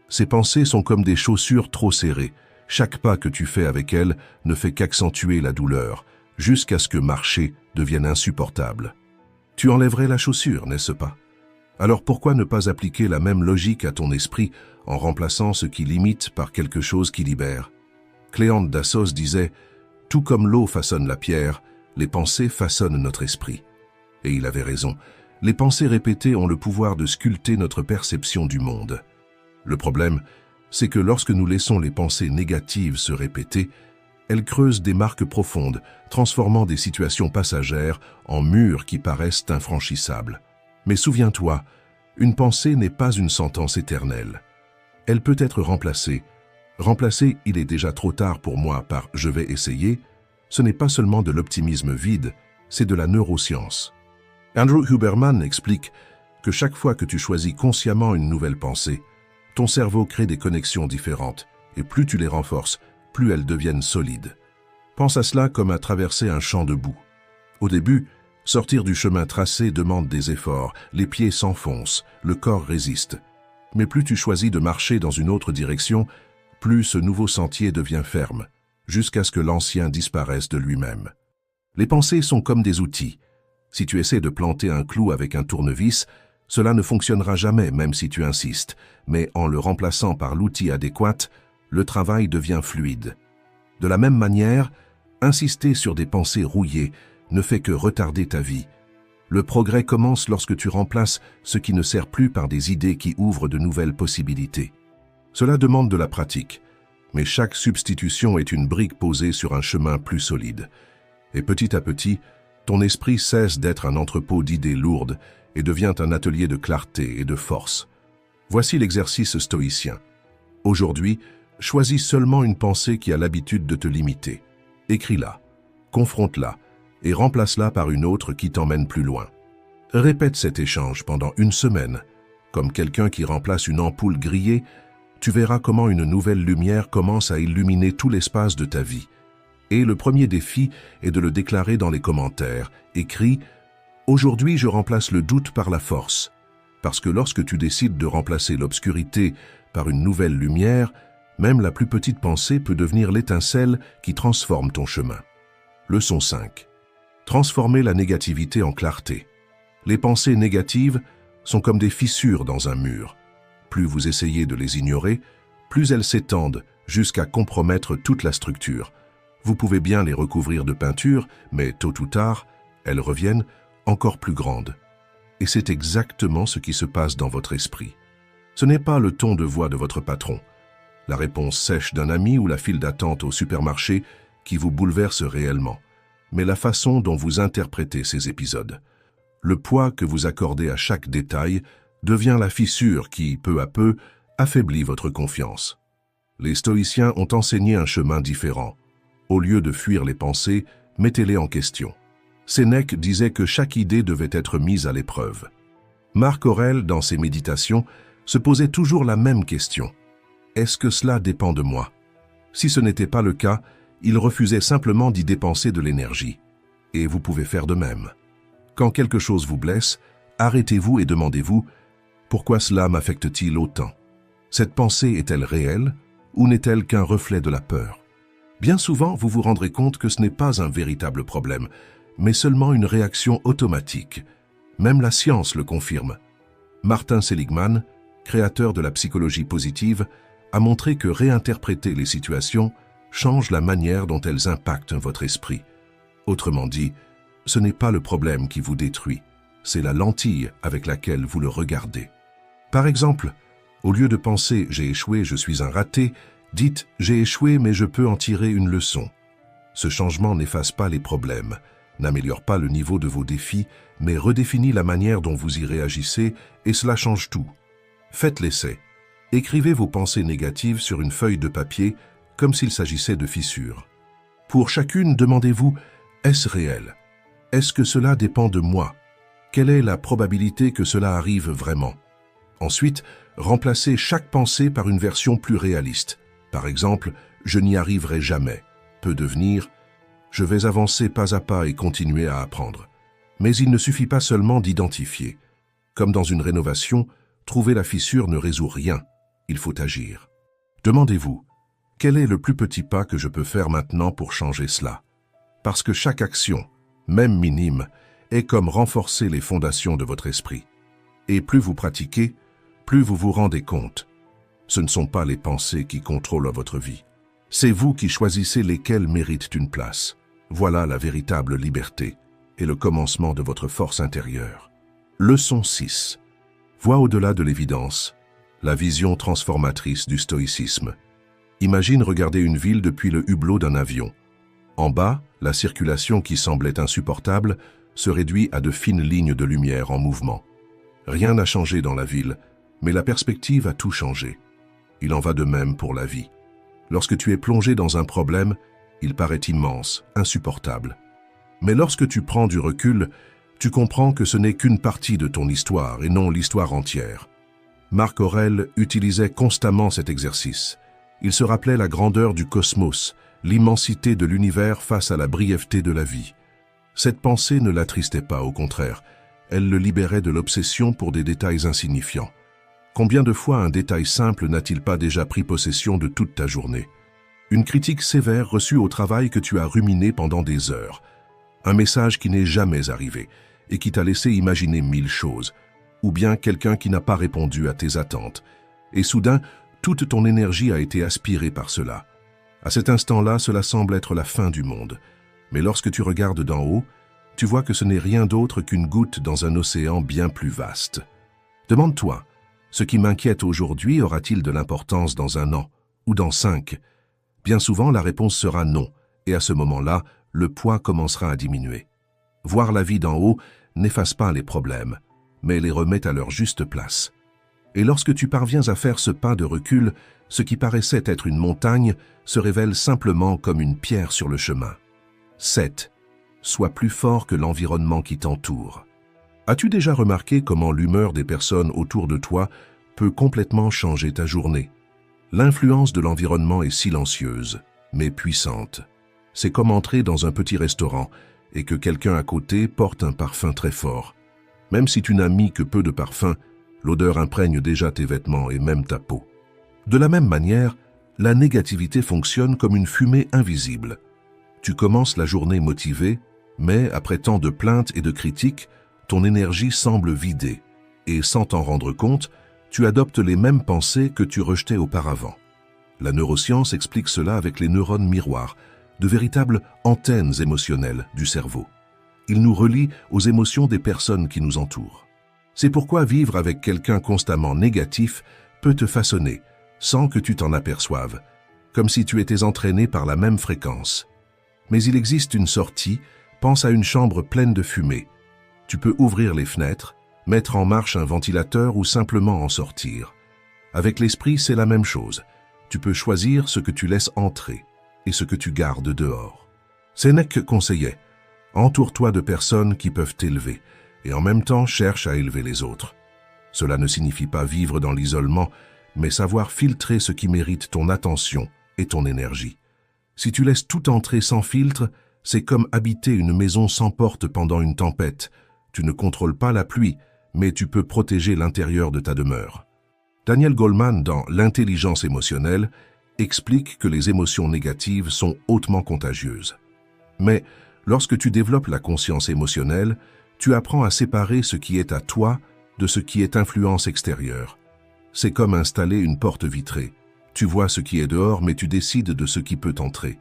Ces pensées sont comme des chaussures trop serrées. Chaque pas que tu fais avec elles ne fait qu'accentuer la douleur, jusqu'à ce que marcher devienne insupportable. Tu enlèverais la chaussure, n'est-ce pas? Alors pourquoi ne pas appliquer la même logique à ton esprit en remplaçant ce qui limite par quelque chose qui libère? Cléante d'Assos disait « Tout comme l'eau façonne la pierre, les pensées façonnent notre esprit ». Et il avait raison. Les pensées répétées ont le pouvoir de sculpter notre perception du monde. Le problème, c'est que lorsque nous laissons les pensées négatives se répéter, elles creusent des marques profondes, transformant des situations passagères en murs qui paraissent infranchissables. Mais souviens-toi, une pensée n'est pas une sentence éternelle. Elle peut être remplacée. Remplacer « il est déjà trop tard pour moi » par « je vais essayer », ce n'est pas seulement de l'optimisme vide, c'est de la neuroscience. Andrew Huberman explique que chaque fois que tu choisis consciemment une nouvelle pensée, ton cerveau crée des connexions différentes, et plus tu les renforces, plus elles deviennent solides. Pense à cela comme à traverser un champ de boue. Au début, sortir du chemin tracé demande des efforts, les pieds s'enfoncent, le corps résiste. Mais plus tu choisis de marcher dans une autre direction, plus ce nouveau sentier devient ferme, jusqu'à ce que l'ancien disparaisse de lui-même. Les pensées sont comme des outils. Si tu essaies de planter un clou avec un tournevis, cela ne fonctionnera jamais même si tu insistes, mais en le remplaçant par l'outil adéquat, le travail devient fluide. De la même manière, insister sur des pensées rouillées ne fait que retarder ta vie. Le progrès commence lorsque tu remplaces ce qui ne sert plus par des idées qui ouvrent de nouvelles possibilités. Cela demande de la pratique, mais chaque substitution est une brique posée sur un chemin plus solide. Et petit à petit, ton esprit cesse d'être un entrepôt d'idées lourdes et devient un atelier de clarté et de force. Voici l'exercice stoïcien. Aujourd'hui, choisis seulement une pensée qui a l'habitude de te limiter. Écris-la, confronte-la et remplace-la par une autre qui t'emmène plus loin. Répète cet échange pendant une semaine. Comme quelqu'un qui remplace une ampoule grillée, tu verras comment une nouvelle lumière commence à illuminer tout l'espace de ta vie. Et le premier défi est de le déclarer dans les commentaires. Écris « Aujourd'hui, je remplace le doute par la force ». Parce que lorsque tu décides de remplacer l'obscurité par une nouvelle lumière, même la plus petite pensée peut devenir l'étincelle qui transforme ton chemin. Leçon 5. Transformer la négativité en clarté. Les pensées négatives sont comme des fissures dans un mur. Plus vous essayez de les ignorer, plus elles s'étendent jusqu'à compromettre toute la structure. Vous pouvez bien les recouvrir de peinture, mais tôt ou tard, elles reviennent encore plus grandes. Et c'est exactement ce qui se passe dans votre esprit. Ce n'est pas le ton de voix de votre patron, la réponse sèche d'un ami ou la file d'attente au supermarché qui vous bouleverse réellement, mais la façon dont vous interprétez ces épisodes. Le poids que vous accordez à chaque détail devient la fissure qui, peu à peu, affaiblit votre confiance. Les stoïciens ont enseigné un chemin différent. Au lieu de fuir les pensées, mettez-les en question. Sénèque disait que chaque idée devait être mise à l'épreuve. Marc Aurèle, dans ses méditations, se posait toujours la même question. Est-ce que cela dépend de moi? Si ce n'était pas le cas, il refusait simplement d'y dépenser de l'énergie. Et vous pouvez faire de même. Quand quelque chose vous blesse, arrêtez-vous et demandez-vous « Pourquoi cela m'affecte-t-il autant? Cette pensée est-elle réelle ou n'est-elle qu'un reflet de la peur ?» Bien souvent, vous vous rendrez compte que ce n'est pas un véritable problème, mais seulement une réaction automatique. Même la science le confirme. Martin Seligman, créateur de la psychologie positive, a montré que réinterpréter les situations change la manière dont elles impactent votre esprit. Autrement dit, ce n'est pas le problème qui vous détruit, c'est la lentille avec laquelle vous le regardez. Par exemple, au lieu de penser « j'ai échoué, je suis un raté », dites « j'ai échoué mais je peux en tirer une leçon ». Ce changement n'efface pas les problèmes, n'améliore pas le niveau de vos défis, mais redéfinit la manière dont vous y réagissez et cela change tout. Faites l'essai. Écrivez vos pensées négatives sur une feuille de papier comme s'il s'agissait de fissures. Pour chacune, demandez-vous « est-ce réel? Est-ce que cela dépend de moi? Quelle est la probabilité que cela arrive vraiment ?» Ensuite, remplacez chaque pensée par une version plus réaliste. Par exemple, « je n'y arriverai jamais » peut devenir « je vais avancer pas à pas et continuer à apprendre ». Mais il ne suffit pas seulement d'identifier. Comme dans une rénovation, trouver la fissure ne résout rien. Il faut agir. Demandez-vous, quel est le plus petit pas que je peux faire maintenant pour changer cela? Parce que chaque action, même minime, est comme renforcer les fondations de votre esprit. Et plus vous pratiquez, plus vous vous rendez compte. Ce ne sont pas les pensées qui contrôlent votre vie. C'est vous qui choisissez lesquelles méritent une place. Voilà la véritable liberté et le commencement de votre force intérieure. Leçon 6. Vois au-delà de l'évidence, la vision transformatrice du stoïcisme. Imagine regarder une ville depuis le hublot d'un avion. En bas, la circulation qui semblait insupportable se réduit à de fines lignes de lumière en mouvement. Rien n'a changé dans la ville, mais la perspective a tout changé. Il en va de même pour la vie. Lorsque tu es plongé dans un problème, il paraît immense, insupportable. Mais lorsque tu prends du recul, tu comprends que ce n'est qu'une partie de ton histoire et non l'histoire entière. Marc Aurèle utilisait constamment cet exercice. Il se rappelait la grandeur du cosmos, l'immensité de l'univers face à la brièveté de la vie. Cette pensée ne l'attristait pas, au contraire. Elle le libérait de l'obsession pour des détails insignifiants. Combien de fois un détail simple n'a-t-il pas déjà pris possession de toute ta journée? Une critique sévère reçue au travail que tu as ruminé pendant des heures. Un message qui n'est jamais arrivé et qui t'a laissé imaginer 1000 choses. Ou bien quelqu'un qui n'a pas répondu à tes attentes. Et soudain, toute ton énergie a été aspirée par cela. À cet instant-là, cela semble être la fin du monde. Mais lorsque tu regardes d'en haut, tu vois que ce n'est rien d'autre qu'une goutte dans un océan bien plus vaste. Demande-toi, ce qui m'inquiète aujourd'hui aura-t-il de l'importance dans 1 an ou dans 5? Bien souvent, la réponse sera non, et à ce moment-là, le poids commencera à diminuer. Voir la vie d'en haut n'efface pas les problèmes, mais les remet à leur juste place. Et lorsque tu parviens à faire ce pas de recul, ce qui paraissait être une montagne se révèle simplement comme une pierre sur le chemin. 7. Sois plus fort que l'environnement qui t'entoure. As-tu déjà remarqué comment l'humeur des personnes autour de toi peut complètement changer ta journée? L'influence de l'environnement est silencieuse, mais puissante. C'est comme entrer dans un petit restaurant et que quelqu'un à côté porte un parfum très fort. Même si tu n'as mis que peu de parfum, l'odeur imprègne déjà tes vêtements et même ta peau. De la même manière, la négativité fonctionne comme une fumée invisible. Tu commences la journée motivé, mais après tant de plaintes et de critiques, ton énergie semble vidée, et sans t'en rendre compte, tu adoptes les mêmes pensées que tu rejetais auparavant. La neuroscience explique cela avec les neurones miroirs, de véritables antennes émotionnelles du cerveau. Ils nous relient aux émotions des personnes qui nous entourent. C'est pourquoi vivre avec quelqu'un constamment négatif peut te façonner, sans que tu t'en aperçoives, comme si tu étais entraîné par la même fréquence. Mais il existe une sortie, pense à une chambre pleine de fumée. Tu peux ouvrir les fenêtres, mettre en marche un ventilateur ou simplement en sortir. Avec l'esprit, c'est la même chose. Tu peux choisir ce que tu laisses entrer et ce que tu gardes dehors. Sénèque conseillait « Entoure-toi de personnes qui peuvent t'élever et en même temps cherche à élever les autres. » Cela ne signifie pas vivre dans l'isolement, mais savoir filtrer ce qui mérite ton attention et ton énergie. Si tu laisses tout entrer sans filtre, c'est comme habiter une maison sans porte pendant une tempête. Tu ne contrôles pas la pluie, mais tu peux protéger l'intérieur de ta demeure. Daniel Goleman, dans L'intelligence émotionnelle, explique que les émotions négatives sont hautement contagieuses. Mais lorsque tu développes la conscience émotionnelle, tu apprends à séparer ce qui est à toi de ce qui est influence extérieure. C'est comme installer une porte vitrée. Tu vois ce qui est dehors, mais tu décides de ce qui peut entrer.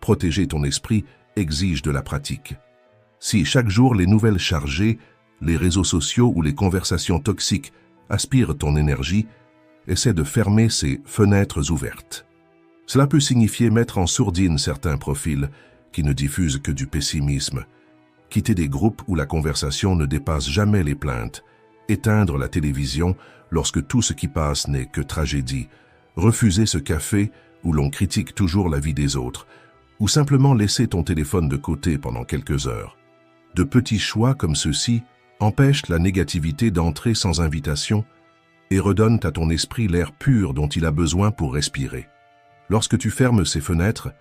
Protéger ton esprit exige de la pratique. Si chaque jour les nouvelles chargées, les réseaux sociaux ou les conversations toxiques aspirent ton énergie, essaie de fermer ces fenêtres ouvertes. Cela peut signifier mettre en sourdine certains profils qui ne diffusent que du pessimisme, quitter des groupes où la conversation ne dépasse jamais les plaintes, éteindre la télévision lorsque tout ce qui passe n'est que tragédie, refuser ce café où l'on critique toujours la vie des autres, ou simplement laisser ton téléphone de côté pendant quelques heures. De petits choix comme ceux-ci empêchent la négativité d'entrer sans invitation et redonnent à ton esprit l'air pur dont il a besoin pour respirer. Lorsque tu fermes ces fenêtres,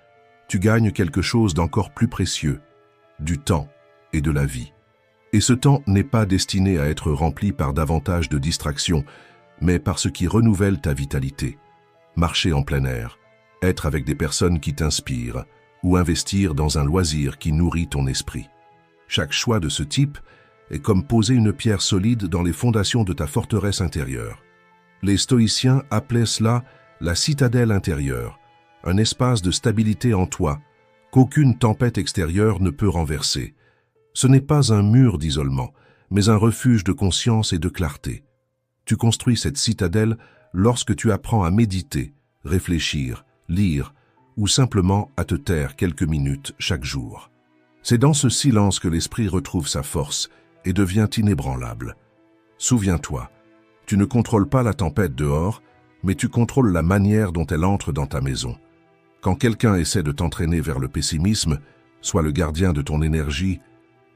tu gagnes quelque chose d'encore plus précieux, du temps et de la vie. Et ce temps n'est pas destiné à être rempli par davantage de distractions, mais par ce qui renouvelle ta vitalité. Marcher en plein air, être avec des personnes qui t'inspirent, ou investir dans un loisir qui nourrit ton esprit. Chaque choix de ce type est comme poser une pierre solide dans les fondations de ta forteresse intérieure. Les stoïciens appelaient cela la citadelle intérieure, un espace de stabilité en toi, qu'aucune tempête extérieure ne peut renverser. Ce n'est pas un mur d'isolement, mais un refuge de conscience et de clarté. Tu construis cette citadelle lorsque tu apprends à méditer, réfléchir, lire, ou simplement à te taire quelques minutes chaque jour. C'est dans ce silence que l'esprit retrouve sa force et devient inébranlable. Souviens-toi, tu ne contrôles pas la tempête dehors, mais tu contrôles la manière dont elle entre dans ta maison. Quand quelqu'un essaie de t'entraîner vers le pessimisme, sois le gardien de ton énergie,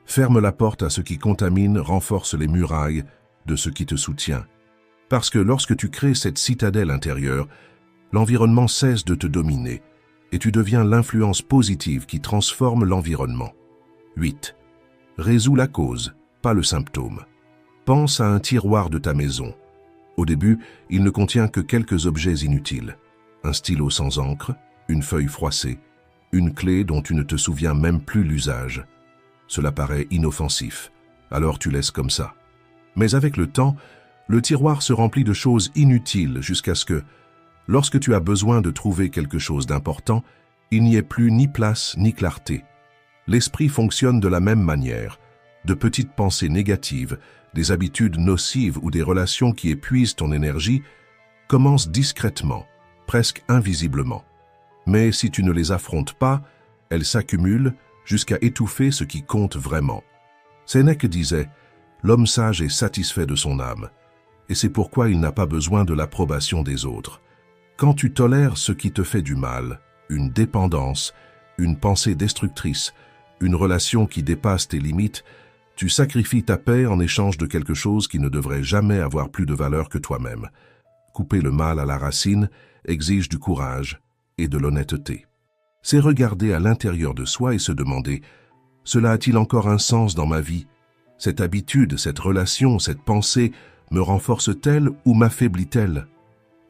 ferme la porte à ce qui contamine, renforce les murailles de ce qui te soutient. Parce que lorsque tu crées cette citadelle intérieure, l'environnement cesse de te dominer et tu deviens l'influence positive qui transforme l'environnement. 8. Résous la cause, pas le symptôme. Pense à un tiroir de ta maison. Au début, il ne contient que quelques objets inutiles. Un stylo sans encre, une feuille froissée, une clé dont tu ne te souviens même plus l'usage. Cela paraît inoffensif, alors tu laisses comme ça. Mais avec le temps, le tiroir se remplit de choses inutiles jusqu'à ce que Lorsque tu as besoin de trouver quelque chose d'important, il n'y ait plus ni place ni clarté. L'esprit fonctionne de la même manière. De petites pensées négatives, des habitudes nocives ou des relations qui épuisent ton énergie commencent discrètement, presque invisiblement. Mais si tu ne les affrontes pas, elles s'accumulent jusqu'à étouffer ce qui compte vraiment. Sénèque disait « L'homme sage est satisfait de son âme », et c'est pourquoi il n'a pas besoin de l'approbation des autres. Quand tu tolères ce qui te fait du mal, une dépendance, une pensée destructrice, une relation qui dépasse tes limites, tu sacrifies ta paix en échange de quelque chose qui ne devrait jamais avoir plus de valeur que toi-même. Couper le mal à la racine exige du courage et de l'honnêteté. C'est regarder à l'intérieur de soi et se demander « Cela a-t-il encore un sens dans ma vie? Cette habitude, cette relation, cette pensée me renforce-t-elle ou m'affaiblit-elle »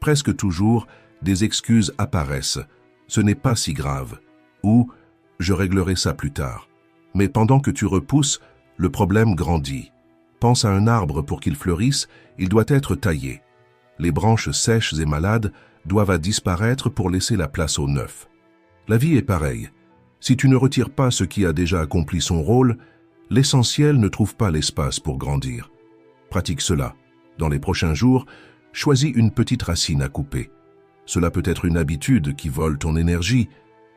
Presque toujours, des excuses apparaissent. « Ce n'est pas si grave » ou « Je réglerai ça plus tard ». Mais pendant que tu repousses, le problème grandit. Pense à un arbre pour qu'il fleurisse, il doit être taillé. Les branches sèches et malades doivent disparaître pour laisser la place au neuf. La vie est pareille. Si tu ne retires pas ce qui a déjà accompli son rôle, l'essentiel ne trouve pas l'espace pour grandir. Pratique cela. Dans les prochains jours, choisis une petite racine à couper. Cela peut être une habitude qui vole ton énergie,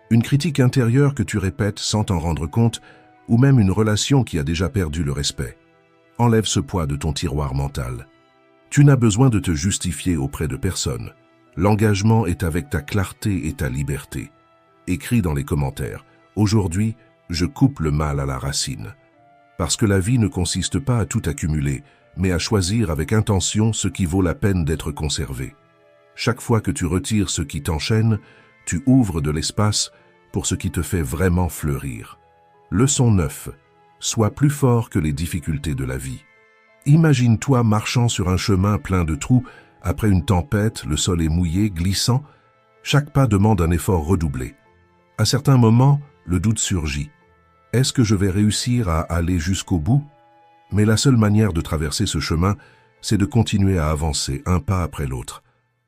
une critique intérieure que tu répètes sans t'en rendre compte, ou même une relation qui a déjà perdu le respect. Enlève ce poids de ton tiroir mental. Tu n'as besoin de te justifier auprès de personne. L'engagement est avec ta clarté et ta liberté. Écris dans les commentaires « Aujourd'hui, je coupe le mal à la racine ». Parce que la vie ne consiste pas à tout accumuler, mais à choisir avec intention ce qui vaut la peine d'être conservé. Chaque fois que tu retires ce qui t'enchaîne, tu ouvres de l'espace pour ce qui te fait vraiment fleurir. Leçon 9. Sois plus fort que les difficultés de la vie. Imagine-toi marchant sur un chemin plein de trous, après une tempête, le sol est mouillé, glissant. Chaque pas demande un effort redoublé. À certains moments, le doute surgit. Est-ce que je vais réussir à aller jusqu'au bout? Mais la seule manière de traverser ce chemin, c'est de continuer à avancer un pas après l'autre.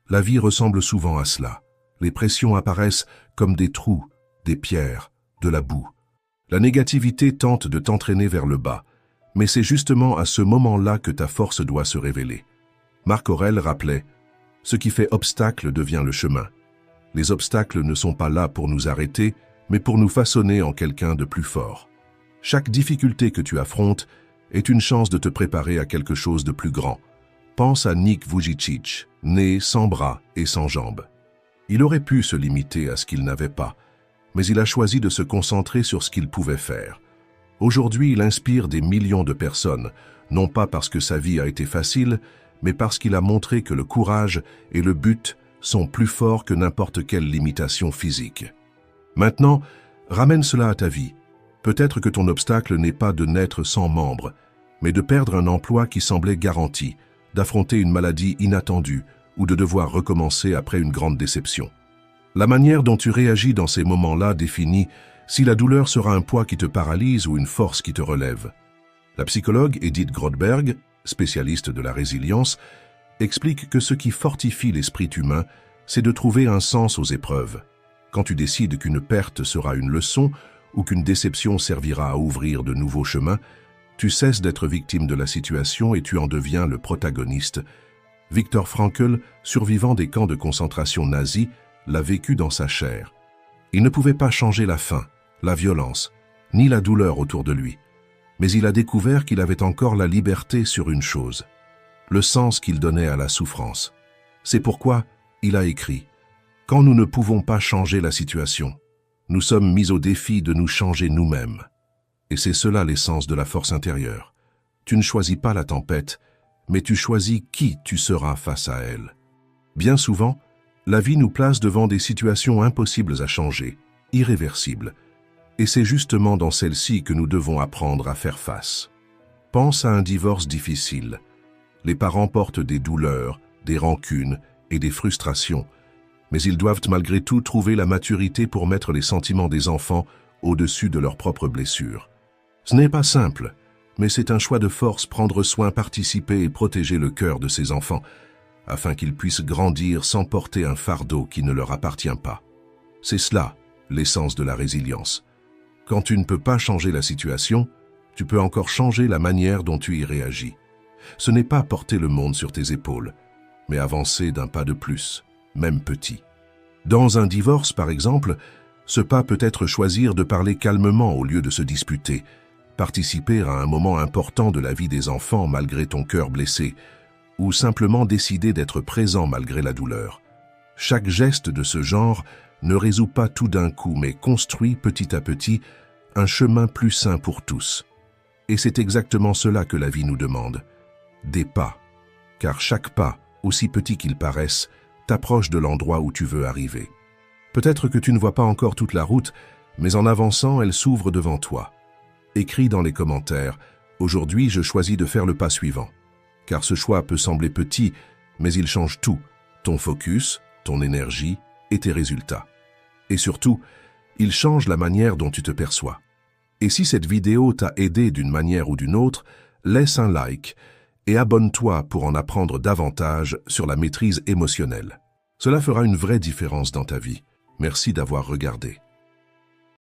La vie ressemble souvent à cela. Les pressions apparaissent comme des trous, des pierres, de la boue. La négativité tente de t'entraîner vers le bas, mais c'est justement à ce moment-là que ta force doit se révéler. Marc Aurèle rappelait « Ce qui fait obstacle devient le chemin ». Les obstacles ne sont pas là pour nous arrêter, mais pour nous façonner en quelqu'un de plus fort. Chaque difficulté que tu affrontes est une chance de te préparer à quelque chose de plus grand. Pense à Nick Vujicic, né sans bras et sans jambes. Il aurait pu se limiter à ce qu'il n'avait pas, mais il a choisi de se concentrer sur ce qu'il pouvait faire. Aujourd'hui, il inspire des millions de personnes, non pas parce que sa vie a été facile, mais parce qu'il a montré que le courage et le but sont plus forts que n'importe quelle limitation physique. Maintenant, ramène cela à ta vie. Peut-être que ton obstacle n'est pas de naître sans membres, mais de perdre un emploi qui semblait garanti, d'affronter une maladie inattendue ou de devoir recommencer après une grande déception. La manière dont tu réagis dans ces moments-là définit si la douleur sera un poids qui te paralyse ou une force qui te relève. La psychologue Edith Grothberg, spécialiste de la résilience, explique que ce qui fortifie l'esprit humain, c'est de trouver un sens aux épreuves. Quand tu décides qu'une perte sera une leçon ou qu'une déception servira à ouvrir de nouveaux chemins, tu cesses d'être victime de la situation et tu en deviens le protagoniste. Viktor Frankl, survivant des camps de concentration nazis, l'a vécu dans sa chair. Il ne pouvait pas changer la faim, la violence, ni la douleur autour de lui. Mais il a découvert qu'il avait encore la liberté sur une chose, le sens qu'il donnait à la souffrance. C'est pourquoi il a écrit « Quand nous ne pouvons pas changer la situation, nous sommes mis au défi de nous changer nous-mêmes. » Et c'est cela l'essence de la force intérieure. Tu ne choisis pas la tempête, mais tu choisis qui tu seras face à elle. Bien souvent, la vie nous place devant des situations impossibles à changer, irréversibles. Et c'est justement dans celles-ci que nous devons apprendre à faire face. Pense à un divorce difficile. Les parents portent des douleurs, des rancunes et des frustrations, mais ils doivent malgré tout trouver la maturité pour mettre les sentiments des enfants au-dessus de leurs propres blessures. Ce n'est pas simple, mais c'est un choix de force, prendre soin, participer et protéger le cœur de ses enfants. afin qu'ils puissent grandir sans porter un fardeau qui ne leur appartient pas. C'est cela, l'essence de la résilience. Quand tu ne peux pas changer la situation, tu peux encore changer la manière dont tu y réagis. Ce n'est pas porter le monde sur tes épaules, mais avancer d'un pas de plus, même petit. Dans un divorce, par exemple, ce pas peut être choisir de parler calmement au lieu de se disputer, participer à un moment important de la vie des enfants malgré ton cœur blessé, ou simplement décider d'être présent malgré la douleur. Chaque geste de ce genre ne résout pas tout d'un coup, mais construit petit à petit un chemin plus sain pour tous. Et c'est exactement cela que la vie nous demande. Des pas, car chaque pas, aussi petit qu'il paraisse, t'approche de l'endroit où tu veux arriver. Peut-être que tu ne vois pas encore toute la route, mais en avançant, elle s'ouvre devant toi. Écris dans les commentaires « Aujourd'hui, je choisis de faire le pas suivant ». Car ce choix peut sembler petit, mais il change tout, ton focus, ton énergie et tes résultats. Et surtout, il change la manière dont tu te perçois. Et si cette vidéo t'a aidé d'une manière ou d'une autre, laisse un like et abonne-toi pour en apprendre davantage sur la maîtrise émotionnelle. Cela fera une vraie différence dans ta vie. Merci d'avoir regardé.